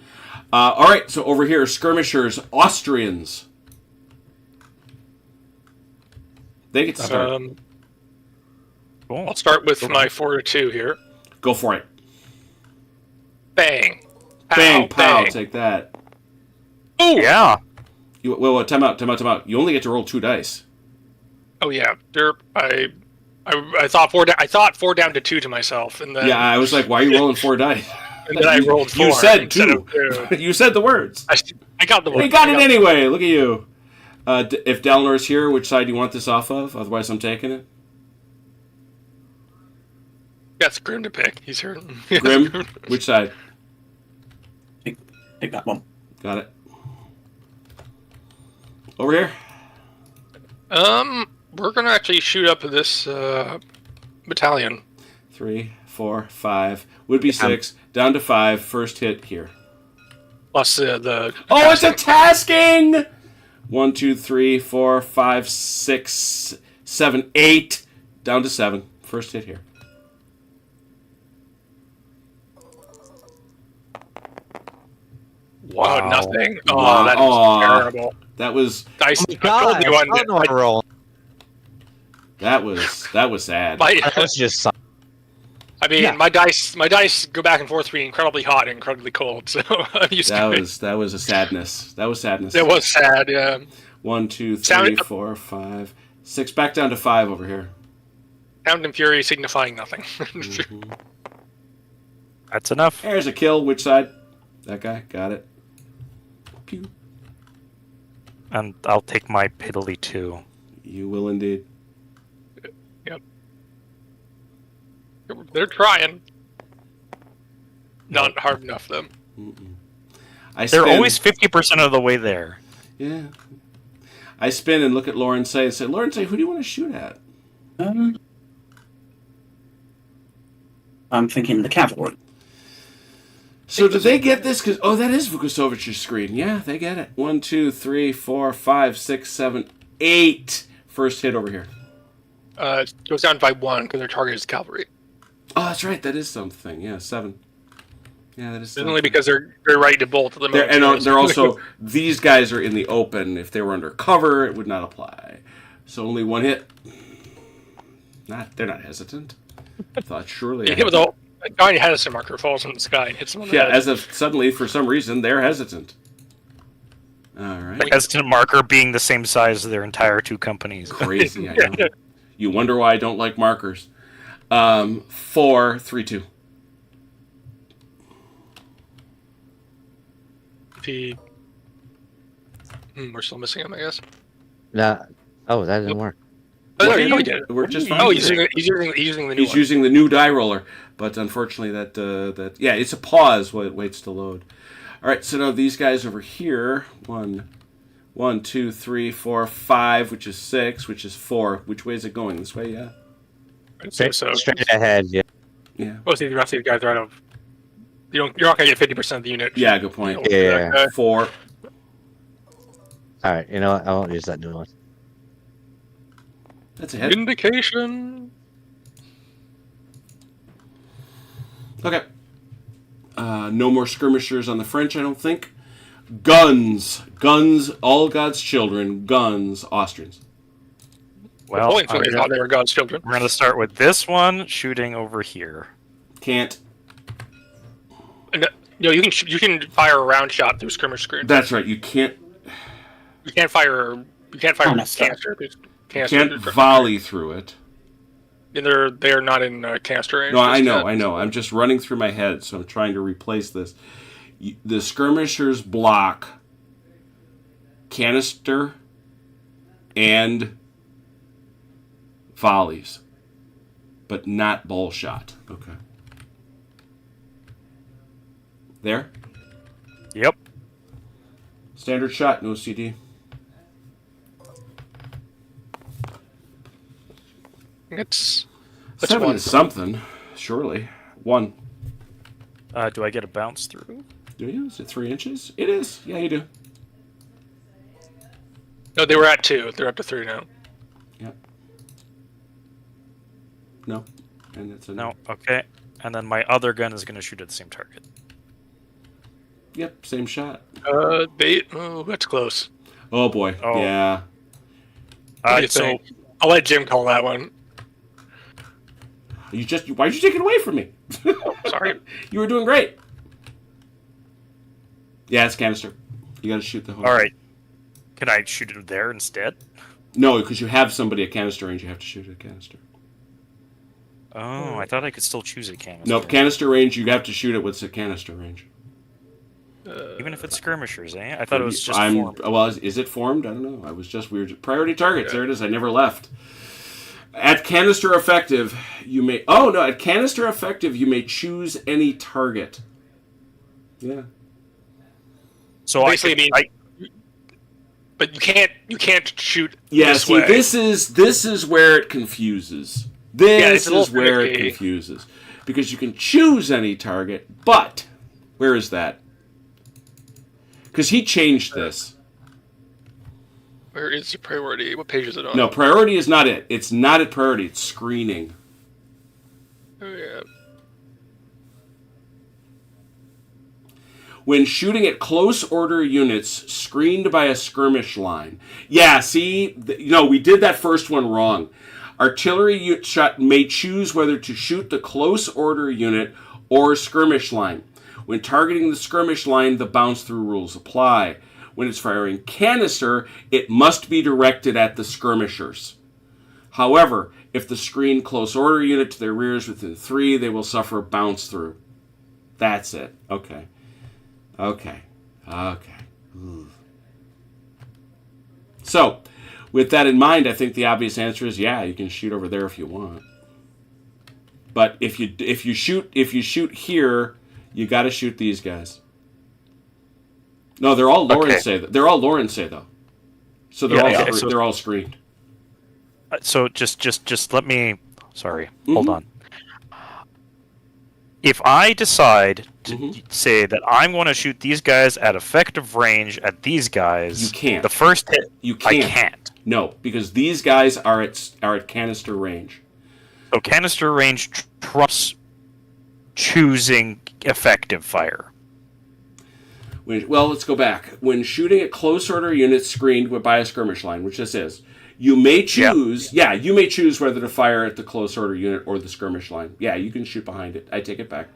A: All right, so over here, skirmishers, Austrians. They get to start.
C: Cool.
F: I'll start with my 4-2 here.
A: Go for it.
F: Bang.
A: Bang, pow,
F: bang.
A: take that.
F: Oh
C: Yeah.
A: Wait, time out. You only get to roll 2 dice.
F: Oh yeah. I thought 4. I thought 4 down to 2 to myself, and then
A: Yeah, I was like, why are you rolling 4 dice?
F: and then I rolled 4.
A: You said
F: instead
A: 2.
F: of 2.
A: You said the words.
F: I got the one.
A: You got it anyway. Look at you. If Dalinar is here, which side do you want this off of? Otherwise, I'm taking it.
F: That's Grim to pick. He's here.
A: Grim, which side?
D: Take that one.
A: Got it. Over here.
F: We're gonna actually shoot up this battalion.
A: 3, 4, 5. Would be 6. Down to 5. First hit here.
F: Plus the.
A: Oh, it's a tasking! 1, 2, 3, 4, 5, 6, 7, 8. Down to 7. First hit here.
F: Wow. Oh, nothing. Oh,
A: Wow.
F: that is
A: Aw.
F: terrible.
A: That was
F: Dice.
E: Oh my God,
F: I
E: I don't know how to roll.
A: that was sad.
E: That's just.
F: I mean,
E: Yeah.
F: my dice go back and forth between incredibly hot and incredibly cold. So I'm used to it.
A: That was a sadness. That was sadness.
F: It was sad. Yeah.
A: 1, 2, 3,
F: Sound-
A: 4, 5, 6. Back down to 5 over here.
F: Sound and fury signifying nothing.
C: That's enough.
A: There's a kill. Which side? That guy. Got it. Pew.
C: And I'll take my piddly too.
A: You will indeed.
F: They're trying. Not hard enough, though.
A: I
C: They're
A: spin-
C: always 50% of the way there.
A: Yeah. I spin and look at Lauren Say and say, Lauren Say, who do you want to shoot at?
D: I'm thinking the cavalry.
A: So do they get this? Because that is Vukasovic's screen. Yeah, they get it. 1, 2, 3, 4, 5, 6, 7, 8. First hit over here.
F: It goes down by 1 because their target is cavalry.
A: Oh, that's right. That is something. Yeah, 7. Yeah, that is
F: It's
A: something.
F: only because they're ready to bolt at the moment.
A: They're also, these guys are in the open. If they were under cover, it would not apply. So only 1 hit. They're not hesitant. I thought surely.
F: Hit with a giant Hedison marker falls from the sky and hits them on the head.
A: As if suddenly, for some reason, they're hesitant. All right.
C: The hesitant marker being the same size as their entire 2 companies.
A: Crazy, I know. You wonder why I don't like markers. 4, 3, 2.
F: We're still missing him, I guess.
E: That didn't work.
F: Oh, no, he did.
A: We're just fine.
F: Oh, he's using the new
A: He's
F: one.
A: using the new die roller, but unfortunately, that it's a pause while it waits to load. All right, so now these guys over here, 1, 2, 3, 4, 5, which is 6, which is 4. Which way is it going? This way, yeah.
F: I'd say so.
E: Straight ahead, yeah.
A: Yeah.
F: Most of these guys are out of. You're not gonna get 50% of the unit.
A: Yeah, good point.
E: Yeah.
A: 4.
E: All right, you know what? I won't use that new one.
A: That's a hit.
F: Indication.
A: Okay. No more skirmishers on the French, I don't think. Guns, all God's children. Guns, Austrians.
C: Well,
F: Only until they thought they were God's children.
C: we're going to start with this one shooting over here.
A: Can't.
F: No, you can fire a round shot through skirmish screen.
A: That's right. You can't.
F: You can't fire a
D: Canister.
F: canister.
A: Can't volley through it.
F: And they're not in canister range.
A: No,
F: just
A: I know. I'm just running through my head, so I'm trying to replace this. The skirmishers block canister and volleys, but not ball shot. Okay. There?
C: Yep.
A: Standard shot, no CD.
F: That's
A: 7
F: 1.
A: is something, surely. 1.
C: Do I get a bounce through?
A: Do you? Is it 3 inches? It is. Yeah, you do.
F: No, they were at 2. They're up to 3 now.
A: Yeah. No. And it's a
C: No. Okay. And then my other gun is going to shoot at the same target.
A: Yep, same shot.
F: That's close.
A: Oh boy.
C: Oh.
A: Yeah.
F: What do you
C: So
F: think? I'll let Jim call that one.
A: Why'd you take it away from me?
F: Sorry.
A: You were doing great. Yeah, it's canister. You gotta shoot the whole.
C: all right. Can I shoot it there instead?
A: No, because you have somebody at canister range, you have to shoot at canister.
C: Oh, I thought I could still choose a canister.
A: Nope, canister range, you have to shoot it with a canister range.
C: Even if it's skirmishers, eh? I thought it was just formed.
A: Well, is it formed? I don't know. I was just weird. Priority targets. There it is. I never left. At canister effective, you may. Oh no! At canister effective, you may choose any target. Yeah.
C: So
F: Basically, but you can't shoot.
A: Yeah.
F: this
A: See,
F: way.
A: this is where it confuses. This
F: it's a little
A: is where it
F: tricky.
A: confuses, because you can choose any target, but where is that? Because he changed this.
F: Where is your priority? What page is it on?
A: No, priority is not it. It's not at priority. It's screening.
F: Oh, yeah.
A: When shooting at close order units screened by a skirmish line. Yeah, see, we did that first one wrong. Artillery shot may choose whether to shoot the close order unit or skirmish line. When targeting the skirmish line, the bounce through rules apply. When it's firing canister, it must be directed at the skirmishers. However, if the screen close order unit to their rears within 3, they will suffer bounce through. That's it. Okay. Ooh. So, with that in mind, I think the obvious answer is yeah, you can shoot over there if you want. But if you shoot here, you got to shoot these guys. No, they're all Lawrence say. They're all Lawrence say though. So they're all screened.
C: So just let me. Sorry, hold on. if I decide to
A: Mhm.
C: say that I'm going to shoot these guys at effective range at these guys,
A: You can't.
C: The first hit,
A: You
C: I
A: can't.
C: can't.
A: No, because these guys are at canister range.
C: So canister range trumps choosing effective fire.
A: Well, let's go back. When shooting at close order units screened by a skirmish line, which this is, you may choose. Yeah, you may choose whether to fire at the close order unit or the skirmish line. Yeah, you can shoot behind it. I take it back.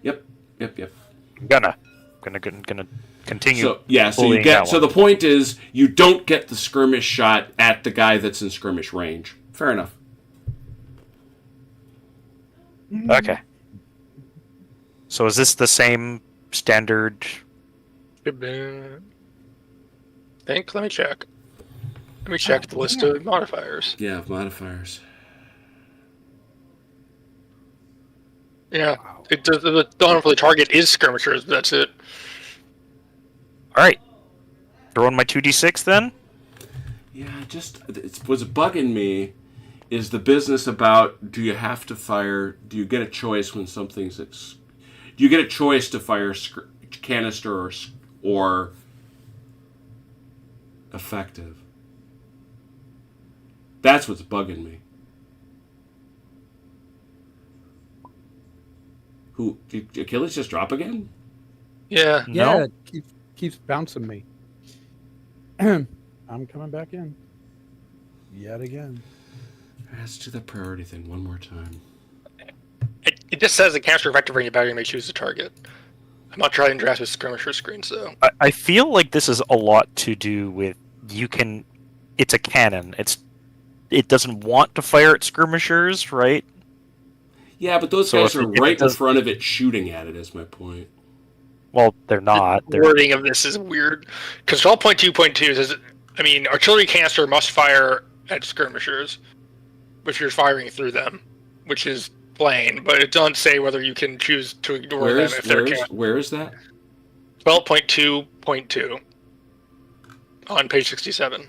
A: Yep.
C: I'm gonna continue.
A: So yeah, so you
C: bullying
A: get.
C: that
A: So
C: one.
A: the point is, you don't get the skirmish shot at the guy that's in skirmish range. Fair enough.
C: Okay. So is this the same standard?
F: Let me check. Let me check the list of modifiers.
A: Yeah, modifiers.
F: Yeah, the dawn for the target is skirmishers, but that's it.
C: All right. Throwing my 2d6 then.
A: Yeah, what's bugging me is the business about do you have to fire? Do you get a choice when something's? Do you get a choice to fire canister or effective? That's what's bugging me. Who did Achilles just drop again?
F: Yeah.
B: Yeah,
C: No.
B: it keeps bouncing me. I'm coming back in. Yet again.
A: Let's do the priority thing one more time.
F: It just says the canister effective range battery may choose the target. I'm not trying to draft with skirmisher screens, though.
C: I feel like this is a lot to do with it's a cannon. It doesn't want to fire at skirmishers, right?
A: Yeah, but those
C: So
A: guys
C: if
A: are
C: it
A: right in
C: does-
A: front of it shooting at it, is my point.
C: Well, they're not.
F: The
C: They're
F: wording of this is weird. Because 12.2.2 says, artillery canister must fire at skirmishers, if you're firing through them, which is plain, but it doesn't say whether you can choose to ignore them if they're canister.
A: Where is that?
F: 12.2.2 on page 67.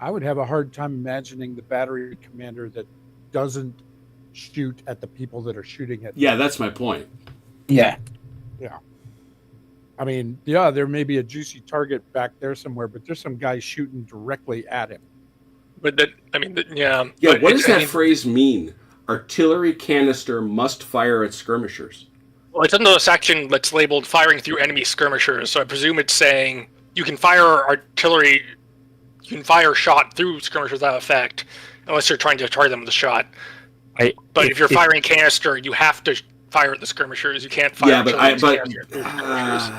B: I would have a hard time imagining the battery commander that doesn't shoot at the people that are shooting at.
A: Yeah, that's my point.
D: Yeah.
B: I mean, yeah, there may be a juicy target back there somewhere, but there's some guy shooting directly at him.
F: But that, yeah.
A: Yeah,
F: but
A: what does that phrase mean? Artillery canister must fire at skirmishers.
F: Well, it's under a section that's labeled firing through enemy skirmishers, so I presume it's saying you can fire artillery, you can fire shot through skirmishers without effect, unless you're trying to target them with a shot. But if you're firing canister, you have to fire at the skirmishers. You can't fire canister through skirmishers.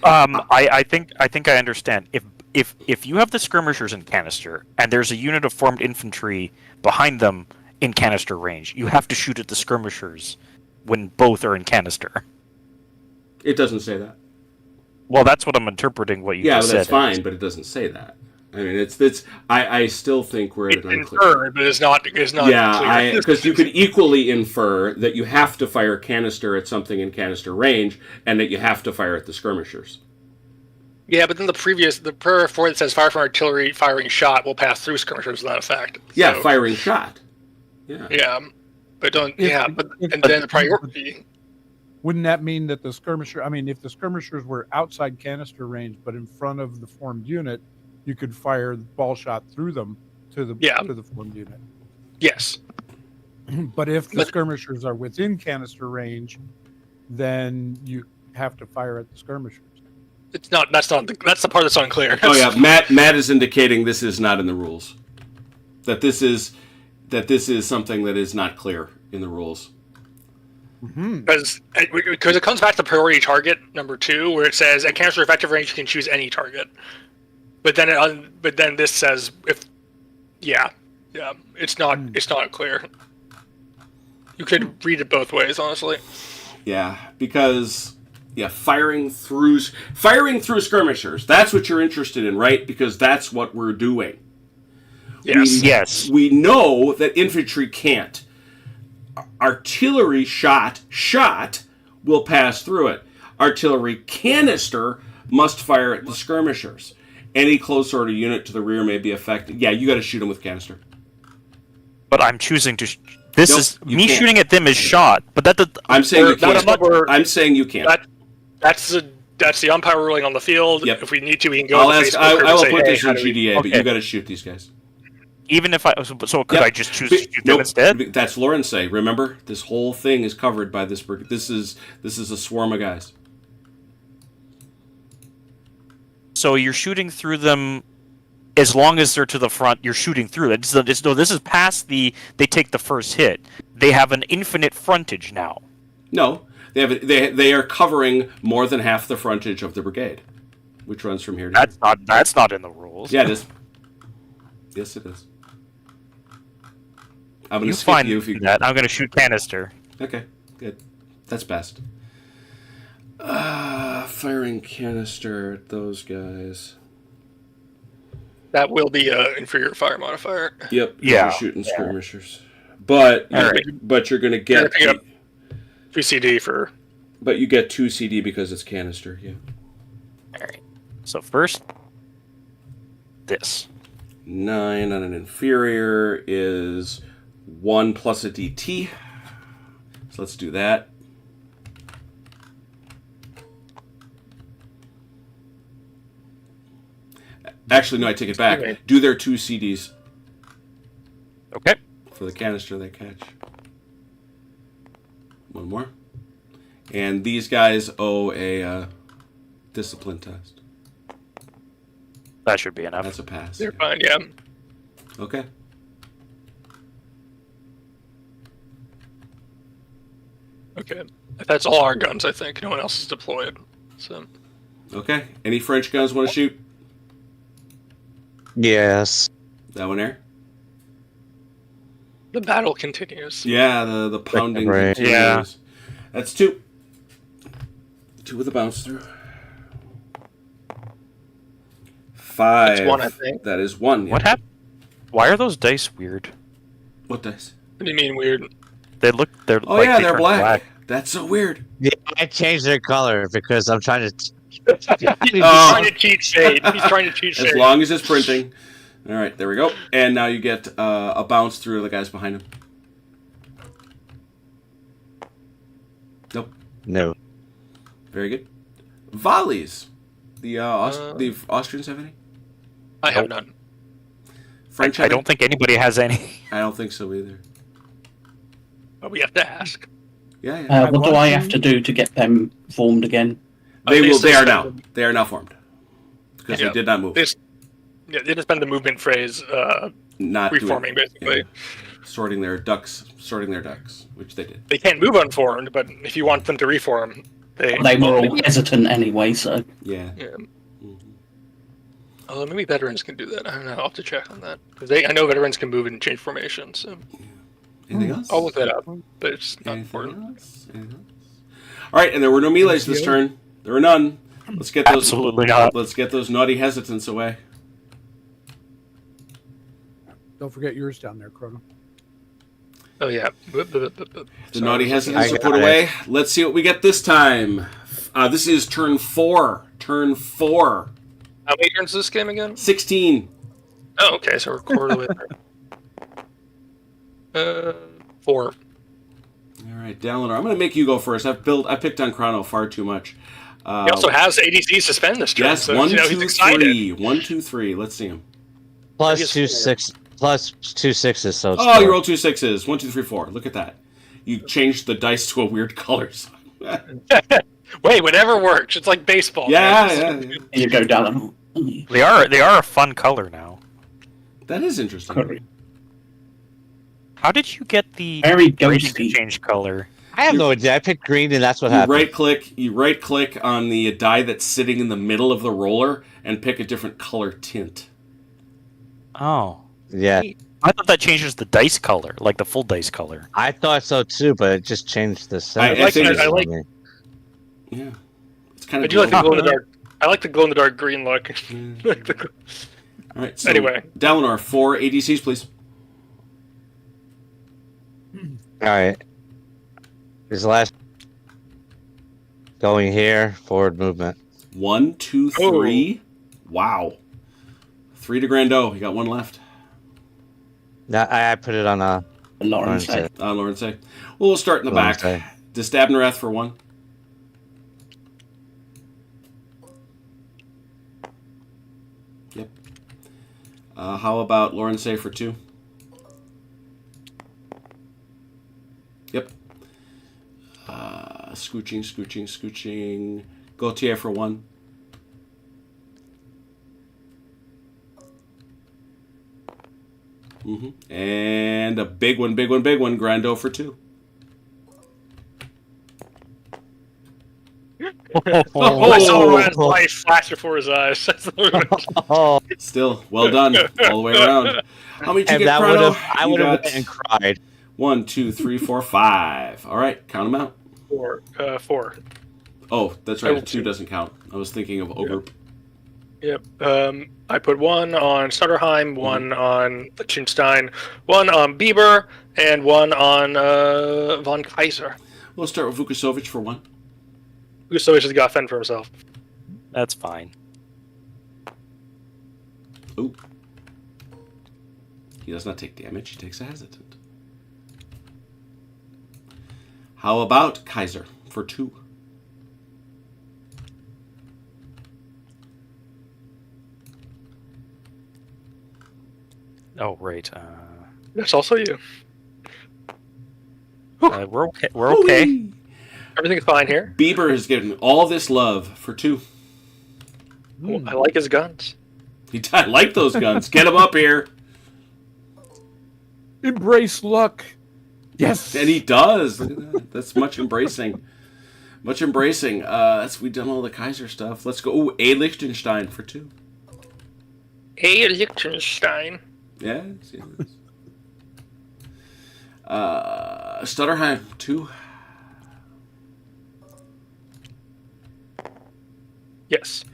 C: I think I understand. If you have the skirmishers in canister and there's a unit of formed infantry behind them in canister range, you have to shoot at the skirmishers when both are in canister.
A: It doesn't say that.
C: Well, that's what I'm interpreting. What you
A: Yeah,
C: just
A: that's
C: said.
A: fine, but it doesn't say that. I mean, I still think we're at
F: It's
A: an unclear.
F: inferred, but it's not
A: Yeah,
F: clear.
A: because you could equally infer that you have to fire canister at something in canister range, and that you have to fire at the skirmishers.
F: Yeah, but then the prayer before that says fire from artillery firing shot will pass through skirmishers without effect.
A: Yeah,
F: So,
A: firing shot. Yeah.
F: Yeah, but don't.
B: If-
F: yeah, and then the priority.
B: Wouldn't that mean that the skirmisher? I mean, if the skirmishers were outside canister range, but in front of the formed unit, you could fire the ball shot through them to the formed unit.
F: Yes.
B: But if the
F: But-
B: skirmishers are within canister range, then you have to fire at the skirmishers.
F: It's not. That's the part that's unclear.
A: Oh yeah, Matt is indicating this is not in the rules. That this is something that is not clear in the rules.
F: Because it comes back to priority target number 2, where it says at canister effective range you can choose any target. But then this says if, it's not clear. You could read it both ways, honestly.
A: Yeah, because firing through skirmishers. That's what you're interested in, right? Because that's what we're doing.
F: Yes.
C: Yes.
A: We know that infantry can't. Artillery shot will pass through it. Artillery canister must fire at the skirmishers. Any close order unit to the rear may be affected. Yeah, you got to shoot them with canister.
C: But I'm choosing to. This
A: Nope,
C: is
A: you
C: me
A: can't.
C: shooting at them is shot. But that.
A: I'm saying you
F: That's
A: can't.
F: what we're-
A: I'm saying you can't.
F: That's the umpire ruling on the field.
A: Yep.
F: If we need to, we can go.
A: I'll
F: to the
A: ask.
F: Facebook
A: I
F: group and
A: will
F: say,
A: put
F: hey,
A: this
F: how
A: in
F: do we-
A: GDA, but
C: Okay.
A: you got to shoot these guys.
C: Even if so could
A: Yep.
C: I just choose to shoot them
A: Nope.
C: instead?
A: That's Lauren say. Remember, this whole thing is covered by this. This is a swarm of guys.
C: So you're shooting through them. As long as they're to the front, you're shooting through them. This is past the. They take the first hit. They have an infinite frontage now.
A: No, they are covering more than half the frontage of the brigade, which runs from here to here.
C: That's not in the rules.
A: Yeah, it is. Yes, it is. I'm going
C: You
A: to skip
C: find
A: you if you.
C: that. I'm going to shoot canister.
A: Okay, good. That's best. Firing canister at those guys.
F: That will be an inferior fire modifier.
A: Yep.
C: Yeah.
A: You're shooting skirmishers, but
C: All right.
A: but you're going to
F: You're
A: get.
F: gonna pick up 2 CD for.
A: But you get 2 CD because it's canister. Yeah.
C: All right. So first, this.
A: 9 on an inferior is 1 plus a DT. So let's do that. Actually, no, I take it back.
F: Okay.
A: Do their 2 CDs
C: Okay.
A: for the canister they catch. One more. And these guys owe a discipline test.
C: That should be enough.
A: That's a pass.
F: They're fine, yeah.
A: Okay.
F: Okay. That's all our guns, I think. No one else is deployed. So
A: Okay. Any French guns want to shoot?
E: Yes.
A: That one there?
F: the battle continues.
A: Yeah, the pounding
E: Right.
A: continues.
C: Yeah.
A: That's 2. 2 with a bounce through. 5.
F: That's 1, I think.
A: That is 1. Yeah.
C: What happened? Why are those dice weird?
A: What dice?
F: What do you mean weird?
C: They're
A: Oh
C: like
A: yeah,
C: they
A: they're
C: turn
A: black. That's so weird.
E: Yeah, I changed their color because I'm trying to.
F: He's trying to cheat shade. He's trying to cheat
A: As
F: shade.
A: long as it's printing. All right, there we go. And now you get a bounce through the guys behind him. Nope.
E: No.
A: Very good. Volleys. The Austrians have any?
F: I have none.
A: French
C: I
A: have
C: don't think anybody has any.
A: any? I don't think so either.
F: But we have to ask.
A: Yeah, yeah.
D: What do I have to do to get them formed again?
A: They will.
F: still
A: They are
F: spend
A: now. They are now formed because
F: Yeah.
A: they did not move.
F: They just spend the movement phrase
A: Not doing-
F: reforming, basically.
A: yeah. Sorting their ducks, which they did.
F: They can't move unformed, but if you want them to reform, they
D: Were all hesitant anyway, so
A: Yeah.
F: Yeah.
A: Mhm.
F: Although maybe veterans can do that. I don't know. I'll have to check on that because I know veterans can move and change formation. So
A: Anything else?
F: I'll look that up. But it's not
A: Anything
F: important.
A: else? Anything else? All right, and there were no melees this turn. There were none. Let's get those.
C: Absolutely not.
A: Let's get those naughty hesitants away.
B: Don't forget yours down there, Chrono.
F: Oh yeah.
A: The naughty hesitants
E: I
A: are
E: got
A: put
E: it.
A: away. Let's see what we get this time. This is turn 4. Turn 4.
F: How many turns is this game again?
A: 16.
F: Oh, okay. So we're quarter of the way there. 4.
A: All right, Dalinar. I'm going to make you go first. I picked on Chrono far too much.
F: He also has ADC suspend this turn.
A: Yes,
F: so,
A: 1,
F: he's
A: 2,
F: excited.
A: 3. 1, 2, 3. Let's see him.
E: Plus
F: guess-
E: 2 6. Plus 2 6s. So it's
A: Oh,
E: 4.
A: you rolled 2 6s. 1, 2, 3, 4. Look at that. You changed the dice to a weird colors.
F: Wait, whatever works. It's like baseball.
A: Yeah,
F: man.
A: yeah, yeah.
D: here you go, Dallin.
C: They are a fun color now.
A: That is interesting.
C: How did you get the
D: Very
C: rating to
D: ghosty.
C: change color?
E: I have no idea. I picked green, and that's what
A: You
E: happened.
A: right click on the die that's sitting in the middle of the roller and pick a different color tint.
C: Oh,
E: Yeah,
C: I thought that changes the dice color, like the full dice color.
E: I thought so too, but it just changed the
A: I
E: sound.
A: think
F: I like-
A: Yeah. It's kind
F: I
A: of
F: do like the
A: cool.
F: glow in the dark. I like the glow in the dark green look. Like the-
A: All right. So
F: Anyway.
A: Dalinar, 4 ADCs, please.
E: All right. This last going here, forward movement.
A: 1, 2, 3. Wow. 3 to Grando. You got 1 left.
E: I put it on a
D: Lawrence.
A: Lawrence. Well, we'll start in the back. To Stabnereth for 1. Yep. How about Lawrence for 2? Yep. Scooching. Gautier for 1. And a big one. Grando for 2.
F: I saw Ryan's life flash before his eyes.
A: Still, well done all the way around. How many did you get, Chrono?
E: I would have went and cried.
A: 1, 2, 3, 4, 5. All right, count them out.
F: 4.
A: Oh, that's right. 2 doesn't count. I was thinking of Ogre.
F: Yep. I put 1 on Stutterheim, 1 on Liechtenstein, 1 on Bieber, and 1 on von Kaiser.
A: We'll start with Vukasovic for 1.
F: Vukasovic has got to fend for himself.
C: That's fine.
A: Ooh. He does not take damage. He takes a hesitant. How about Kaiser for 2?
C: Oh, right.
F: That's also you.
C: We're okay. We're okay.
F: Everything's fine here.
A: Bieber is getting all this love for 2.
F: I like his guns.
A: I like those guns. Get them up here.
B: Embrace luck. Yes.
A: And he does. Look at that. That's much embracing. We've done all the Kaiser stuff. Let's go. Ooh, A. Liechtenstein for 2.
F: A. Liechtenstein.
A: Yes. Stutterheim 2.
F: Yes.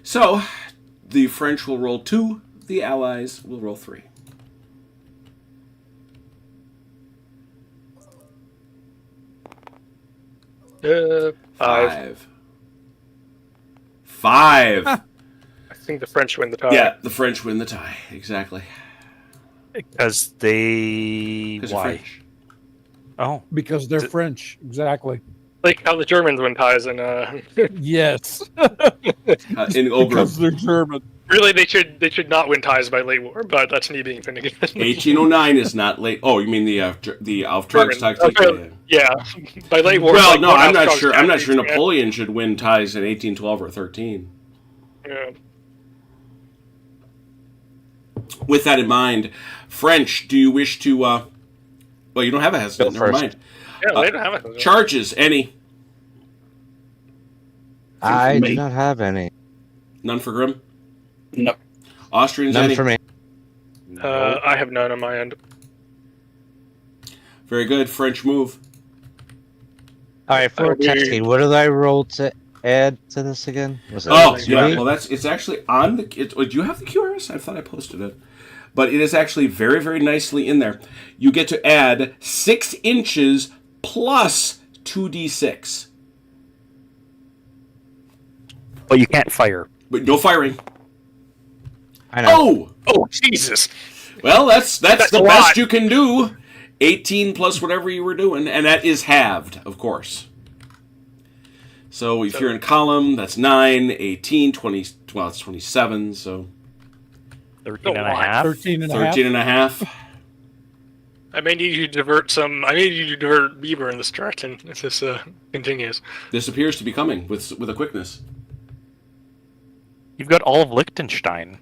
A: So, the French will roll 2. The Allies will roll 3.
F: Five.
A: 5.
F: I think the French win the tie.
A: Yeah, the French win the tie. Exactly.
C: Because they...
A: Because they're
C: Why?
A: French.
C: Oh.
B: Because they're French. Exactly.
F: Like how the Germans win ties in
B: Yes.
A: In Ogre.
B: Because they're German.
F: Really, they should not win ties by late war, but that's me being Finnegan.
A: 1809 is not late. Oh, you mean the Auftrags tactic?
F: Yeah, by late war.
A: Well,
F: like
A: no, I'm not
F: Auftrags
A: sure. I'm not
F: tactics,
A: sure
F: yeah.
A: Napoleon should win ties in 1812 or 13.
F: Yeah.
A: With that in mind, French, do you wish to? Well, you don't have a hesitant. Never mind.
F: Yeah, they don't have it.
A: Charges any?
E: I do not have any.
A: None for Grimm.
D: No.
A: Austrians
E: None
A: any?
E: for me.
F: I have none on my end.
A: Very good. French move.
E: All right, for testing, what did I roll to add to this again? Was it
A: Oh,
E: three?
A: yeah. Well, it's actually on the. Do you have the QRS? I thought I posted it, but it is actually very, very nicely in there. You get to add 6 inches plus 2d6.
C: But you can't fire.
A: But no firing.
E: I know.
F: Oh, Jesus!
A: Well, that's
F: That's
A: the
F: a
A: best
F: lot.
A: you can do. 18 plus whatever you were doing, and that is halved, of course. So if you're in column, that's 9, 18, 20. Well, it's 27. So
C: 13 and a half.
B: 13 and a half.
A: 13 and a half.
F: I may need you to divert Bieber in this direction if this continues.
A: This appears to be coming with a quickness.
C: You've got all of Liechtenstein.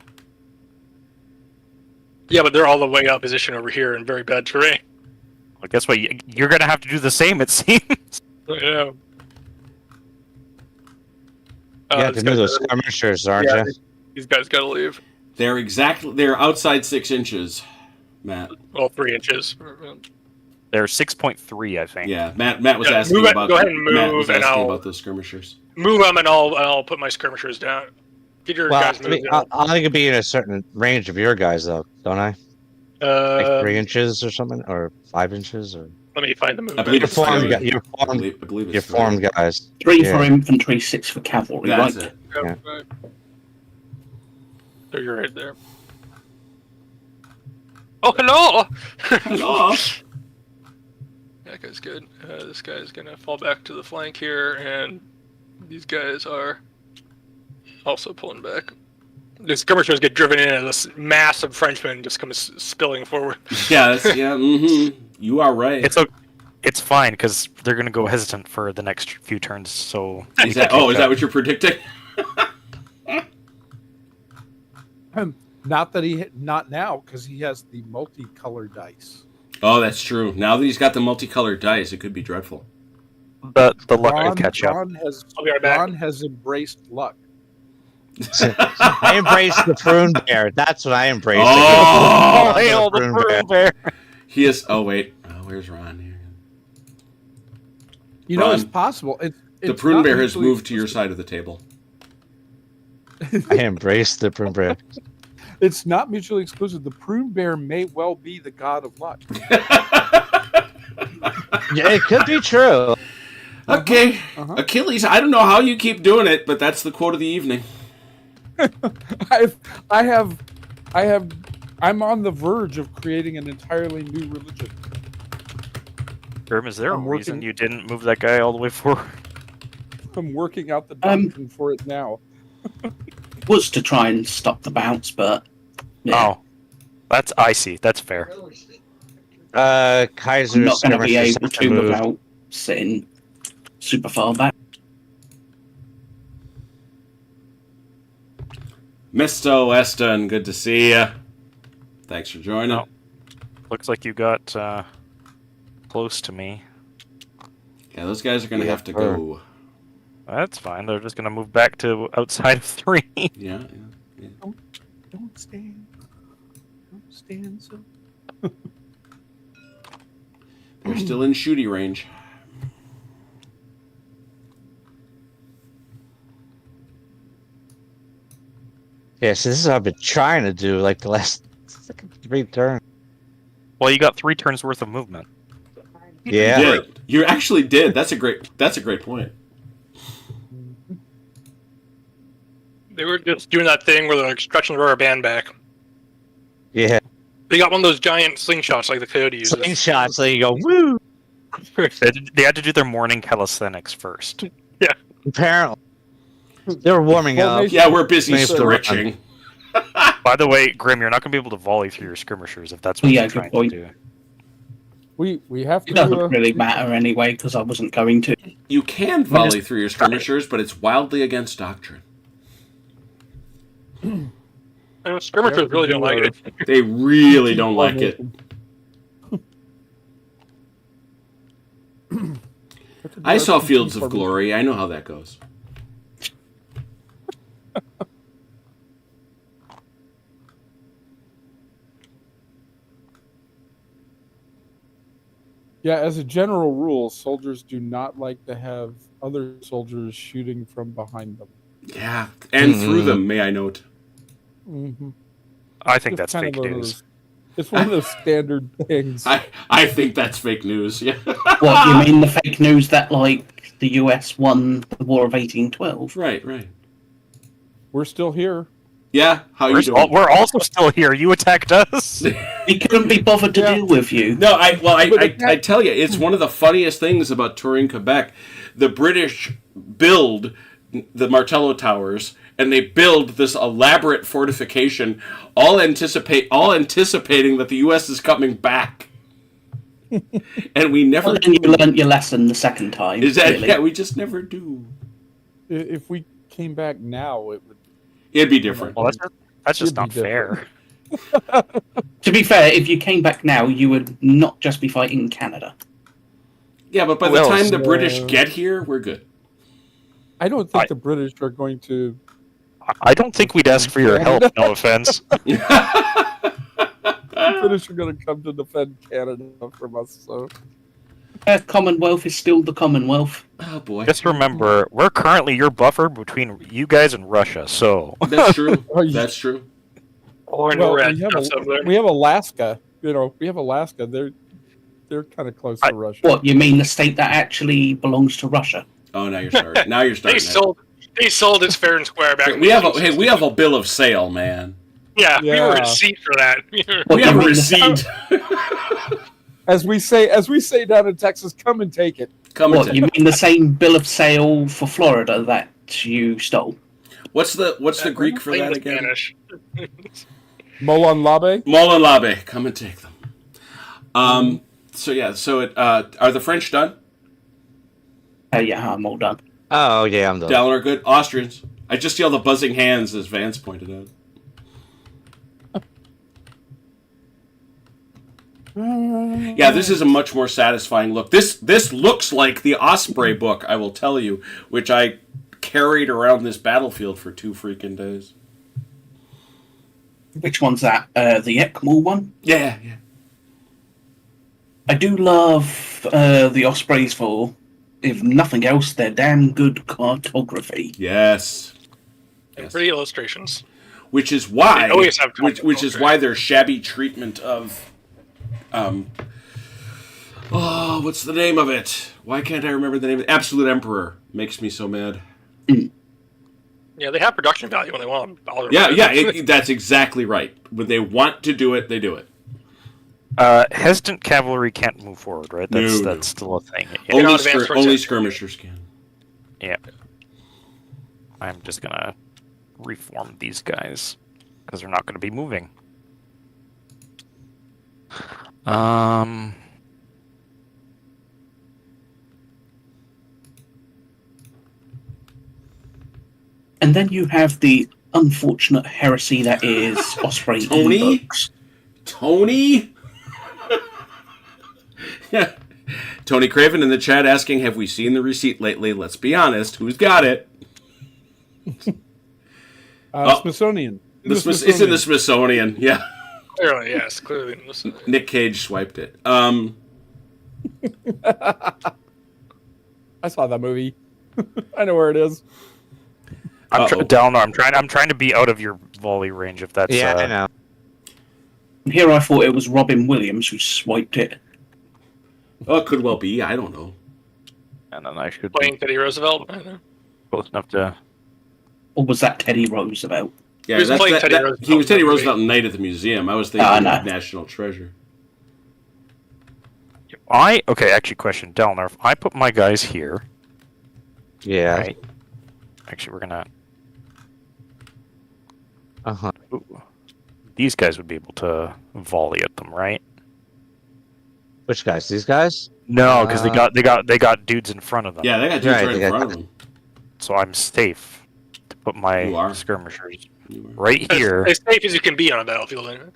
F: Yeah, but they're all the way up position over here in very bad terrain.
C: Well, guess what? You're going to have to do the same, it seems.
F: Yeah.
E: You have to do those skirmishers, aren't you?
F: These guys got to leave.
A: They're outside 6 inches, Matt.
F: Well, 3 inches.
C: They're 6.3, I think.
A: Yeah, Matt was asking
F: move it-
A: about.
F: go ahead and
A: Matt
F: move,
A: was
F: and
A: asking
F: I'll-
A: about those skirmishers.
F: Move them, and I'll put my skirmishers down. Get your
E: Well,
F: guys
E: I mean,
F: moving.
E: I think it'd be in a certain range of your guys, though, don't I? Like 3 inches or something, or 5 inches, or
F: Let me find the movement.
A: I believe
E: your
A: it's
E: formed,
A: three.
E: your
A: I
E: formed,
A: believe it's
E: your
A: three.
E: formed guys.
D: 3
E: Yeah.
D: for infantry, 6 for cavalry,
A: That's
D: right?
A: it.
E: Yeah.
F: Oh, you're right there. Oh, hello!
A: Hello.
F: That guy's good. This guy's gonna fall back to the flank here, and these guys are also pulling back. The skirmishers get driven in, and this massive Frenchman just comes spilling forward.
A: Yeah, you are right.
C: It's fine because they're gonna go hesitant for the next few turns. So
A: Is that what you're predicting?
B: Not now, because he has the multicolored dice.
A: Oh, that's true. Now that he's got the multicolored dice, it could be dreadful.
C: the luck will catch up.
F: I'll be right back.
B: Ron has embraced luck.
E: I embrace the prune bear. That's what I embrace.
A: Oh,
C: hail the prune bear.
A: He is. Oh wait. Oh, where's Ron here?
B: You know,
A: Ron,
B: it's possible.
A: The prune bear has moved to your side of the table.
E: I embrace the prune bear.
B: It's not mutually exclusive. The prune bear may well be the god of luck.
E: Yeah, it could be true.
A: Okay, Achilles. I don't know how you keep doing it, but that's the quote of the evening.
B: I'm on the verge of creating an entirely new religion.
C: Grim, is there a
B: I'm
C: reason
B: working-
C: you didn't move that guy all the way forward?
B: I'm working out the doctrine for it now.
D: Was to try and stop the bounce, but yeah,
C: Oh, that's icy. That's fair.
E: Kaiser's
D: I'm not going to be
E: skirmishers
D: able
E: have
D: to
E: move.
D: without sitting super far back.
A: Mr. Weston, good to see you. Thanks for joining.
C: Oh. Looks like you got close to me.
A: Yeah, those guys are going to have to go.
C: That's fine. They're just gonna move back to outside of 3.
A: Yeah.
B: Don't stand. Don't stand so.
A: They're still in shooty range.
E: Yeah, so this is what I've been trying to do like the last 3 turns.
C: Well, you got 3 turns worth of movement.
E: Yeah.
A: You did. You actually did. That's a great point.
F: They were just doing that thing where they're like stretching the rubber band back.
E: Yeah.
F: They got one of those giant slingshots like the coyote uses.
E: Slingshot, so you go, woo!
C: They had to do their morning calisthenics first.
E: Apparently. They were warming up.
A: Yeah, we're busy
E: Maybe
A: stretching.
C: By the way, Grim, you're not gonna be able to volley through your skirmishers if that's what
D: Yeah,
C: you're
D: good
C: trying
D: point.
C: to do.
B: We have
D: It
B: to.
D: doesn't really matter anyway because I wasn't going to.
A: You can volley through your skirmishers, but it's wildly against doctrine.
F: Skirmishers really don't like it.
A: They really don't like it. I saw Fields of Glory. I know how that goes.
B: Yeah, as a general rule, soldiers do not like to have other soldiers shooting from behind them.
A: Yeah, and through them, may I note.
B: Mm-hmm.
C: I think
B: It's
C: that's
B: kind
C: fake
B: of one of
C: news.
B: those- It's one of those standard things.
A: I think that's fake news. Yeah.
D: What, you mean the fake news that, like, the US won the War of 1812?
A: Right.
B: We're still here.
A: Yeah, how you doing?
C: We're also still here. You attacked us.
D: We couldn't be bothered to deal with you.
A: No, I tell you, it's one of the funniest things about touring Quebec. The British build the Martello Towers, and they build this elaborate fortification, all anticipating that the U.S. is coming back. And we never.
D: And you learnt your lesson the second time.
A: Is that?
D: really.
A: Yeah, we just never do.
B: If we came back now, it would.
A: It'd be different.
C: Well, that's just
B: It'd be
C: not fair.
D: To be fair, if you came back now, you would not just be fighting in Canada.
A: Yeah, but by the
C: Well,
A: time the British get here, we're good.
B: I don't think the British are going to.
C: I don't think we'd ask for your help. No offense.
B: The British are going to come to defend Canada from us. So
D: Commonwealth is still the Commonwealth.
A: Oh boy,
C: Just remember, we're currently your buffer between you guys and Russia. So
A: that's true.
B: Oh, yeah.
A: That's true.
F: Or in
B: Well,
F: red
B: we have
F: stuff over there.
B: we have Alaska. We have Alaska. They're kind of close to Russia.
D: What, you mean the state that actually belongs to Russia?
A: Oh, now you're starting. Now you're
F: They
A: starting.
F: sold. They sold it fair and square back.
A: We have a bill of sale, man.
F: Yeah, we have
B: Yeah.
F: a receipt for that.
A: We have a receipt.
B: As we say down in Texas, come and take it.
A: Come and
D: What, you mean the same bill of sale for Florida that you stole?
A: What's the Greek for that again?
F: Spanish.
B: Molon Labe.
A: Molon Labe, come and take them. So are the French done?
D: Yeah, I'm all done.
E: Oh yeah, I'm done.
A: Dallin are good. Austrians. I just see all the buzzing hands as Vance pointed out. Yeah, this is a much more satisfying look. This looks like the Osprey book, I will tell you, which I carried around this battlefield for 2 freaking days.
D: Which one's that? The Ekmal one?
A: Yeah.
D: I do love the Ospreys for, if nothing else, their damn good cartography.
A: Yes.
F: And pretty illustrations.
A: Which is why
F: They always have
A: which is why their shabby treatment of what's the name of it? Why can't I remember the name? Absolute Emperor makes me so mad.
F: Yeah, they have production value when they want them.
A: That's exactly right. When they want to do it, they do it.
C: Hesitant cavalry can't move forward, right? That's still a thing. Yeah.
A: Only skirmishers can.
C: Yeah. I'm just gonna reform these guys because they're not going to be moving.
D: And then you have the unfortunate heresy that is Osprey ebooks.
A: Tony? Yeah. Tony Craven in the chat asking, have we seen the receipt lately? Let's be honest. Who's got it?
B: Smithsonian.
A: It's in the Smithsonian. Yeah.
F: Clearly, yes. Clearly.
A: Nick Cage swiped it.
B: I saw that movie. I know where it is.
C: Delnor, I'm trying to be out of your volley range. If that's
E: I know.
D: Here I thought it was Robin Williams who swiped it.
A: Oh, it could well be. I don't know.
C: And then I should
F: Playing
C: be
F: Teddy Roosevelt.
C: close enough to.
D: Or was that Teddy Roosevelt?
A: Yeah,
F: He was playing Teddy Roosevelt.
A: He was Teddy Roosevelt Night at the Museum. I was thinking
D: no.
A: of National Treasure.
C: Actually, question, Delnor. If I put my guys here,
E: Yeah.
C: right? Actually, we're gonna. Ooh. These guys would be able to volley at them, right?
E: Which guys? These guys?
C: No, because they got dudes in front of them.
A: Yeah, they got dudes right in front of them.
C: So I'm safe to put my skirmishers right here.
F: As safe as you can be on a battlefield.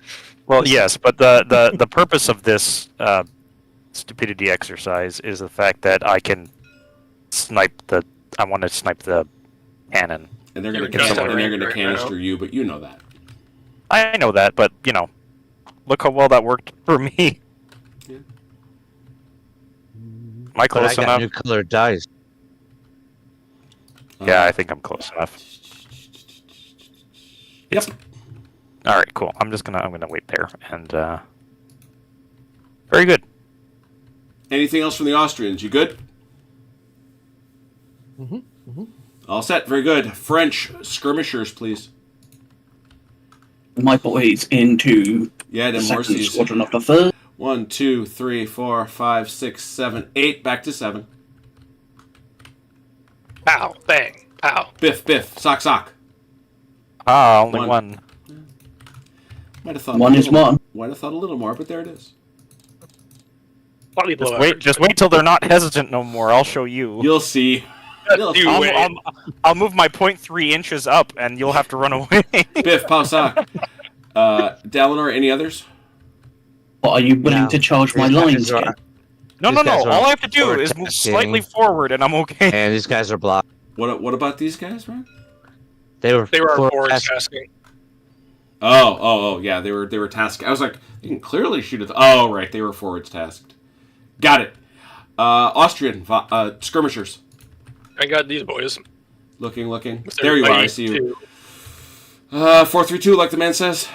C: Well, yes, but the purpose of this stupidity exercise is the fact that I can snipe the. I want to snipe the cannon.
A: And they're going to canister you, but you know that.
C: I know that, but look how well that worked for me.
A: Yeah.
C: Am I close
E: I got
C: enough?
E: new colored dice.
C: Yeah, I think I'm close enough.
A: Yep.
C: All right, cool. I'm gonna wait there, and very good.
A: Anything else from the Austrians? You good? All set. Very good. French skirmishers, please.
D: My boys into
A: Yeah,
D: the
A: them
D: second
A: horses.
D: squadron of the third.
A: 1, 2, 3, 4, 5, 6, 7, 8. Back to 7.
F: Pow, bang, pow.
A: Biff, biff, sock, sock.
C: Only one.
A: Might have thought
D: One is one.
A: Might have thought a little more, but there it is.
F: Slightly below
C: Just wait till they're not hesitant no more. I'll show you.
A: You'll see.
C: I'll move my 0.3 inches up, and you'll have to run away.
A: Biff, pow, sock. Dalinor, any others?
D: But are you willing to charge my lines here?
C: No.
E: These guys are
C: All I have to do
E: forward
C: is move
E: tasking.
C: slightly forward, and I'm okay.
E: And these guys are blocked.
A: What about these guys, man?
F: They were
E: forward
F: forward
E: tasking.
F: tasking.
A: Oh, yeah, they were tasked. I was like, you can clearly shoot at. Oh, right, they were forwards tasked. Got it. Austrian skirmishers.
F: I got these boys.
A: Looking. There you are. I see you. 4-3-2, like the man says.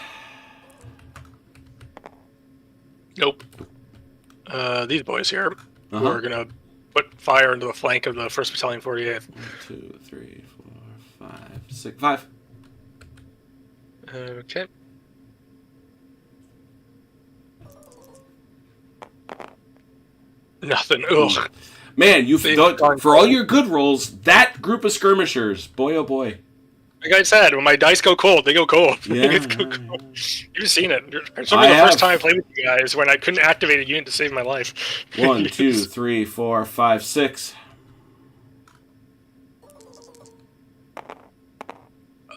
F: Nope. These boys here who are gonna put fire into the flank of the 1st Battalion 48th.
A: 1, 2, 3, 5, 6, 5.
F: Okay. Nothing. Ugh.
A: Man,
F: They've
A: done
F: gone
A: for all
F: cold.
A: your good rolls. That group of skirmishers, boy oh boy.
F: Like I said, when my dice go cold, they go cold.
A: Yeah,
F: They go
A: yeah,
F: cold.
A: yeah.
F: You've seen it. It's
A: I
F: the
A: have.
F: first time I played with you guys when I couldn't activate a unit to save my life.
A: 1, 2, 3, 4, 5, 6.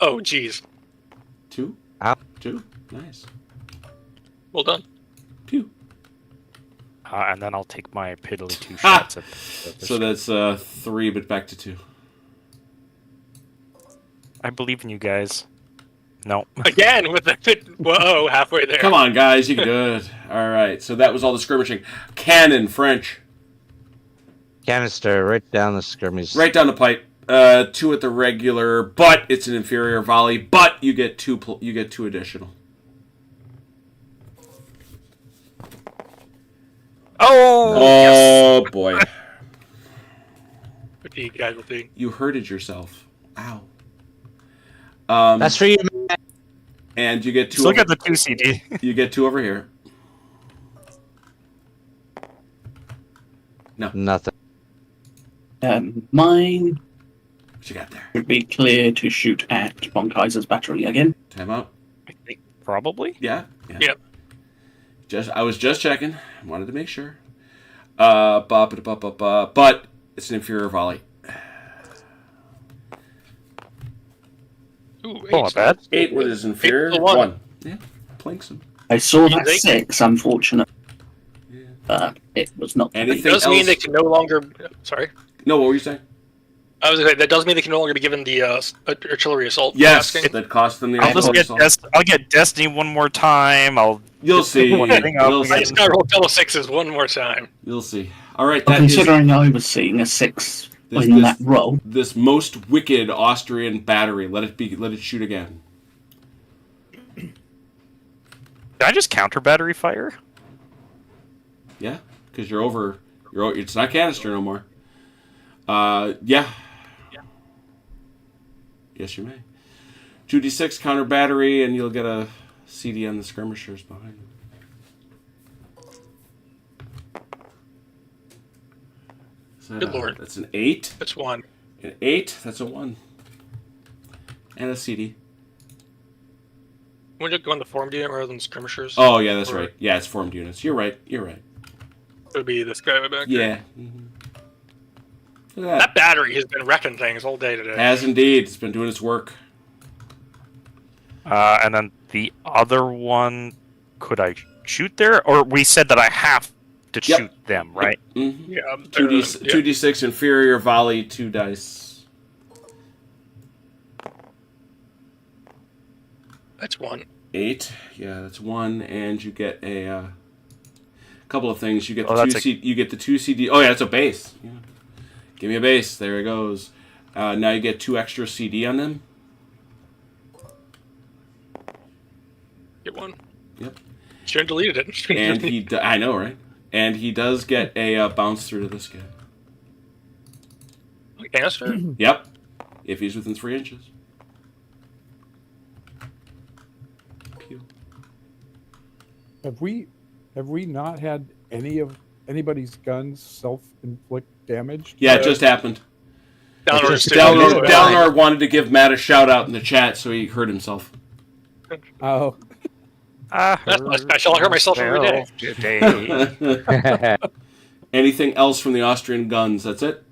F: Oh, jeez.
A: 2.
E: Ow.
A: 2. Nice.
F: Well done.
A: Pew.
C: And then I'll take my piddly 2
A: Ha!
C: shots at the
A: So that's 3, but back to 2.
C: I believe in you guys. No.
F: Again with the whoa, halfway there.
A: Come on, guys, you can do it. All right, so that was all the skirmishing. Cannon, French.
E: Canister right down the skirmish.
A: Right down the pipe. 2 at the regular, but it's an inferior volley. But you get 2. You get 2 additional.
C: Oh!
A: Oh boy,
F: What do you guys will think?
A: you hurted yourself. Ow.
E: That's for you.
A: And you get 2.
C: Just look at the 2 CD.
A: You get 2 over here.
E: Nothing.
D: Mine
A: What you got there?
D: would be clear to shoot at von Kaiser's battery again.
A: Time out.
C: I think probably.
A: Yeah.
F: Yep.
A: I was just checking. Wanted to make sure. But it's an inferior volley.
F: Ooh,
C: Oh, not bad.
A: 8 what is inferior?
F: 8 to 1.
A: Yeah. Planks him.
D: I saw that
F: They-
D: 6, unfortunate.
A: Yeah.
D: It was not.
A: Anything
F: It does mean
A: else?
F: they can no longer. Sorry.
A: No, what were you saying?
F: I was gonna say that does mean they can no longer be given the artillery assault.
A: Yes,
F: tasking.
A: that cost them the
C: I'll just
A: actual
C: get
A: assault.
C: I'll get Destiny one more time.
A: You'll see.
C: one thing up
A: You'll
F: I
C: again.
F: just
A: see.
F: got to roll double sixes one more time.
A: You'll see. All right,
D: Well,
A: that is
D: considering I was seeing a 6
A: This-
D: in
A: this-
D: that roll,
A: this most wicked Austrian battery. Let it shoot again.
C: Did I just counter battery fire?
A: Yeah, because you're over. It's not canister no more. Yeah. Yes, you may. 2d6 counter battery, and you'll get a CD on the skirmishers behind you.
F: Good lord.
A: That's an 8.
F: That's one.
A: An 8. That's a 1. And a CD.
F: Would it go on the formed unit rather than skirmishers?
A: Oh yeah, that's
F: Or-
A: right. Yeah, it's formed units. You're right. You're right.
F: It would be this guy back here.
A: Yeah. Look at
F: That battery has been wrecking things all day today.
A: Has indeed. It's been doing its work.
C: And then the other one, could I shoot there? Or we said that I have to
A: Yep.
C: shoot them, right?
A: Mm-hmm.
F: Yeah.
A: 2d6 inferior volley, 2 dice.
F: That's one.
A: 8. Yeah, that's 1, and you get a couple of things. You get
C: Oh,
A: the
C: that's
A: you get the 2 CD. Oh yeah, it's a base. Yeah. Give me a base. There it goes. Now you get 2 extra CD on them.
F: Get one.
A: Yep.
F: Shouldn't have deleted it.
A: And I know, right? And he does get a bounce through to this guy.
F: Canister?
A: Yep. If he's within 3 inches. Pew.
B: Have we not had anybody's guns self-inflict damage?
A: Yeah, it just happened.
F: Downward
A: Dalnor wanted to give Matt a shout out in the chat, so he hurt himself.
B: Oh,
F: That's not special. I hurt myself every day.
C: Today.
A: Anything else from the Austrian guns? That's it?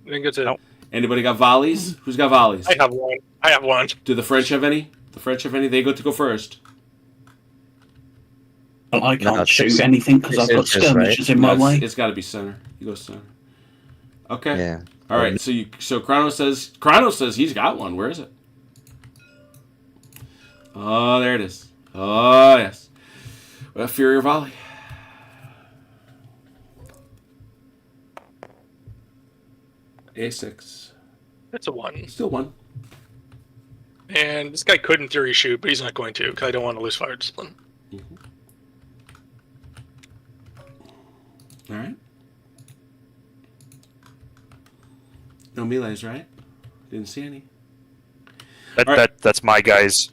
F: I think it's it.
C: Nope.
A: Anybody got volleys? Who's got volleys?
F: I have one.
A: Do the French have any? The French have any? They go to go first.
D: but I can't
E: No,
D: shoot
E: 6
D: anything because I've got
E: inches,
D: skirmishers
E: right?
D: in my
A: No,
D: way.
A: it's got to be center. You go center. Okay.
E: Yeah.
A: All right. So Chrono says he's got one. Where is it? Oh, there it is. Oh yes. Well, Furious Volley. A6.
F: That's a one.
A: Still one.
F: And this guy could in theory shoot, but he's not going to because I don't want to lose fire discipline.
A: All right. No melees, right? Didn't see any.
C: That's my guys.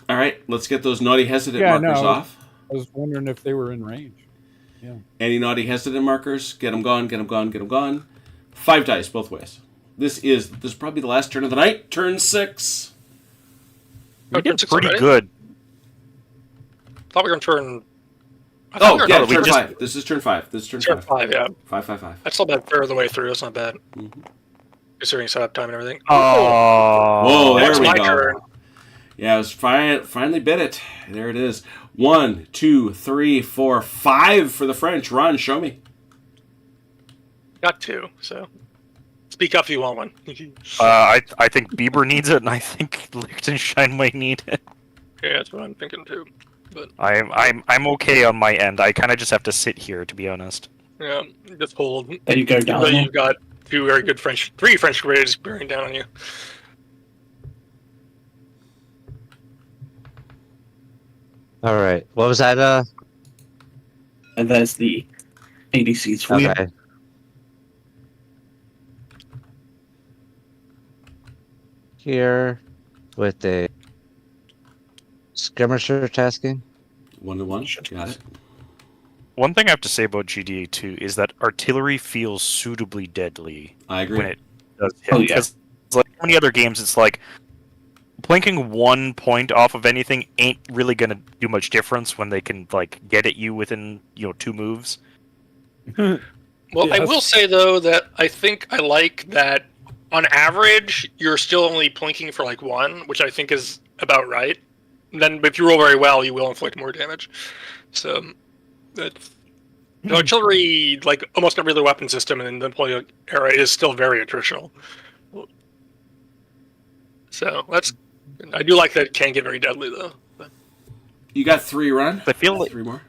A: All right, let's get those naughty hesitant
B: Yeah,
A: markers
B: no.
A: off.
B: I was wondering if they were in range.
A: Any naughty hesitant markers? Get them gone. Get them gone. Get them gone. 5 dice both ways. This is probably the last turn of the night. Turn 6.
C: We did
F: turn 6
C: pretty
F: already?
C: good.
F: Thought we were on turn.
A: Oh, yeah,
C: we
A: turn
C: just-
A: 5. This is turn 5. This is turn
F: Turn
A: 5.
F: 5, yeah.
A: 5, 5, 5.
F: That's not bad. Third of the way through. That's not bad.
A: Mm-hmm.
F: Considering setup time and everything.
C: Oh,
A: Whoa, there
F: That's
A: we
F: my
A: go.
F: turn.
A: Yeah, I was finally bit it. There it is. 1, 2, 3, 4, 5 for the French. Ron, show me.
F: Got 2, so speak up if you want one.
C: I think Bieber needs it, and I think Liechtenstein might need it.
F: Yeah, that's what I'm thinking too. But
C: I'm okay on my end. I kind of just have to sit here, to be honest.
F: yeah, just hold.
D: There you go,
F: But
D: Daniel.
F: you've got 2 very good three French grenades bearing down on you.
E: All right. What was that?
D: And there's the ADCs for you.
E: Okay. Here with the skirmisher tasking.
A: 1 to 1. Got it.
C: One thing I have to say about GDA 2 is that artillery feels suitably deadly
A: I agree.
C: when it does hit.
D: Oh, yeah.
C: Because, like many other games, it's like blinking 1 point off of anything ain't really gonna do much difference when they can like get at you within 2 moves.
F: Well, I
B: Yes.
F: will say though that I think I like that on average you're still only plinking for like 1, which I think is about right. And then if you roll very well, you will inflict more damage. So that's the artillery, like almost every other weapon system in the Napoleonic era, is still very attritional. So I do like that it can get very deadly though. But
A: You got 3, Ron?
C: I feel like
A: 3 more?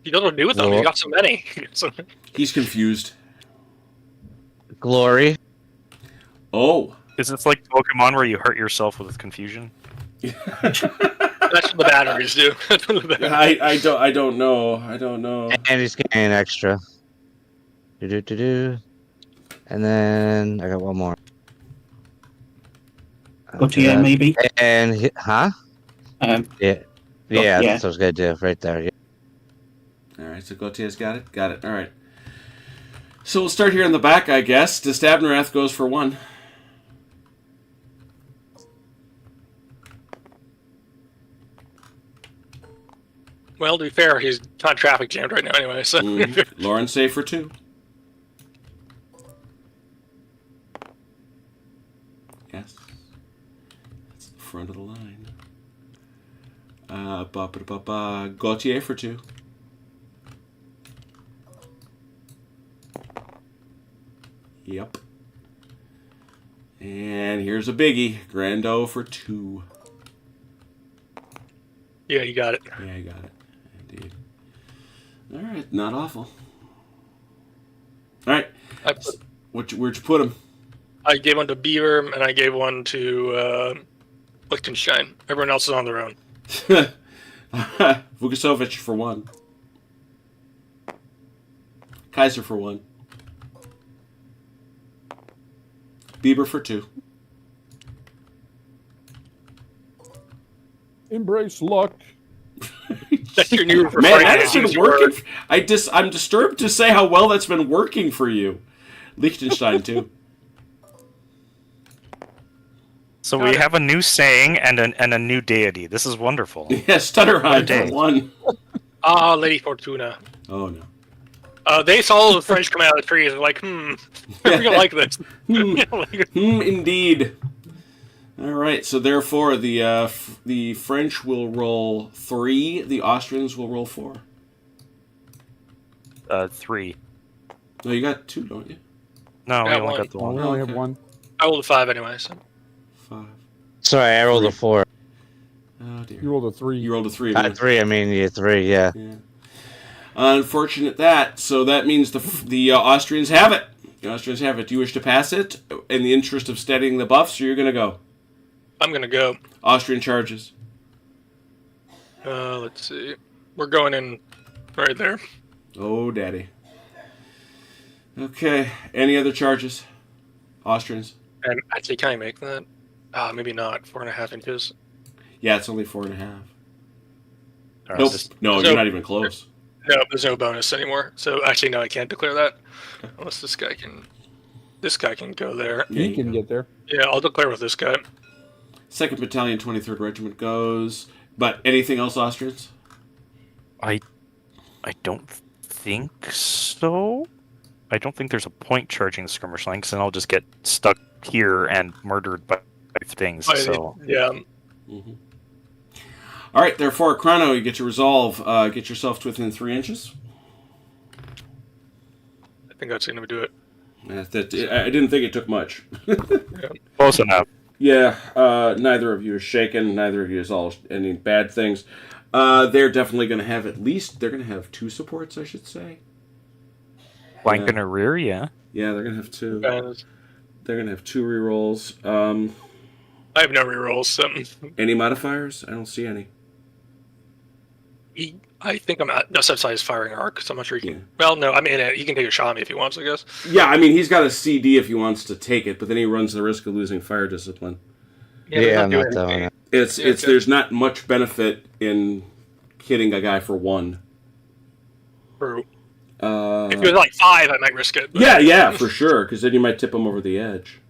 F: you don't know what to do with them.
E: Well-
F: You got so many. So,
A: He's confused.
E: Glory.
A: Oh.
C: is this like Pokemon where you hurt yourself with confusion?
F: that's what the batteries do. That's what the batteries
A: I don't know. I don't know.
E: And he's getting an extra. Do. And then I got one more.
D: Gautier, maybe.
E: And huh?
D: Um,
E: Yeah.
D: yeah.
E: Yeah, that's what I was gonna do right there. Yeah.
A: All right, so Gautier's got it. Got it. All right. So we'll start here in the back, I guess. Destabnerath goes for 1.
F: Well, to be fair, he's not traffic jammed right now anyway, so...
A: Lauren save for 2. Yes. That's the front of the line. Gautier for 2. Yep. And here's a biggie. Grando for 2.
F: Yeah, you got it.
A: Yeah, you got it. Indeed. All right, not awful. All right, where'd you put him?
F: I gave one to Beaver, and I gave one to Liechtenstein. Everyone else is on their own.
A: Vukasovic for 1. Kaiser for 1. Bieber for 2.
B: Embrace luck.
F: That's your new
A: Man,
F: referring
A: that has
F: to
A: been working. I'm disturbed to say how well that's been working for you. Liechtenstein too.
C: So we have a new saying and a new deity. This is wonderful.
A: Yes, Stutterheim
C: day.
A: for 1.
F: Ah, Lady Fortuna.
A: Oh no.
F: They saw the French come out of the trees and like, I don't like this.
A: Indeed. All right, so therefore the French will roll 3, the Austrians will roll 4.
C: 3.
A: No, you got 2, don't you?
C: No, we
F: Got
C: only
F: one.
C: got the
B: Oh,
C: one.
B: we only
A: Okay.
B: have 1.
F: I rolled a 5 anyway, so.
A: 5.
E: Sorry, I rolled a 4.
A: Oh dear.
B: You rolled a 3.
A: You rolled a 3. man.
E: 3. I mean, yeah, 3. Yeah.
A: Yeah. Unfortunate that. So that means the Austrians have it. The Austrians have it. Do you wish to pass it in the interest of steadying the buffs, or you're going to go?
F: I'm gonna go.
A: Austrian charges.
F: Let's see. We're going in right there.
A: Oh, daddy. Okay. Any other charges? Austrians.
F: And actually, can I make that? Maybe not. 4.5 inches.
A: Yeah, it's only 4.5.
C: Or
A: Nope.
C: just-
A: No, you're not even close.
F: No, there's no bonus anymore. So actually, no, I can't declare that unless this guy can. This guy can go there.
A: Yeah,
B: He
A: you
B: can
A: go.
B: get there.
F: Yeah, I'll declare with this guy.
A: 2nd Battalion, 23rd Regiment goes. But anything else, Austrians?
C: I don't think so. I don't think there's a point charging the skirmish line, because then I'll just get stuck here and murdered by things. So
F: Yeah.
A: Mm-hmm. All right, therefore, Chrono, you get your resolve. Get yourself to within 3 inches.
F: I think that's going to do it.
A: I didn't think it took much.
C: close enough.
A: Yeah, neither of you is shaken. Neither of you is all any bad things. They're definitely going to have they're going to have 2 supports, I should say.
C: Flank and a rear, yeah.
A: Yeah, they're going to have 2.
F: And
A: They're going to have 2 rerolls.
F: I have no rerolls. So
A: Any modifiers? I don't see any.
F: I think I'm at no size firing arc, so I'm not sure he can.
A: Yeah.
F: Well, no, I mean, he can take a shot at me if he wants, I guess.
A: Yeah, I mean, he's got a CD if he wants to take it, but then he runs the risk of losing fire discipline.
E: Yeah, I'm
F: doing
E: not doing
F: anything.
E: it.
A: There's not much benefit in hitting a guy for 1.
F: True. If he was like 5, I might risk it. But...
A: Yeah, for sure, because then you might tip him over the edge.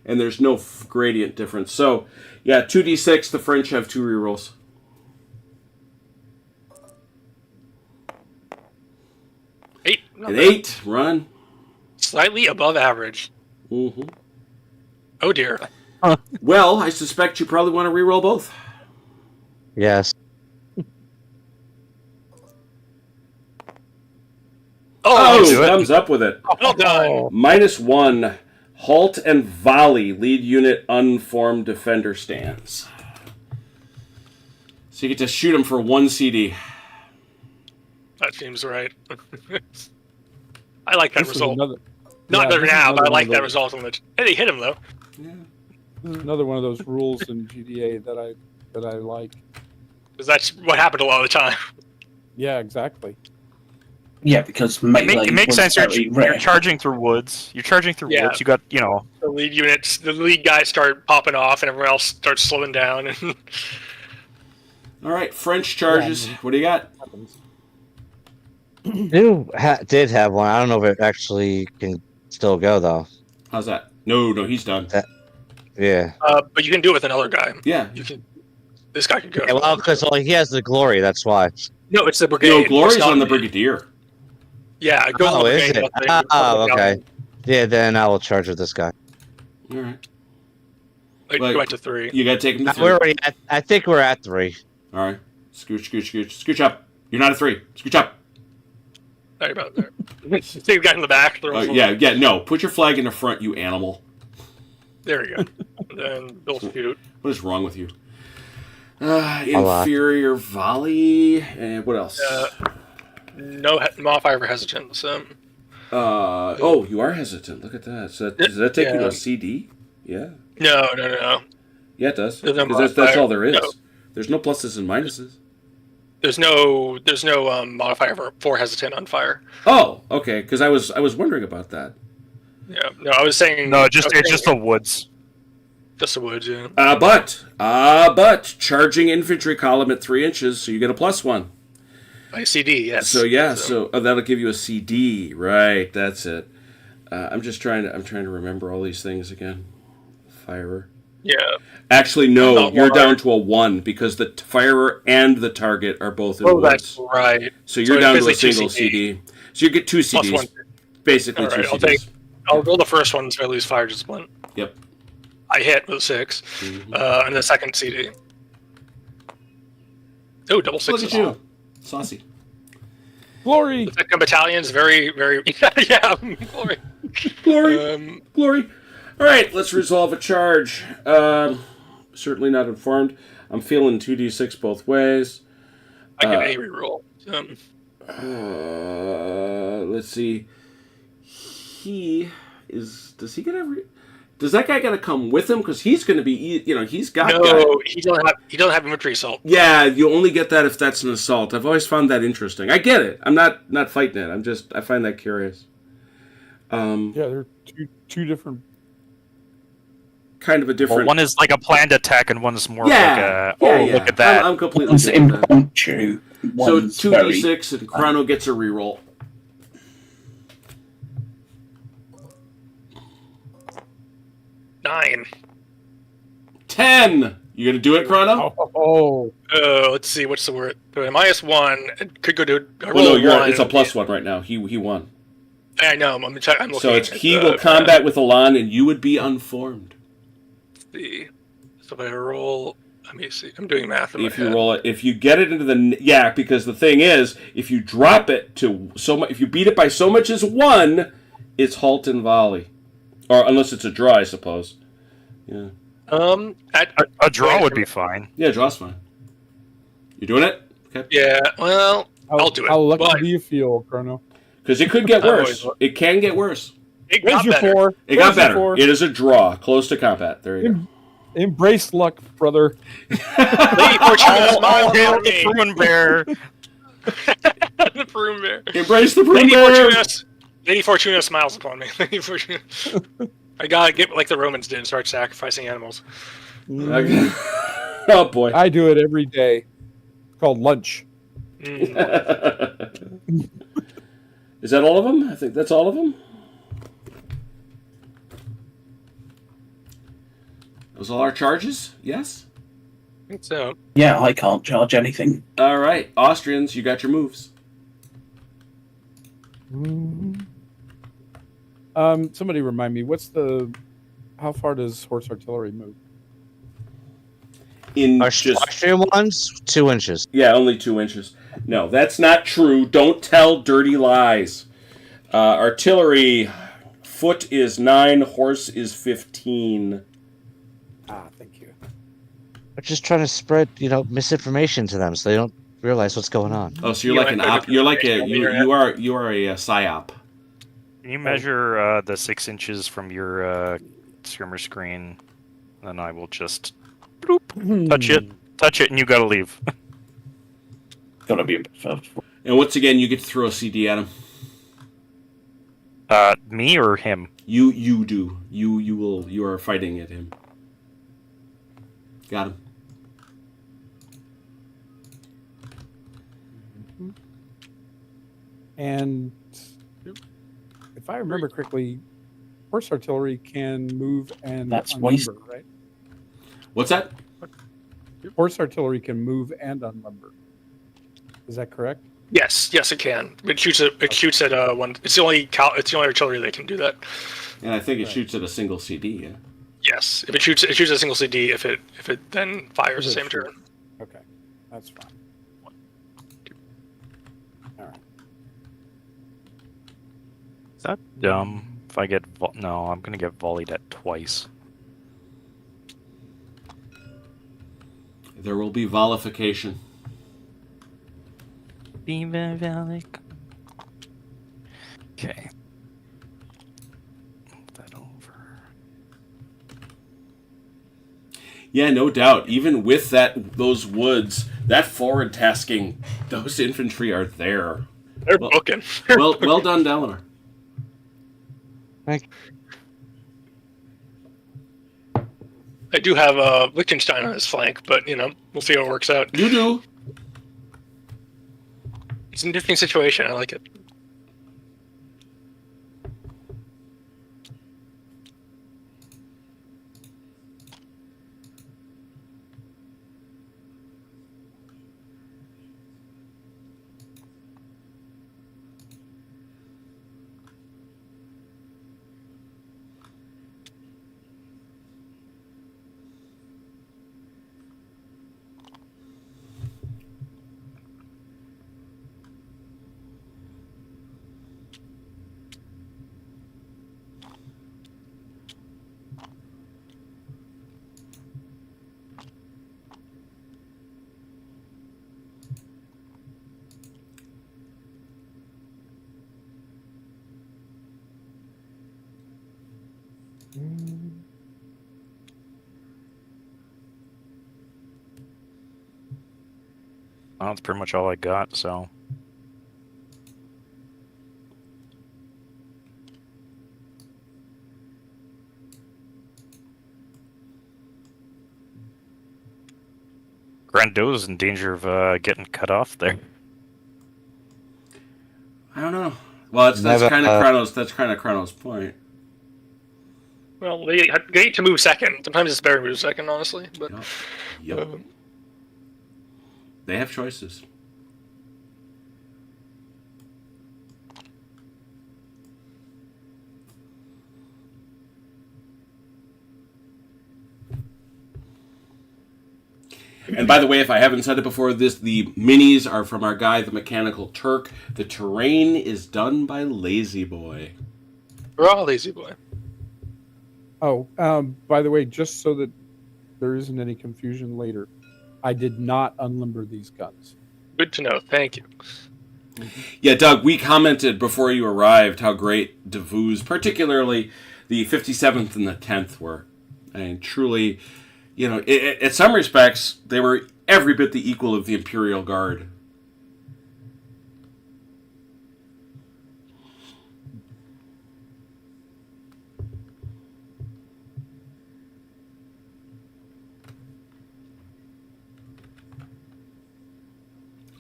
A: And there's no gradient difference. So, yeah, 2d6, the French have 2 rerolls. An 8, run.
F: Slightly above average.
A: Mm-hmm.
F: Oh dear.
A: Well, I suspect you probably want to reroll both.
E: Yes.
A: Oh,
C: do it.
A: thumbs up with it.
F: Well done.
A: -1. Halt and volley. Lead unit unformed defender stands. So you get to shoot him for 1 CD.
F: That seems right. I like that
B: This is
F: result.
B: another,
F: Not
B: yeah,
F: there
B: this is
F: now, but I
B: another
F: like
B: one
F: that
B: of those-
F: result on the. Hey, they hit him though.
A: Yeah.
B: this is another one of those rules in GDA that I like.
F: Because that's what happened a lot of the time.
B: Yeah, exactly.
D: Yeah, because
C: It
D: melee
C: makes
D: was
C: sense.
D: very
C: You're
D: rare.
C: charging through woods. You're charging through
F: Yeah.
C: woods. You got,
F: The lead units, the lead guys start popping off, and everyone else starts slowing down. And
A: All right, French charges.
B: Yeah,
A: What do you got?
B: Happens.
E: You did have one. I don't know if it actually can still go, though.
A: How's that? No, he's done.
E: Yeah.
F: but you can do it with another guy.
A: Yeah.
F: You can. This guy can go.
E: Yeah, well, because he has the glory, that's why.
F: No, it's the brigade.
A: No, Glory's
F: It's not
A: on the
F: me.
A: Brigadier.
F: Yeah, go on
E: Oh,
F: the
E: is
F: brigade.
E: it?
F: Not the-
E: Oh,
F: not the
E: okay. Yeah, then I will charge with this guy.
A: All right.
F: Like,
A: Like-
F: go back to 3.
A: You got to take him to 3.
E: We're already at, I think we're at 3.
A: All right. Scooch up. You're not at 3. Scooch up.
F: Sorry about that. Take the guy in the back.
A: Oh, yeah, no. Put your flag in the front, you animal.
F: There we go. Then Bill shoot.
A: What is wrong with you?
E: lot.
A: Inferior volley. And what else?
F: No modifier for hesitant. So
A: Oh, you are hesitant. Look at that. So does that take you to
F: Yeah.
A: a CD? Yeah.
F: no.
A: Yeah, it does.
F: There's no
A: 'Cause that's all there is.
F: modifier. No.
A: There's no pluses and minuses.
F: There's no modifier for hesitant on fire.
A: Oh, okay. Because I was wondering about that.
F: Yeah. No, I was saying
C: no,
F: I
C: just
F: was
C: it's
F: saying
C: just the woods.
F: just the woods. Yeah.
A: But charging infantry column at 3 inches, so you get a +1.
F: By CD, yes.
A: So yeah, so that'll give you a CD, right? That's it. I'm trying to remember all these things again. Firer.
F: Yeah.
A: Actually, no,
F: Not
A: you're
F: one.
A: down to a 1 because the firer and the target are both in
F: Oh,
A: woods.
F: that's right.
A: So you're
F: it's
A: down to a
F: basically
A: single
F: 2
A: CD. So you get 2
F: Plus
A: CDs,
F: 1.
A: basically
F: All
A: 2
F: right,
A: CDs.
F: I'll roll the first one so I lose fire discipline.
A: Yep.
F: I hit with a 6,
A: Mhm.
F: and the second CD. Oh, double
A: Look
F: sixes.
A: at you, saucy.
B: Glory.
F: The second battalion's very, very yeah. Glory.
A: Glory. Glory. All right, let's resolve a charge. Certainly not informed. I'm feeling 2d6 both ways.
F: I get a reroll.
A: Let's see. Does he get every? Does that guy got to come with him? Because he's going to be, he's got.
F: No,
A: guy.
F: he doesn't have infantry assault.
A: Yeah, you only get that if that's an assault. I've always found that interesting. I get it. I'm not fighting it. I find that curious.
B: Yeah, there are two different.
A: Two different.
B: Two different.
A: kind of a
C: Well,
A: different.
C: one is like a planned attack, and one's more
A: yeah,
C: like a
A: yeah.
C: look at that.
A: I'm completely
D: One's
A: good with that.
D: impromptu.
A: So
D: One's
A: 2d6 and Chrono gets a reroll.
F: 9.
A: 10. You gonna do it, Chrono?
B: Oh,
F: Let's see. What's the word? -1. It could go to a
A: Well,
F: roll
A: no,
F: one.
A: it's a +1 right now. He won.
F: I know. I'm looking.
A: So it's
F: at
A: he
F: the-
A: will combat with Elan, and you would be unformed.
F: So if I roll, let me see. I'm doing math in
A: If
F: my
A: you
F: head.
A: roll it, if you get it into the because the thing is, if you drop it to so much, if you beat it by so much as 1, it's halt and volley, or unless it's a draw, I suppose. Yeah,
C: A draw would be fine.
A: yeah, draw's fine. You doing it? Okay.
F: Yeah. Well, I'll do it.
B: How lucky
F: But
B: do you feel, Chrono?
A: Because it could get
F: I'm
A: worse.
F: always-
A: It can get worse.
F: it
B: Where's
F: got
B: your
F: better.
B: 4?
A: It got
B: Where's your
A: better.
B: 4?
A: It is a draw, close to combat. There you go.
B: Embrace luck, brother.
F: Lady Fortuna smiled
C: hail
F: on
C: the
F: me.
C: Bruin Bear.
F: The Broom Bear.
A: Embrace the
F: Lady
A: Broom
F: Fortuna, Lady Fortuna smiles upon me. Lady Fortuna. I gotta get like the Romans did and start sacrificing animals.
A: Okay. Oh boy.
B: I do it every day. It's called lunch.
F: Mm.
A: Is that all of them? I think that's all of them. Those all our charges? Yes?
F: I think so.
D: Yeah, I can't charge anything.
A: All right. Austrians, you got your moves.
B: Somebody remind me, how far does horse artillery move?
A: In
E: Our
A: just
E: Austrian ones, 2 inches.
A: yeah, only 2 inches. No, that's not true. Don't tell dirty lies. Artillery, foot is 9, horse is 15.
B: Thank you.
E: We're just trying to spread, misinformation to them so they don't realize what's going on.
A: Oh, so you're
F: Yeah,
A: like an
F: I
A: op.
F: could-
A: You're like a
F: I
A: you
F: mean,
A: you are a psyop.
C: Can you measure the 6 inches from your skirmer screen? Then I will just touch it, and you gotta leave.
D: Gotta be a bit further.
A: And once again, you get to throw a CD at him.
C: Me or him?
A: You do. You are fighting at him. Got him.
B: And if I remember correctly, horse artillery can move and
D: That's
B: unlimber,
D: waste.
B: right?
A: What's that?
B: Horse artillery can move and unlimber. Is that correct?
F: Yes, it can. It shoots at one. It's the only artillery that can do that.
A: And I think it shoots at a single CD. Yeah.
F: Yes, if it shoots a single CD. If it then fires the
B: Is it
F: same
B: true?
F: turn.
B: Okay, that's fine. All right.
C: Is that dumb? If I get no, I'm gonna get volleyed at twice.
A: There will be volification.
C: Okay. Move that over.
A: Yeah, no doubt. Even with those woods, that forward tasking, those infantry are there.
F: They're
A: Well-
F: booking.
A: Well done, Dalinar.
F: I do have Liechtenstein on his flank, but we'll see how it works out.
A: You do.
F: It's an interesting situation. I like it.
C: Well, that's pretty much all I got. So Grandeau's in danger of getting cut off there.
A: I don't know. Well, that's
E: Never,
A: kind of Chronos. That's kind of Chronos' point.
F: Well, they need to move second. Sometimes it's better to move second, honestly. But
A: Yep. They have choices. And by the way, if I haven't said it before, the minis are from our guy, the Mechanical Turk. The terrain is done by Lazy Boy.
F: we're all lazy boy.
B: Oh, by the way, just so that there isn't any confusion later, I did not unlimber these guns.
F: Good to know. Thank you.
A: Yeah, Doug, we commented before you arrived how great Devue's, particularly the 57th and the 10th, were. I mean, truly, you know, in some respects, they were every bit the equal of the Imperial Guard.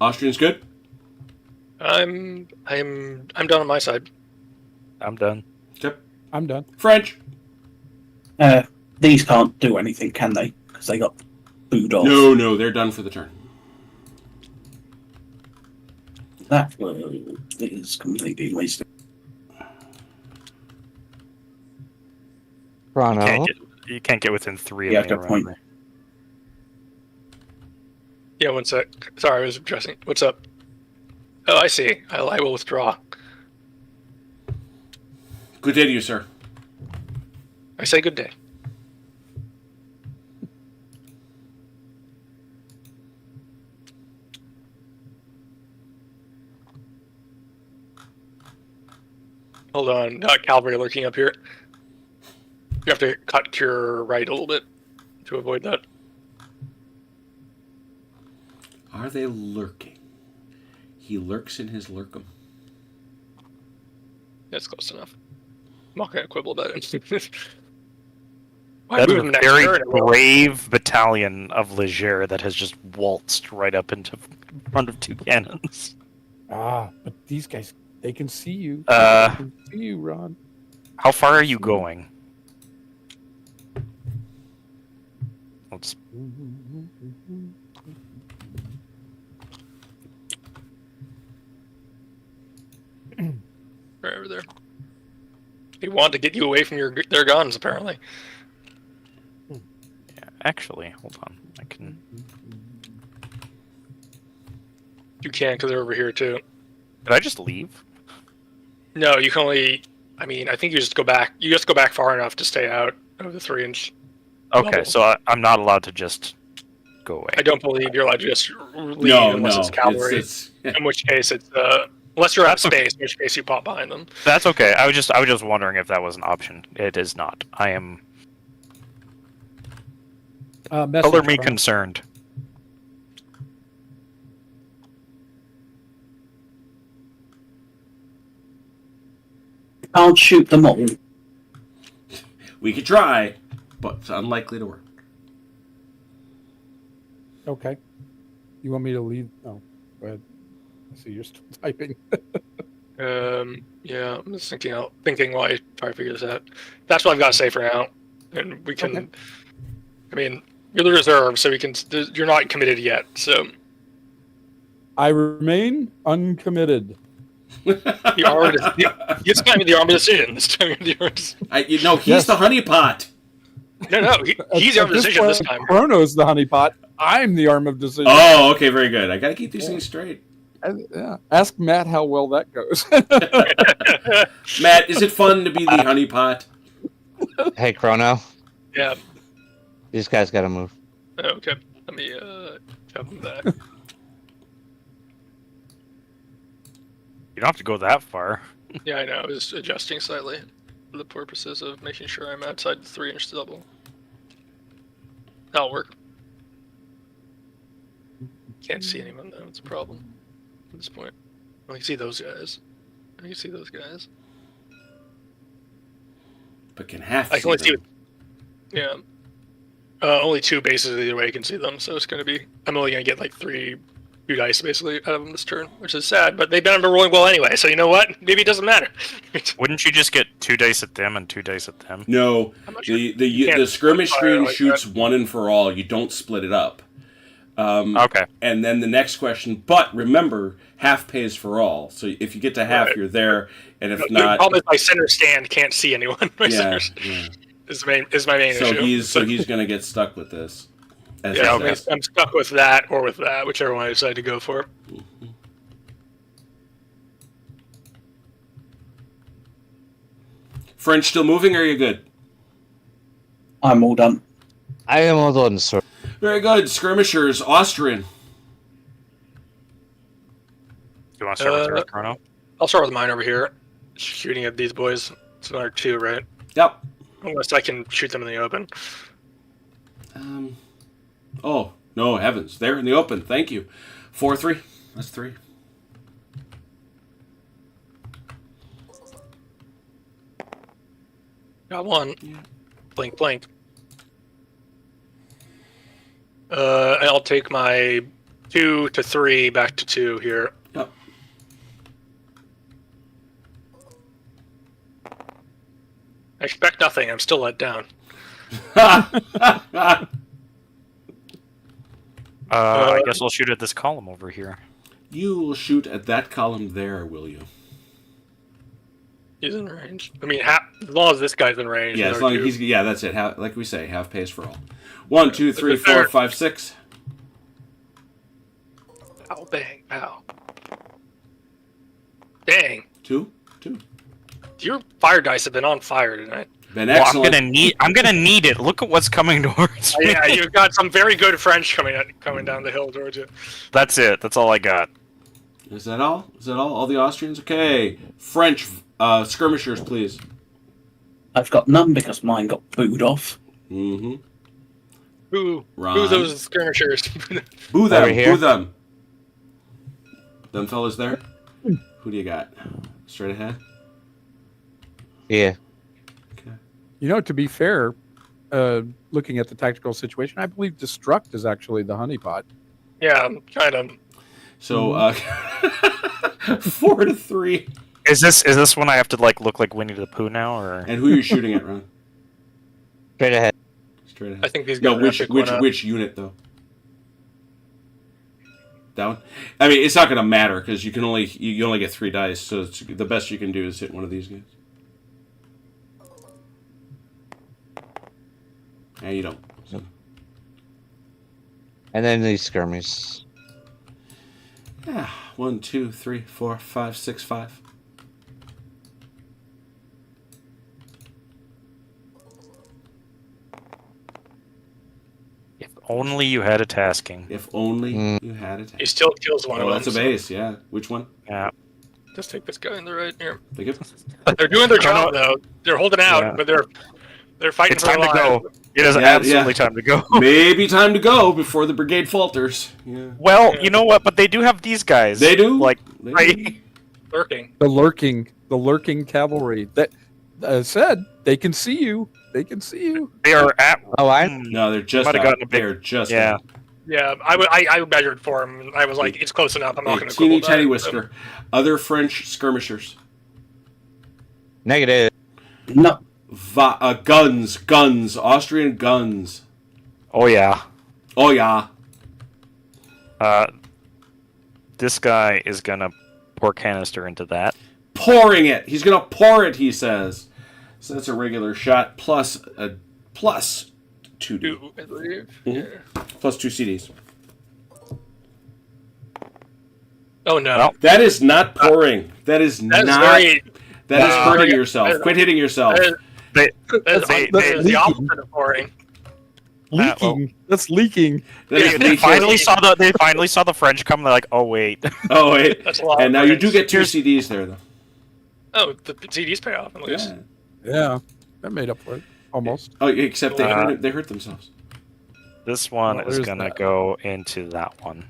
A: Austrian's good?
F: I'm done on my side.
C: I'm done.
A: Yep.
B: I'm done.
A: French?
D: These can't do anything, can they? Because they got booed off.
A: No, they're done for the turn.
D: That is completely wasted.
E: Chrono.
C: You can't get within 3
D: Yeah,
C: of me.
D: good point.
C: around me.
F: Yeah, one sec. Sorry, I was addressing. What's up? Oh, I see. I will withdraw.
A: Good day to you, sir.
F: I say good day. Hold on, cavalry lurking up here. You have to cut to your right a little bit to avoid that.
A: Are they lurking? He lurks in his lurkum.
F: That's close enough. I'm not going to quibble about it. Why
C: That is
F: move
C: a
F: him next
C: very
F: turn?
C: brave battalion of Leger that has just waltzed right up into front of 2 cannons.
B: Ah, but these guys, they can see you. They can see you, Ron.
C: How far are you going? Let's
F: Right over there. They want to get you away from their guns, apparently.
C: actually hold on. I can.
F: You can, because they're over here, too.
C: Did I just leave?
F: No, you can only... I mean, I think you just go back. You just go back far enough to stay out of the 3-inch.
C: Okay,
F: level.
C: so I'm not allowed to just go away.
F: I don't believe you're allowed to just leave
A: No,
F: unless
A: no.
F: it's cavalry. In which case, it's unless you're out of space. In which case, you pop behind them.
C: That's okay. I was just wondering if that was an option. It is not. I am color me concerned.
D: Can't shoot them all.
A: We could try, but it's unlikely to work.
B: Okay. You want me to leave? No. Go ahead. I see you're still typing.
F: Yeah, I'm just thinking while I try to figure this out. That's what I've got to say for now, and we can.
B: Okay.
F: I mean, you're the reserve, so we can. You're not committed yet, so
B: I remain uncommitted.
F: the arm. This time the arm of decision. This time you're the arm.
A: He's
B: Yes.
A: the honeypot.
F: No, he's the arm of
B: At
F: decision this
B: point,
F: time.
B: Chrono's the honeypot. I'm the arm of decision.
A: Oh, okay, very good. I got to keep these things straight.
B: Yeah. Ask Matt how well that goes.
A: Matt, is it fun to be the honeypot?
E: Hey, Chrono.
F: Yeah.
E: These guys got to move.
F: Okay. Let me jump them back.
C: You don't have to go that far.
F: Yeah, I know. I was adjusting slightly for the purposes of making sure I'm outside the 3-inch double. That'll work. Can't see anyone though. It's a problem at this point. I can see those guys. I can see those guys.
A: But can half
F: I can only see.
A: them.
F: Yeah. Only 2 bases either way I can see them, so it's going to be... I'm only going to get like 2 dice basically out of them this turn, which is sad, but they've been rolling well anyway, so you know what? Maybe it doesn't matter.
C: Wouldn't you just get 2 dice at them and 2 dice at them?
A: No, the skirmish screen
F: like
A: shoots
F: that.
A: 1 and for all. You don't split it up.
C: Okay.
A: And then the next question, but remember, half pays for all. So if you get to half,
F: Right.
A: you're there, and if
F: The
A: not,
F: problem is my center stand can't see anyone. My
A: yeah,
F: center
A: yeah.
F: is my main
A: So
F: issue.
A: he's gonna get stuck with this. As
F: Yeah,
A: it says.
F: I'm stuck with that or with that, whichever one I decide to go for.
A: French still moving, or are you good?
D: I'm all done.
E: I am all done, sir.
A: Very good. Skirmishers, Austrian.
C: Do you want to start with yours, Chrono?
F: I'll start with mine over here. Shooting at these boys. It's another 2, right?
A: Yep.
F: Unless I can shoot them in the open.
A: Oh, no, heavens. They're in the open. Thank you. 4-3. That's 3.
F: Got 1.
A: Yeah.
F: Blink, blink. I'll take my 2 to 3 back to 2 here.
A: Yep.
F: I expect nothing. I'm still let down.
C: I guess I'll shoot at this column over here.
A: You will shoot at that column there, will you?
F: He's in range. I mean, as long as this guy's in range.
A: Yeah, as
F: another
A: long as
F: 2.
A: he's that's it. Like we say, half pays for all. 1, 2, 3,
F: It's
A: 4,
F: fair.
A: 5, 6.
F: Ow, bang, ow. Dang.
A: 2.
F: Your fire dice have been on fire tonight.
A: Been
C: Well,
A: excellent.
C: I'm gonna need it. Look at what's coming towards me.
F: Yeah, you've got some very good French coming down the hill towards you.
C: That's it. That's all I got.
A: Is that all? Is that all? All the Austrians? Okay. French skirmishers, please.
D: I've got none because mine got booed off.
A: Mm-hmm.
F: Boo
A: Ron.
F: those skirmishers.
A: Boo them.
E: Over here.
A: Boo them. Them fellas there? Who do you got? Straight ahead?
E: Yeah.
A: Okay.
B: You know, to be fair, looking at the tactical situation, I believe Destruct is actually the honeypot.
F: Yeah, kind of.
A: So, 4 to 3.
C: Is this when I have to look like Winnie the Pooh now, or?
A: And who are you shooting at, Ron?
E: Straight ahead.
A: Straight ahead.
F: I think these
A: No,
F: guys
A: which unit though? That one? I mean, it's not going to matter because you only get 3 dice, so the best you can do is hit one of these guys. Yeah, you don't. So.
E: And then these skirmishes.
A: Yeah, 1, 2, 3, 4, 5, 6, 5.
C: If only you had a tasking.
A: If only you had it.
F: He still kills one
A: Oh,
F: of
A: that's a
F: them.
A: base. Yeah. Which one?
C: Yeah.
F: Just take this guy in the right here.
A: Think of.
F: They're doing their job though. They're holding out,
C: Yeah.
F: but they're fighting
C: It's
F: for
C: time
F: their
C: to
F: lives.
C: go. It is
A: Yeah,
C: absolutely
A: yeah.
C: time to go.
A: Maybe time to go before the brigade falters. Yeah.
C: Well, you know what? But they do have these guys.
A: They do.
C: Like,
A: They do.
C: right?
F: Lurking.
B: The lurking cavalry. That said, they can see you. They can see you.
C: They are at.
E: Oh, I.
A: No, they're just
C: Might have
A: out.
C: gotten a big-
A: They're just
C: yeah.
A: out.
F: Yeah, I measured for him. And I was like, it's close enough. I'm not
A: A
F: going to
A: teeny tiny whisker. Other French skirmishers.
E: Negative.
D: No,
A: Guns. Austrian guns.
C: Oh yeah.
A: Oh yeah.
C: This guy is gonna pour canister into that.
A: Pouring it. He's gonna pour it. He says. So that's a regular shot plus 2D.
F: 2, I believe.
A: Plus 2 CDs.
F: Oh no.
C: Well,
A: That is not pouring. That is
F: That's
A: not.
F: very.
A: That is
F: Wow.
A: hurting yourself. Quit hitting yourself.
C: They,
F: That's
C: they-
F: the opposite of pouring.
B: Leaking. That's leaking.
A: That is
C: they
A: leaking.
C: finally saw the French come. They're like, oh wait.
A: Oh wait.
F: That's a lot.
A: And
F: of
A: now you
F: points.
A: do get 2 CDs there though.
F: Oh, the CDs pay off at least.
A: Yeah.
B: Yeah, that made up for it almost.
A: Oh, except they hurt themselves.
C: This one
B: Well,
C: is
B: there's
C: gonna
B: that.
C: go into that one.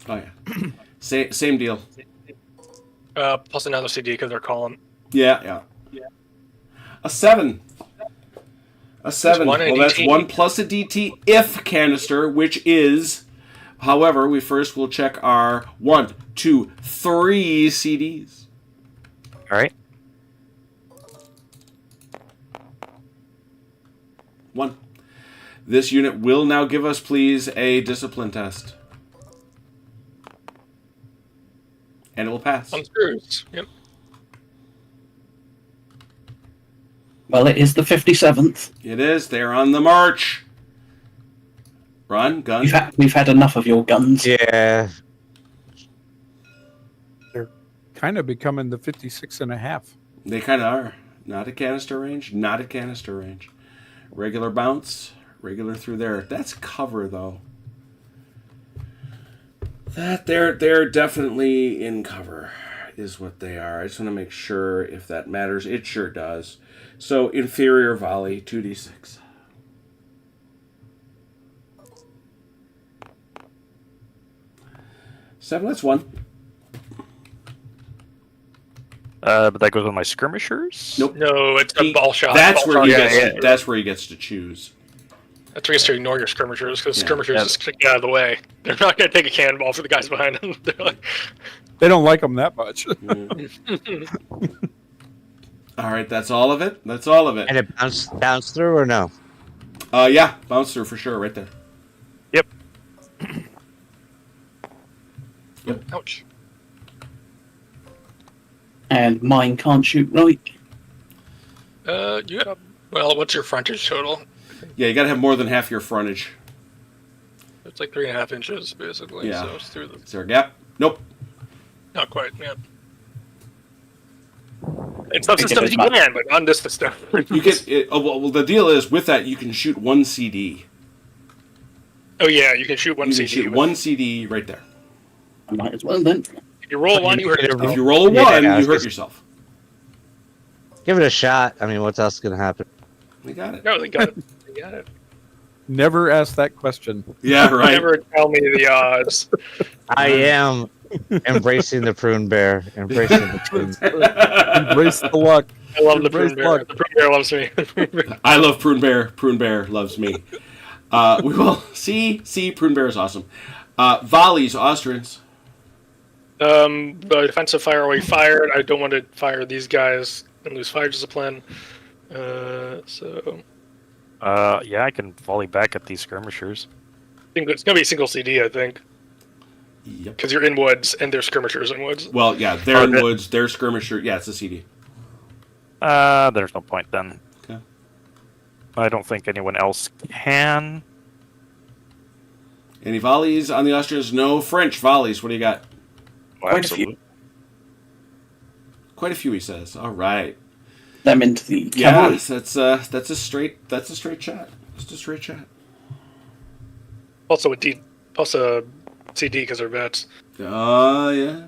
A: Oh yeah. Same deal.
F: Plus another CD because they're calling.
A: Yeah. A 7. A 7.
F: one and
A: Well, that's
F: DT.
A: 1 plus a DT if canister, which is. However, we first will check our 1, 2, 3 CDs.
C: All right.
A: 1. This unit will now give us, please, a discipline test. And it will pass.
F: On screws. Yep.
D: Well, it is the 57th.
A: It is. They're on the march. Run, gun.
D: We've had enough of your guns.
E: Yeah.
B: Kind of becoming the 56 and a half.
A: They kind of are. Not at canister range. Not at canister range. Regular bounce. Regular through there. That's cover, though. That they're definitely in cover, is what they are. I just want to make sure if that matters. It sure does. So inferior volley, 2d6. Seven. That's 1.
C: But that goes with my skirmishers.
A: Nope.
F: No, it's a ball shot.
A: That's
F: Ball
A: where he
F: shot.
A: gets. That's where he gets to choose.
F: That's where he gets to ignore your skirmishers, because
A: Yeah.
F: skirmishers
C: Yeah.
F: just get out of the way. They're not going to take a cannonball for the guys behind them. They're like,
B: They don't like them that much.
A: All right, that's all of it. That's all of it.
E: And it bounced through or no?
A: Yeah, bounce through for sure, right there.
C: Yep.
F: ouch.
D: And mine can't shoot right.
F: You got well, what's your frontage total?
A: Yeah, you got to have more than half your frontage.
F: It's like 3.5 inches, basically.
A: Yeah.
F: So it's through the.
A: Is there a gap? Nope.
F: Not quite, yeah. In some
D: Think it
F: systems
D: is
F: you
D: much.
F: can, but on this system.
A: You get. Well, the deal is with that you can shoot 1 CD.
F: Oh, yeah, you can shoot one
A: You can
F: CD.
A: shoot 1 CD right there.
D: I might as well then.
F: If you roll one, you hurt
E: If
F: yourself.
A: If you roll a
E: Yeah,
A: 1,
E: I was
A: you hurt
E: just-
A: yourself.
E: Give it a shot. I mean, what's else gonna happen?
A: You got it.
F: No, they got it. They got it.
B: Never ask that question.
A: Yeah, right.
F: Never tell me the odds.
E: I am embracing the prune bear. Embracing the prune.
B: Embrace the luck.
F: I love the
B: Embrace
F: prune bear.
B: luck.
F: The prune bear loves me.
A: I love Prune Bear. Prune Bear loves me. We will see. Prune Bear is awesome. Volleys, Austrians.
F: The defensive fire already fired. I don't want to fire these guys and lose fire discipline. So
C: Yeah, I can volley back at these skirmishers.
F: I think it's gonna be a single CD. I think
A: Yep.
F: because you're in woods and there's skirmishers in woods.
A: Well, yeah, they're in
C: Okay.
A: woods. They're skirmisher. Yeah, it's a CD.
C: There's no point then.
A: Okay.
C: I don't think anyone else can.
A: Any volleys on the Austrians? No French volleys. What do you got?
C: Well,
D: Quite a few.
A: Quite a few, he says. All right.
D: Them into the cavalry.
A: Yes, that's a straight shot. Just a straight shot.
F: Also a D, plus a CD because they're vets.
A: Yeah.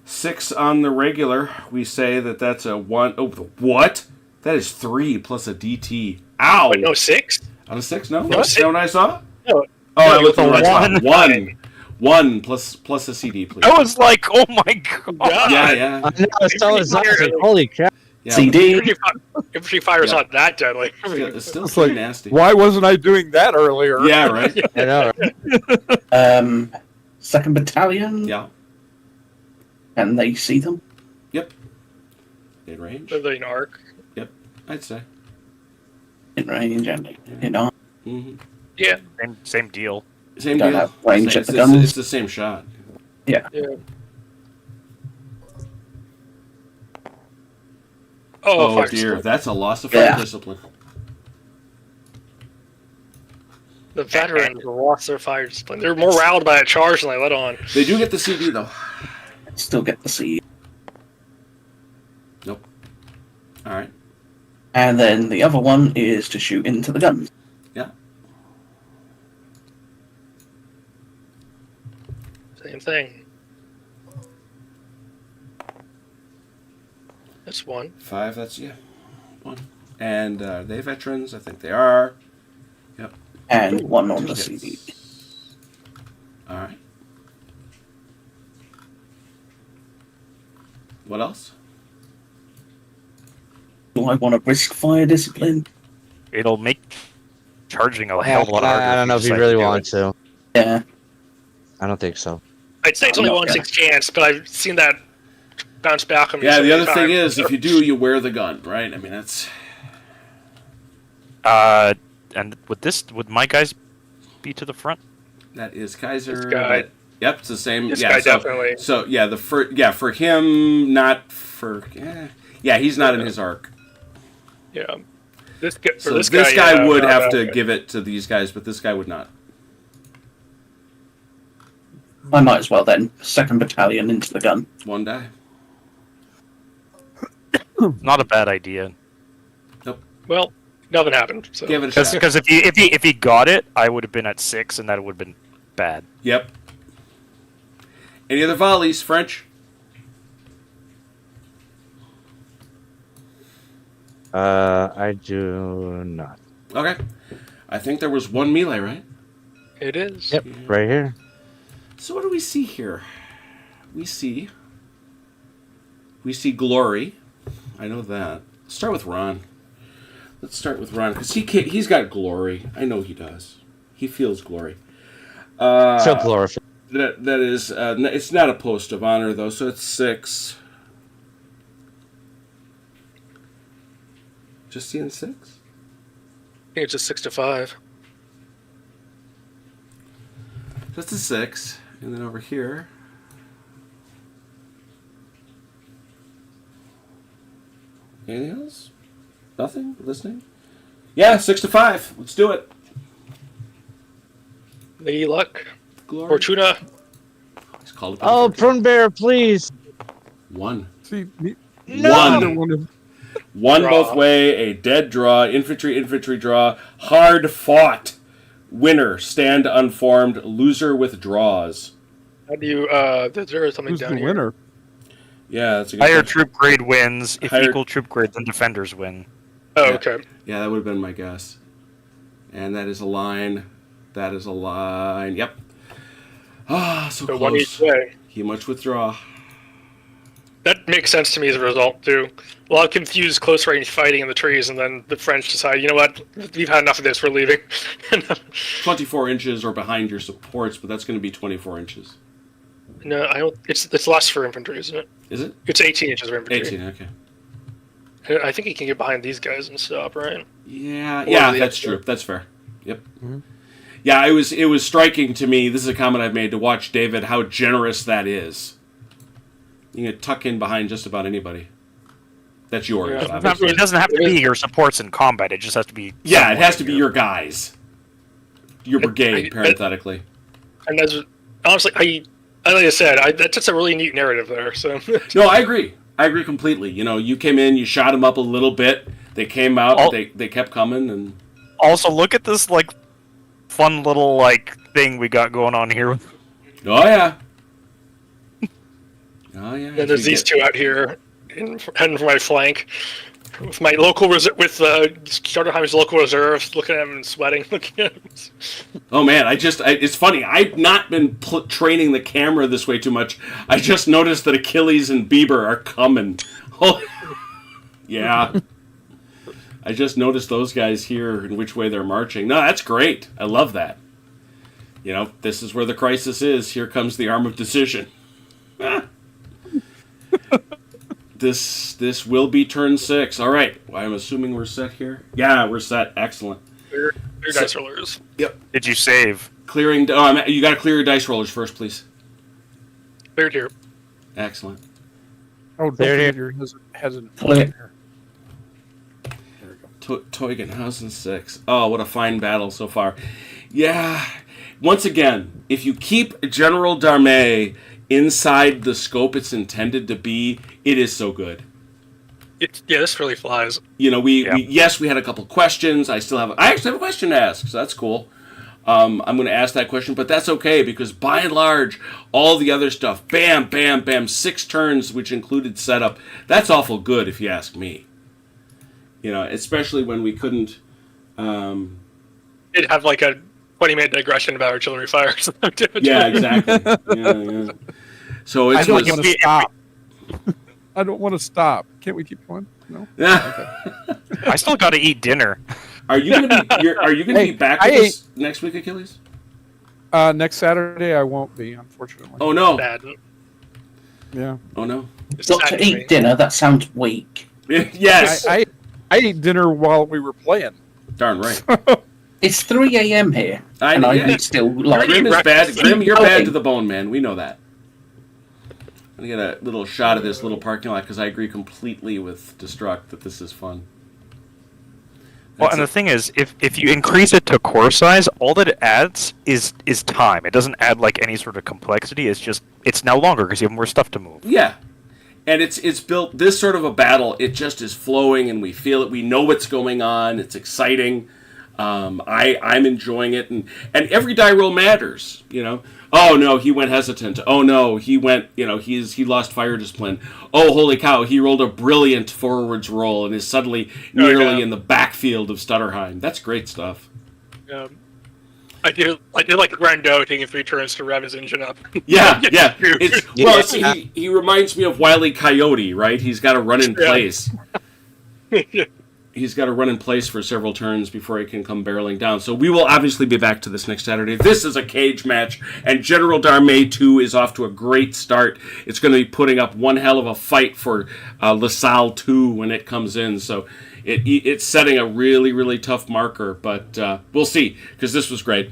A: 6 on the regular. We say that's a 1. Oh, what? That is 3 plus a DT. Ow!
F: But no 6.
A: On a 6? No?
F: No,
A: Is that what I saw?
F: No.
A: Oh, I
F: No,
A: looked at
F: with
A: the
F: a
A: right spot.
C: 1.
A: 1 plus a CD, please.
C: I was like, oh my god.
A: Yeah.
E: I know, so is that. I was like, holy crap!
A: Yeah.
D: CD.
F: Infantry fire's
A: Yeah.
F: not that deadly.
A: It's still
B: It's like,
A: nasty.
B: why wasn't I doing that earlier?
A: Yeah, right?
E: I know. Right?
D: 2nd Battalion.
A: Yeah.
D: And they see them.
A: In range?
F: They're in arc.
A: I'd say.
D: In range and in arm.
A: Mm-hmm.
F: Yeah.
C: Same deal.
A: Same
D: Don't
A: deal.
D: have range
A: Same-
D: at the
A: it's-
D: guns.
A: It's the same shot.
F: Yeah.
A: Oh,
F: fire
A: dear.
F: discipline.
A: That's a loss of fire
D: Yeah.
A: discipline.
F: The veterans lost their fire discipline. They're more riled by a charge than they let on.
A: They do get the CD, though.
D: Still get the C.
A: Nope. All right.
D: And then the other one is to shoot into the guns.
F: Same thing. That's 1.
A: 5, that's, 1. And they veterans? I think they are.
D: And one on
A: 2
D: the
A: hits.
D: CD.
A: All right. What else?
D: Do I want to risk fire discipline?
C: it'll make charging a hell of a lot harder.
E: I don't know if you
C: decide
E: really
C: to do
E: want
C: it.
E: to.
D: Yeah.
E: I don't think so.
F: I'd say it's only
D: I'm not
F: 1 in 6 chance, but I've seen that bounce back on me.
A: Yeah,
F: so
A: the
F: many
A: other thing
F: times.
A: is, if you do, you wear the gun, right? I mean, that's...
C: And would my guys be to the front?
A: That is Kaiser.
F: This guy.
A: That- yep, it's the same.
F: This
A: yeah,
F: guy
A: so,
F: definitely.
A: So, yeah, for him, not for... yeah, he's not in his arc.
F: Yeah. This guy,
A: So this guy would
F: not
A: have
F: bad.
A: to give it to these guys, but this guy would not.
D: I might as well then. 2nd Battalion into the gun.
A: One die.
C: Not a bad idea.
F: Well, nothing happened. So.
A: Give it a shot.
C: Because if he got it, I would have been at 6, and that would have been bad.
A: Yep. Any other volleys, French?
E: I do not.
A: Okay. I think there was one melee, right?
F: It is.
E: Yep, right here.
A: So what do we see here? We see glory. I know that. Let's start with Ron. Let's start with Ron because he's got glory. I know he does. He feels glory.
E: So glorified.
A: That is. It's not a post of honor though, so it's 6. Just seeing 6.
F: I think it's just 6 to 5.
A: Just a 6, and then over here. Anything else? Nothing? Listening? Yeah, 6 to 5. Let's do it.
F: Lady Luck.
A: Glory.
F: Fortuna.
A: He's called
E: Oh, Prune Bear, please.
A: 1.
B: See,
A: One. One
F: Draw.
A: both way, a dead draw, infantry draw, hard fought. Winner, stand unformed, loser withdraws.
F: How do you, there is something
B: Who's
F: down
B: the
F: here.
B: winner?
A: Yeah, that's a good
C: Higher
A: question.
C: troop grade wins. If
A: Higher-
C: equal troop grade, then defenders win.
F: Oh,
A: Yeah.
F: okay.
A: Yeah, that would have been my guess. And that is a line. That is a line. Yep. Ah, so
F: So one
A: close.
F: each way.
A: He much withdraw.
F: That makes sense to me as a result, too. A lot of confused close range fighting in the trees, and then the French decide, you know what, we've had enough of this, we're leaving.
A: 24 inches or behind your supports, but that's going to be 24 inches.
F: No, I don't. It's less for infantry, isn't it?
A: Is it?
F: It's 18 inches for infantry.
A: 18, okay.
F: I think he can get behind these guys and stop, right?
A: Yeah,
F: Or
A: yeah,
F: the
A: that's
F: extra.
A: true. That's fair. Yep.
B: Mhm.
A: Yeah, it was striking to me. This is a comment I've made to watch David how generous that is. You can tuck in behind just about anybody. That's yours.
F: Yeah.
A: Obviously.
C: It doesn't have to be your supports in combat. It just has to be.
A: Yeah, it
C: someone
A: has to be
C: here.
A: your guys. Your brigade, parenthetically.
F: And that's honestly, like I said, that's just a really neat narrative there. So
A: No, I agree. I agree completely. You know, you came in, you shot them up a little bit. They came out,
C: Oh.
A: they kept coming, and
C: Also, look at this like fun little like thing we got going on here.
A: oh yeah, oh yeah.
F: and there's these two out here, heading for my flank, with my local with Starterheim's local reserves, looking at him and sweating, looking at him.
A: Oh man, it's funny. I've not been training the camera this way too much. I just noticed that Achilles and Bieber are coming. Oh, yeah. I just noticed those guys here and which way they're marching. No, that's great. I love that. You know, this is where the crisis is. Here comes the arm of decision. This will be turn 6. All right. Well, I'm assuming we're set here. Yeah, we're set. Excellent.
F: Your dice rollers.
A: Yep.
C: Did you save?
A: Clearing. You got to clear your dice rollers first, please.
F: Cleared here.
A: Excellent.
B: Oh, don't
E: There it
B: forget your hesitant.
D: Clear.
B: There we go.
A: Teugn-Hausen 6. Oh, what a fine battle so far. Yeah. Once again, if you keep General Darmé inside the scope it's intended to be, it is so good.
F: Yeah, this really flies.
A: You know, we had a couple questions. I actually have a question to ask, so that's cool. I'm going to ask that question, but that's okay because by and large, all the other stuff, bam, bam, bam, 6 turns, which included setup, that's awful good if you ask me. You know, especially when we couldn't.
F: It'd have like a 20-minute digression about artillery fire.
A: Yeah, exactly. Yeah. So
B: I
A: it's
B: don't want to stop. I don't want to stop. Can't we keep going? No.
A: Yeah.
C: I still got to eat dinner.
A: Are you gonna be back with us next week, Achilles?
B: Next Saturday I won't be, unfortunately.
A: Oh no.
F: Bad.
B: Yeah.
A: Oh no.
F: It's
D: Got
F: sad
D: to eat
F: me.
D: dinner. That sounds weak.
A: Yes.
B: I ate dinner while we were playing.
A: Darn right.
D: It's 3 a.m. here, and I'm still like.
A: Grim is bad. Grim, you're
D: Okay.
A: bad to the bone, man. We know that. I'm gonna get a little shot of this little parking lot because I agree completely with Destruct that this is fun.
C: Well, and the thing is, if you increase it to core size, all that it adds is time. It doesn't add like any sort of complexity. It's now longer because you have more stuff to move.
A: Yeah, and it's built this sort of a battle. It just is flowing, and we feel it. We know what's going on. It's exciting. I'm enjoying it, and every die roll matters. You know. Oh no, he went hesitant. Oh no, he went. You know, he lost fire discipline. Oh holy cow, he rolled a brilliant forwards roll and is suddenly nearly in the backfield of Stutterheim. That's great stuff.
F: I did like Grando taking 3 turns to rev his engine up.
A: Yeah. He reminds me of Wile E. Coyote, right? He's got to run in place. He's got to run in place for several turns before he can come barreling down. So we will obviously be back to this next Saturday. This is a cage match, and General Darmay 2 is off to a great start. It's going to be putting up one hell of a fight for LaSalle 2 when it comes in. So it's setting a really, really tough marker, but we'll see, because this was great.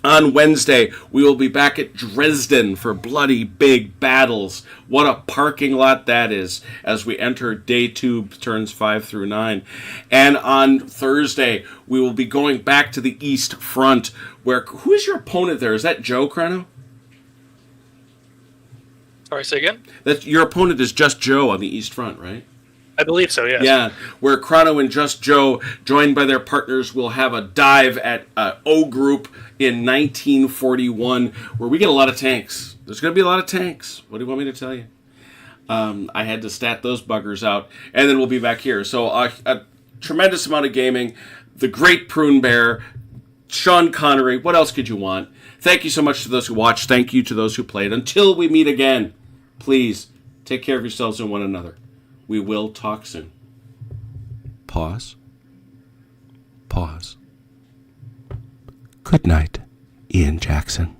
A: On Wednesday, we will be back at Dresden for bloody big battles. What a parking lot that is as we enter day 2, turns 5 through 9. And on Thursday, we will be going back to the East Front, where, who is your opponent there? Is that Joe, Chrono?
F: Sorry, say again?
A: Your opponent is Just Joe on the East Front, right?
F: I believe so, yes.
A: Yeah, where Chrono and Just Joe, joined by their partners, will have a dive at O Group in 1941, where we get a lot of tanks. There's going to be a lot of tanks. What do you want me to tell you? I had to stat those buggers out, and then we'll be back here. So a tremendous amount of gaming. The great Prune Bear, Sean Connery. What else could you want? Thank you so much to those who watched. Thank you to those who played. Until we meet again, please take care of yourselves and one another. We will talk soon. Pause. Pause. Good night, Ian Jackson.